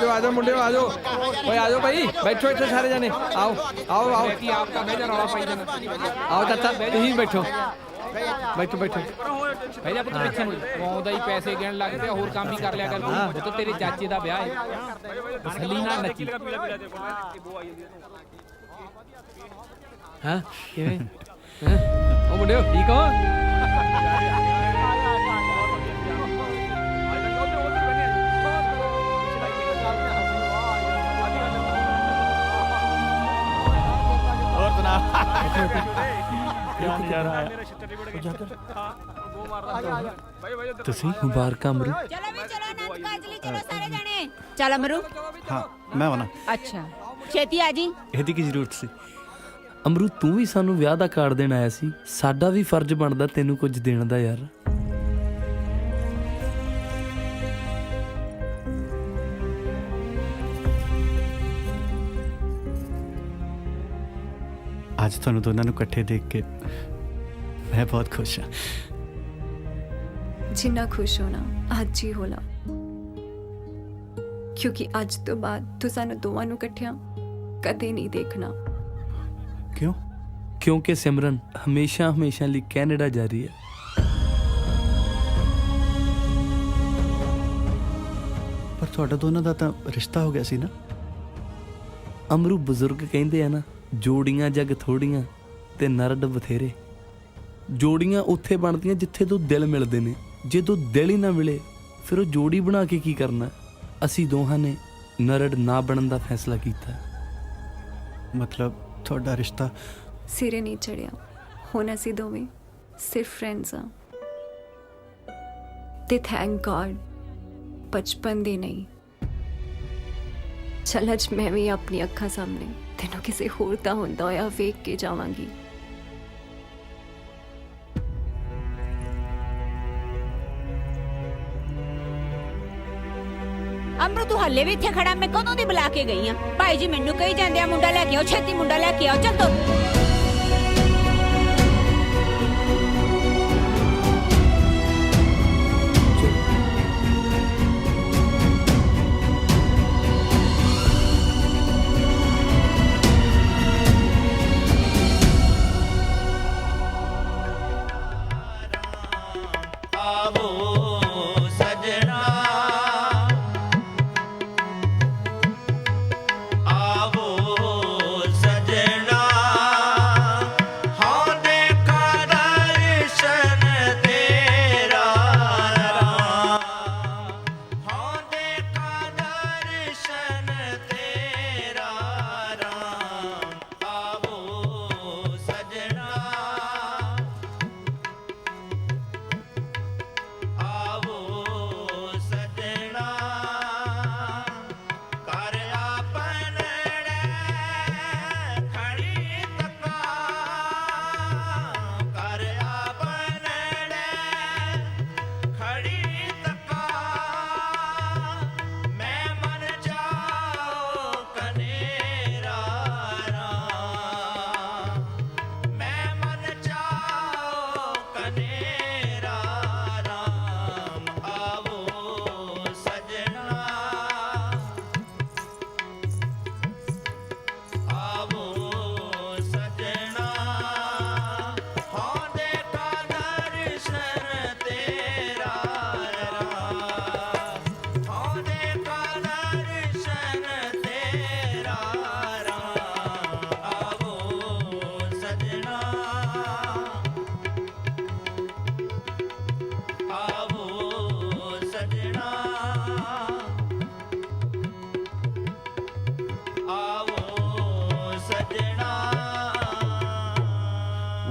आ जाओ मुंडे आ जाओ। ओए आ जाओ भाई, बैठो इतने सारे जने। आओ आओ आओ। आपका मेजर रौला पाई देना। आओ चाचा तुम बैठो बैठो बैठो। भैया पुੱਤ ਪਿੱਛੇ ਮੁੜ। ਆਉਂਦਾ ਹੀ ਪੈਸੇ ਗਿਣ ਲੱਗ ਪਿਆ, ਹੋਰ ਕੰਮ ਵੀ ਕਰ ਲਿਆ ਕਰ। ਉਹ ਤਾਂ ਤੇਰੇ ਚਾਚੇ ਦਾ ਵਿਆਹ ਹੈ, ਤਸੱਲੀ ਨਾਲ ਨੱਚੀ। ਹਾਂ ਕਿਵੇਂ? ਉਹ ਮੁੰਡਿਓ ਠੀਕ ਹੋ? और सुना क्या नਜ਼ਾरा आया ਤੁਸੀਂ ਮੁਬਾਰਕਾਂ ਅਮਰੂ ਚਲੋ ਵੀ ਚਲੋ ਨੰਦ ਕਾਜਲੀ ਚਲੋ ਸਾਰੇ ਜਾਣੇ ਚੱਲ ਅਮਰੂ ਹਾਂ ਮੈਂ ਆਉਣਾ ਅੱਛਾ ਛੇਤੀ ਆ ਜੀ ਇਹਦੀ ਕੀ ਜ਼ਰੂਰਤ ਸੀ ਅਮਰੂ ਤੂੰ ਵੀ ਸਾਨੂੰ ਵਿਆਹ ਦਾ ਕਾਰਡ ਦੇਣ ਆਇਆ ਸੀ ਸਾਡਾ ਵੀ ਫਰਜ਼ ਬਣਦਾ ਤੈਨੂੰ ਕੁਝ ਦੇਣ ਦਾ ਯਾਰ ਅੱਜ ਤੁਹਾਨੂੰ ਦੋਨਾਂ ਨੂੰ ਇਕੱਠੇ ਦੇਖ ਕੇ ਮੈਂ ਬਹੁਤ ਖੁਸ਼ ਹਾਂ जिन्ना खुश होना आज ही होला क्योंकि अज तो बाद तू सानू दोवां नू इकट्ठियां कदे नहीं देखना क्यों क्योंकि सिमरन हमेशा हमेशा लिए कैनेडा जा रही है ਪਰ ਤੁਹਾਡਾ ਦੋਨਾਂ ਦਾ ਤਾਂ ਰਿਸ਼ਤਾ ਹੋ ਗਿਆ ਸੀ ਨਾ ਅਮਰੂ ਬਜ਼ੁਰਗ ਕਹਿੰਦੇ ਆ ਨਾ ਜੋੜੀਆਂ ਜਗ ਥੋੜੀਆਂ ਤੇ ਨਰਡ ਬਥੇਰੇ ਜੋੜੀਆਂ ਉੱਥੇ ਬਣਦੀਆਂ ਜਿੱਥੇ ਤੋਂ ਦਿਲ ਮਿਲਦੇ ਨੇ ਜਦੋਂ ਦਿਲ ਹੀ ਨਾ ਮਿਲੇ ਫਿਰ ਉਹ ਜੋੜੀ ਬਣਾ ਕੇ ਕੀ ਕਰਨਾ ਅਸੀਂ ਦੋਹਾਂ ਨੇ ਨਰਡ ਨਾ ਬਣਨ ਦਾ ਫੈਸਲਾ ਕੀਤਾ ਮਤਲਬ ਤੁਹਾਡਾ ਰਿਸ਼ਤਾ सिरे नहीं चढ़िया हुण असीं दोवें सिर्फ फ्रेंड्स हाँ ते थैंक गॉड बचपन दे नहीं चल अज मैं भी अपनी अक्खां सामने तैनूं किसी होर दा हुंदा होया वेख के जावांगी ਅਮਰੂ ਤੂੰ ਹੱਲੇ ਵੀ ਇੱਥੇ ਖੜਾ ਮੈਂ ਕਦੋਂ ਦੀ ਬੁਲਾ ਕੇ ਗਈ ਆ ਭਾਈ ਜੀ ਮੈਨੂੰ ਕਹੀ ਜਾਂਦੇ ਆ ਮੁੰਡਾ ਲੈ ਕੇ ਆਓ ਛੇਤੀ ਮੁੰਡਾ ਲੈ ਕੇ ਆਓ ਚੱਲ ਤੋ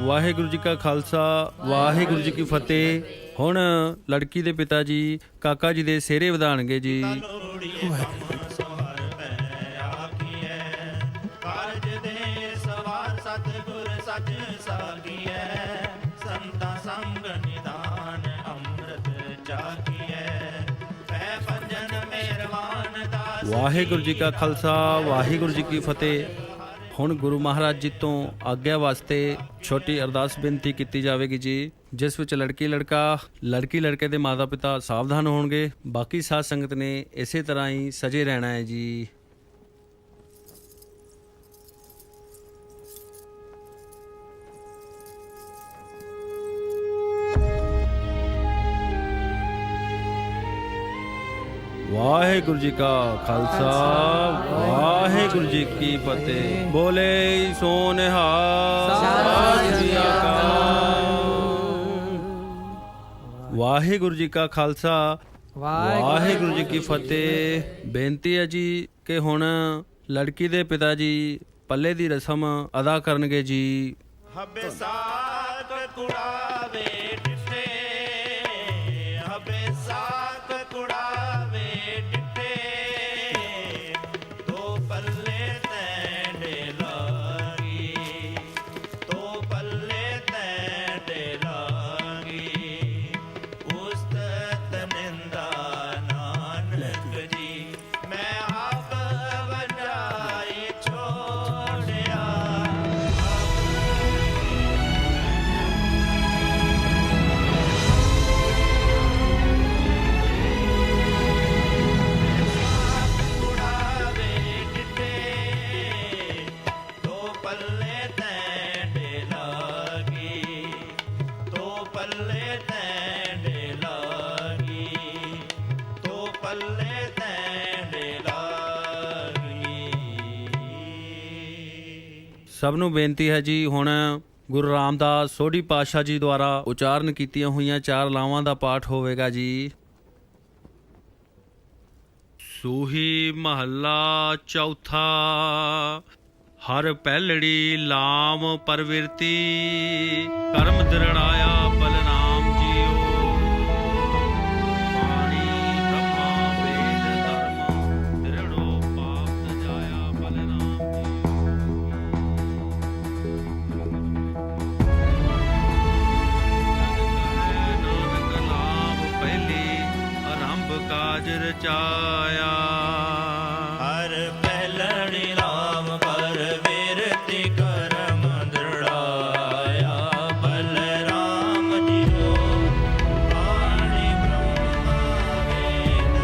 ਵਾਹਿਗੁਰੂ ਜੀ ਕਾ ਖਾਲਸਾ ਵਾਹਿਗੁਰੂ ਜੀ ਕੀ ਫਤਿਹ ਹੁਣ ਲੜਕੀ ਦੇ ਪਿਤਾ ਜੀ ਕਾਕਾ ਜੀ ਦੇ ਸਿਹਰੇ ਵਧਾਣਗੇ ਜੀ ਵਾਹਿਗੁਰੂ ਜੀ ਕਾ ਖਾਲਸਾ ਵਾਹਿਗੁਰੂ ਜੀ ਕੀ ਫਤਿਹ ਹੁਣ ਗੁਰੂ ਮਹਾਰਾਜ ਜੀ ਤੋਂ ਆਗਿਆ ਵਾਸਤੇ ਛੋਟੀ ਅਰਦਾਸ ਬੇਨਤੀ ਕੀਤੀ ਜਾਵੇਗੀ ਜੀ ਜਿਸ ਵਿੱਚ ਲੜਕੀ ਲੜਕੇ ਦੇ ਮਾਤਾ ਪਿਤਾ ਸਾਵਧਾਨ ਹੋਣਗੇ ਬਾਕੀ ਸਾਧ ਸੰਗਤ ਨੇ ਇਸੇ ਤਰ੍ਹਾਂ ਹੀ ਸਜੇ ਰਹਿਣਾ ਹੈ ਜੀ ਵਾਹਿਗੁਰੂ ਜੀ ਕਾ ਖਾਲਸਾ ਵਾਹਿਗੁਰੂ ਜੀ ਕੀ ਫਤਿਹ ਬੋਲੇ ਸੋ ਨਿਹਾਲ ਸਤਿ ਸ੍ਰੀ ਅਕਾਲ ਵਾਹਿਗੁਰੂ ਜੀ ਕਾ ਖਾਲਸਾ ਵਾਹਿਗੁਰੂ ਜੀ ਕੀ ਫਤਿਹ। ਬੇਨਤੀ ਹੈ ਜੀ ਕਿ ਹੁਣ ਲੜਕੀ ਦੇ ਪਿਤਾ ਜੀ ਪੱਲੇ ਦੀ ਰਸਮ ਅਦਾ ਕਰਨਗੇ ਜੀ। ਹਬੇ ਸਾਕ ਕੁੜਾਵੇ ਡਿੱਠੇ, ਹਬੇ ਸਾਕ ਕੁੜਾਵੇ ਡਿੱਠੇ, ਦੋ ਪੱਲੇ ਤੈਂਡੇ ਲਾਗੀ, ਦੋ ਪੱਲੇ ਤੈਂਡੇ ਲਾਗੀ, ਉਸਤਤ ਨਿੰਦਾ ਨਾਨਕ ਜੀ, ਮੈਂ ਆਪ ਵੰਜਾਈ ਛੋੜਿਆ। ਸਭ ਨੂੰ ਬੇਨਤੀ ਹੈ ਜੀ ਹੁਣ ਗੁਰੂ ਰਾਮਦਾਸ ਸੋਢੀ ਪਾਤਸ਼ਾਹ ਜੀ ਦੁਆਰਾ ਉਚਾਰਨ ਕੀਤੀਆਂ ਹੋਈਆਂ 4 ਲਾਵਾਂ ਦਾ ਪਾਠ ਹੋਵੇਗਾ ਜੀ। ਸੂਹੀ ਮਹੱਲਾ ਚੌਥਾ। ਹਰ ਪਹਿਲੜੀ ਲਾਮ ਪਰਵਿਰਤੀ, ਕਰਮ ਦ੍ਰਿੜਾਇਆ ਬਲਰਾਮ ਜੀਓ। ਬਾਣੀ ਬ੍ਰਹਮਾ ਵੇਦ ਧਰਮ, ਦ੍ਰਿੜੋ ਪਾਪ ਤਜਾਇਆ ਬਲਰਾਮ ਨਾਨਕ ਲਾਭ ਪਹਿਲੀ ਆਰੰਭ ਕਾਜ ਰਚਾਇਆ। ਹਰ ਪਹਿਲੜੀ ਰਾਮ ਪਰ ਵਿਰਤੀ ਕਰਮ ਦ੍ਰਿੜਾਇਆ ਬਲਰਾਮ ਜੀਓ। ਬਾਣੀ ਬ੍ਰਹਮਾ ਵੇਦ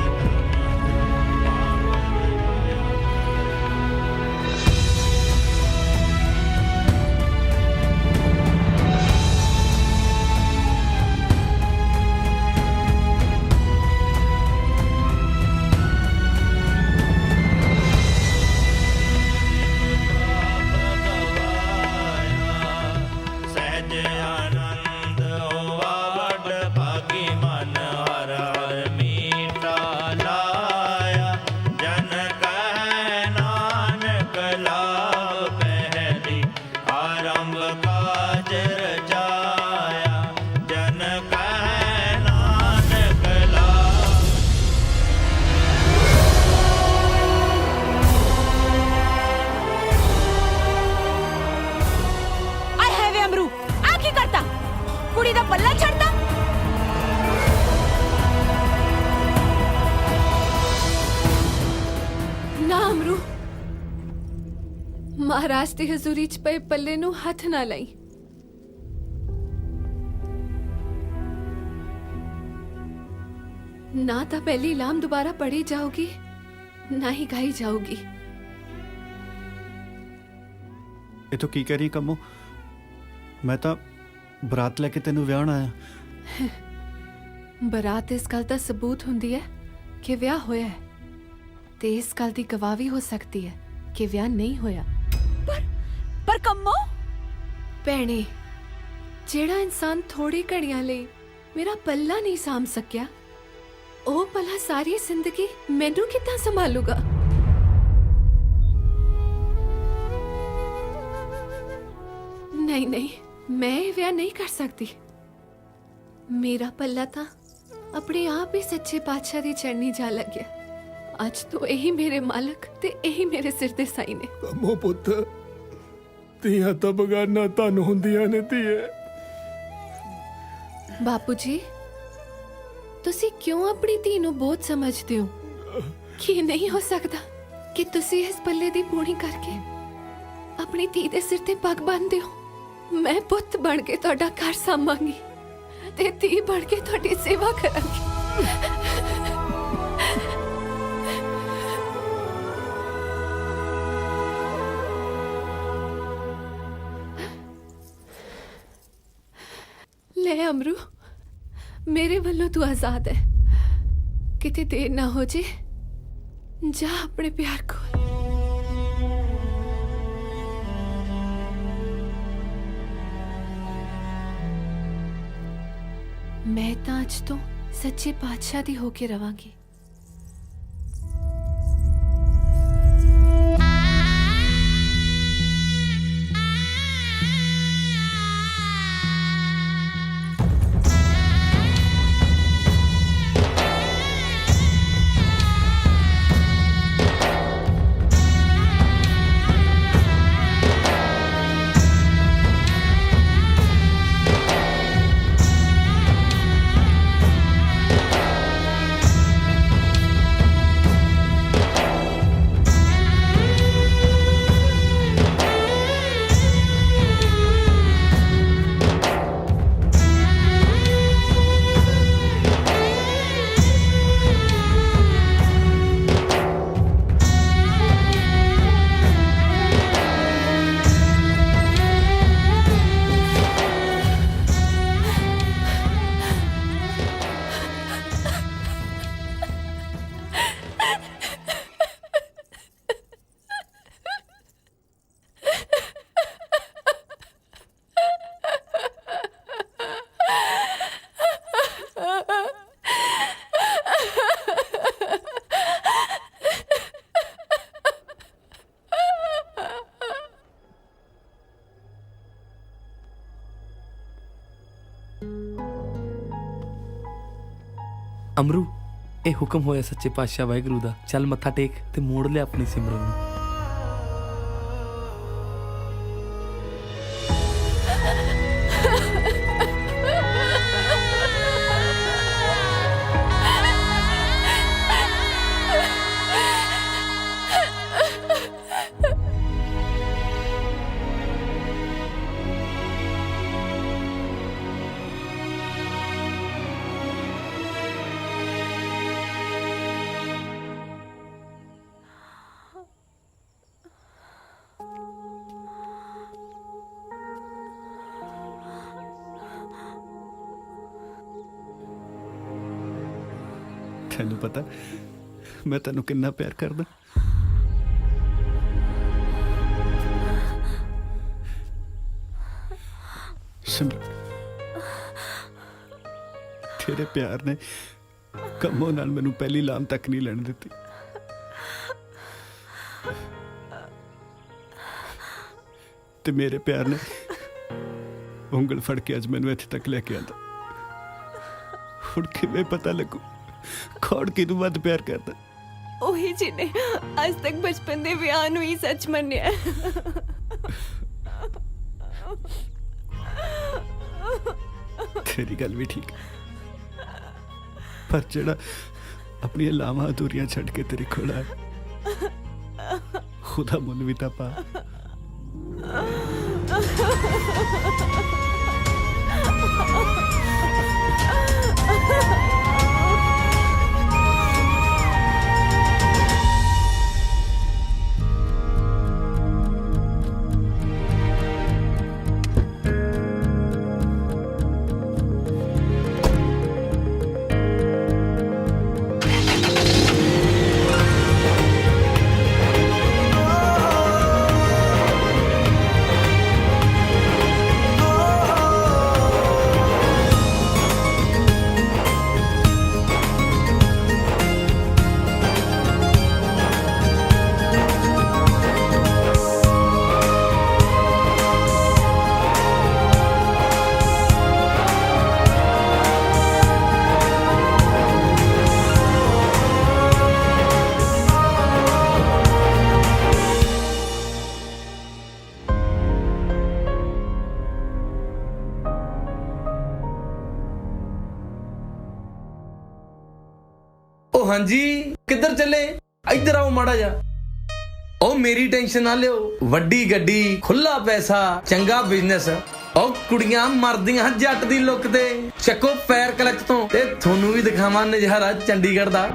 ਸਹਿਜ ਆਨੰਦ ਹੋਵਾ ਵਡ ਭਾਗੀ ਮਨ ਹਰ ਹਰ ਮੀਠਾ ਲਾਇਆ। ਜਨ ਕਹਿ ਨਾਨਕ ਲਾਭ ਪਹਿਲੀ ਆਰੰਭ ਕਾਜ ਰਚਾਇਆ। ਜਨ ਕਹਿ ਨਾਨਕ ਲਾਭ। ਆਏ ਹੈ ਵੇ ਅਮਰੂ, ਆ ਕੀ ਕਰਤਾ? ਕੁੜੀ ਦਾ ਪੱਲਾ ਛੱਡਦਾ? ਨਾ ਅਮਰੂ, ਮਹਾਰਾਜ ਦੀ ਹਜ਼ੂਰੀ ਚ ਪਏ ਪੱਲੇ ਨੂੰ ਹੱਥ ਨਾ ਲਾਈ। ਨਾ ਤਾਂ ਪਹਿਲੀ ਲਾਮ ਦੁਬਾਰਾ ਪੜੀ ਜਾਊਗੀ, ਨਾ ਹੀ ਗਾਈ ਜਾਊਗੀ। ਇਹ ਤੂੰ ਕੀ ਕਹਿ ਰਹੀ ਕੰਮੋ? ਮੈਂ ਤਾਂ ਬਰਾਤ ਲੈ ਕੇ ਤੈਨੂੰ ਵਿਆਹਣ ਆਇਆ। ਬਰਾਤ ਇਸ ਗੱਲ ਦਾ ਸਬੂਤ ਹੁੰਦੀ ਹੈ ਕਿ ਵਿਆਹ ਹੋਇਆ ਹੈ, ਤੇ ਇਸ ਗੱਲ ਦੀ ਗਵਾਹ ਵੀ ਹੋ ਸਕਦੀ ਹੈ ਕਿ ਵਿਆਹ ਨਹੀਂ ਹੋਇਆ। ਪਰ ਕੰਮੋ, ਭੈਣੇ, ਜਿਹੜਾ ਇਨਸਾਨ ਥੋੜੀ ਘੜੀਆਂ ਲਈ ਮੇਰਾ ਪੱਲਾ ਨਹੀਂ ਸਾਂਭ ਸਕਿਆ, ਉਹ ਭਲਾ ਸਾਰੀ ਜ਼ਿੰਦਗੀ ਮੈਨੂੰ ਕਿੱਦਾਂ ਸੰਭਾਲੂਗਾ? ਨਹੀਂ ਨਹੀਂ, ਮੈਂ ਇਹ ਵਿਆਹ ਨਹੀਂ ਕਰ ਸਕਦੀ। ਮੇਰਾ ਪੱਲਾ ਤਾਂ ਆਪਣੇ ਆਪ ਹੀ ਸੱਚੇ ਪਾਤਸ਼ਾਹ ਦੀ ਚਰਨੀ ਜਾ ਲੱਗਿਆ। ਅੱਜ ਤੋਂ ਇਹੀ ਮੇਰੇ ਮਾਲਕ ਤੇ ਇਹੀ ਮੇਰੇ ਸਿਰ ਦੇ ਸਾਈ ਨੇ। ਕੰਮੋ ਪੁੱਤ, ਧੀਆਂ ਤਾਂ ਬਗਾਨਾ ਧਨ ਹੁੰਦੀਆਂ ਨੇ ਧੀਏ। ਬਾਪੂ ਜੀ, ਤੁਸੀਂ ਕਿਉਂ ਆਪਣੀ ਧੀ ਨੂੰ ਬੋਝ ਸਮਝਦੇ ਹੋ? ਕੀ ਨਹੀਂ ਹੋ ਸਕਦਾ ਕਿ ਤੁਸੀਂ ਇਸ ਪੱਲੇ ਦੀ ਪੂਣੀ ਕਰਕੇ ਆਪਣੀ ਧੀ ਦੇ ਸਿਰ ਤੇ ਪੱਗ ਬੰਨ੍ਹਦੇ ਹੋ? ਮੈਂ ਪੁੱਤ ਬਣ ਕੇ ਤੁਹਾਡਾ ਘਰ ਸੰਭਾਂਗੀ ਤੇ ਧੀ ਬਣ ਕੇ ਤੁਹਾਡੀ ਸੇਵਾ ਕਰਾਂਗੀ। ਲੈ ਅਮਰੂ, ਮੇਰੇ ਵੱਲੋਂ ਤੂੰ ਆਜ਼ਾਦ ਹੈ। ਕਿਤੇ ਦੇਰ ਨਾ ਹੋ ਜੇ, ਜਾ ਆਪਣੇ ਪਿਆਰ ਕੋਲ। मैं ਤਾਂ ਅੱਜ ਤੋਂ ਸੱਚੇ ਪਾਤਸ਼ਾਹ ਦੀ ਹੋ ਕੇ ਰਵਾਂਗੀ। ਅਮਰੂ, ਇਹ ਹੁਕਮ ਹੋਇਆ ਸੱਚੇ ਪਾਤਸ਼ਾਹ ਵਾਹਿਗੁਰੂ ਦਾ। ਚੱਲ ਮੱਥਾ ਟੇਕ ਤੇ ਮੋੜ ਲਿਆ ਆਪਣੀ ਸਿਮਰਨ ਨੂੰ। ਤੈਨੂੰ ਪਤਾ ਮੈਂ ਤੈਨੂੰ ਕਿੰਨਾ ਪਿਆਰ ਕਰਦਾ। ਸਿਮਰਨ, ਤੇਰੇ ਪਿਆਰ ਨੇ ਕੰਮੋਂ ਨਾਲ ਮੈਨੂੰ ਪਹਿਲੀ ਲਾਮ ਤੱਕ ਨਹੀਂ ਲੈਣ ਦਿੱਤੀ। ਤੇ ਮੇਰੇ ਪਿਆਰ ਨੇ ਉਂਗਲ ਫੜ ਕੇ ਅੱਜ ਮੈਨੂੰ ਇੱਥੇ ਤੱਕ ਲੈ ਕੇ ਆਂਦਾ। ਹੁਣ ਕਿਵੇਂ ਪਤਾ ਲੱਗੂ ਕੌਣ ਕਿਹਨੂੰ ਵੱਧ ਪਿਆਰ ਕਰਦਾ? ਉਹੀ ਜਿਹਨੇ ਅੱਜ ਤੱਕ ਬਚਪਨ ਦੇ ਵਿਆਹ ਨੂੰ ਹੀ ਸੱਚ ਮੰਨਿਆ। ਤੇਰੀ ਗੱਲ ਵੀ ਠੀਕ, ਪਰ ਜਿਹੜਾ ਆਪਣੀਆਂ ਲਾਵਾਂ ਅਧੂਰੀਆਂ ਛੱਡ ਕੇ ਤੇਰੇ ਕੋਲ ਆਇਆ, ਖੁਦਾ ਮੁੱਲ ਵੀ ਤਾਂ ਪਾ। ਹਾਂਜੀ, ਕਿੱਧਰ ਚੱਲੇ? ਇੱਧਰ ਆਓ ਮਾੜਾ ਜਾ। ਉਹ ਮੇਰੀ ਟੈਨਸ਼ਨ ਨਾ ਲਿਓ, ਵੱਡੀ ਗੱਡੀ, ਖੁੱਲਾ ਪੈਸਾ, ਚੰਗਾ ਬਿਜ਼ਨਸ। ਉਹ ਕੁੜੀਆਂ ਮਰਦੀਆਂ ਜੱਟ ਦੀ ਲੁੱਕ ਤੇ। ਚੱਕੋ ਪੈਰ ਕਲਚ ਤੋਂ ਤੇ ਤੁਹਾਨੂੰ ਵੀ ਦਿਖਾਵਾਂ ਨਜ਼ਾਰਾ ਚੰਡੀਗੜ੍ਹ ਦਾ।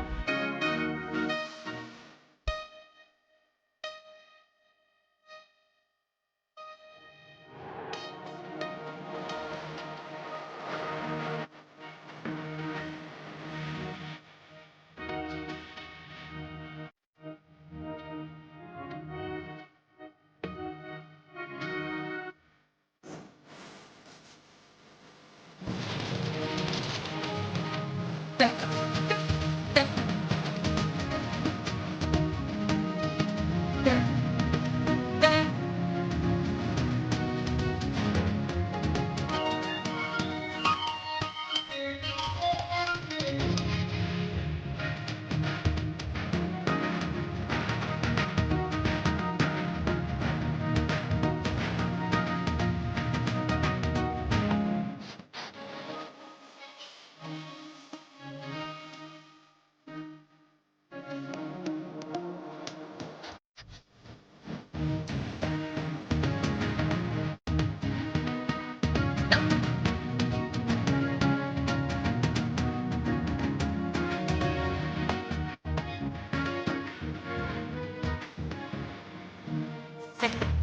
ਤੇ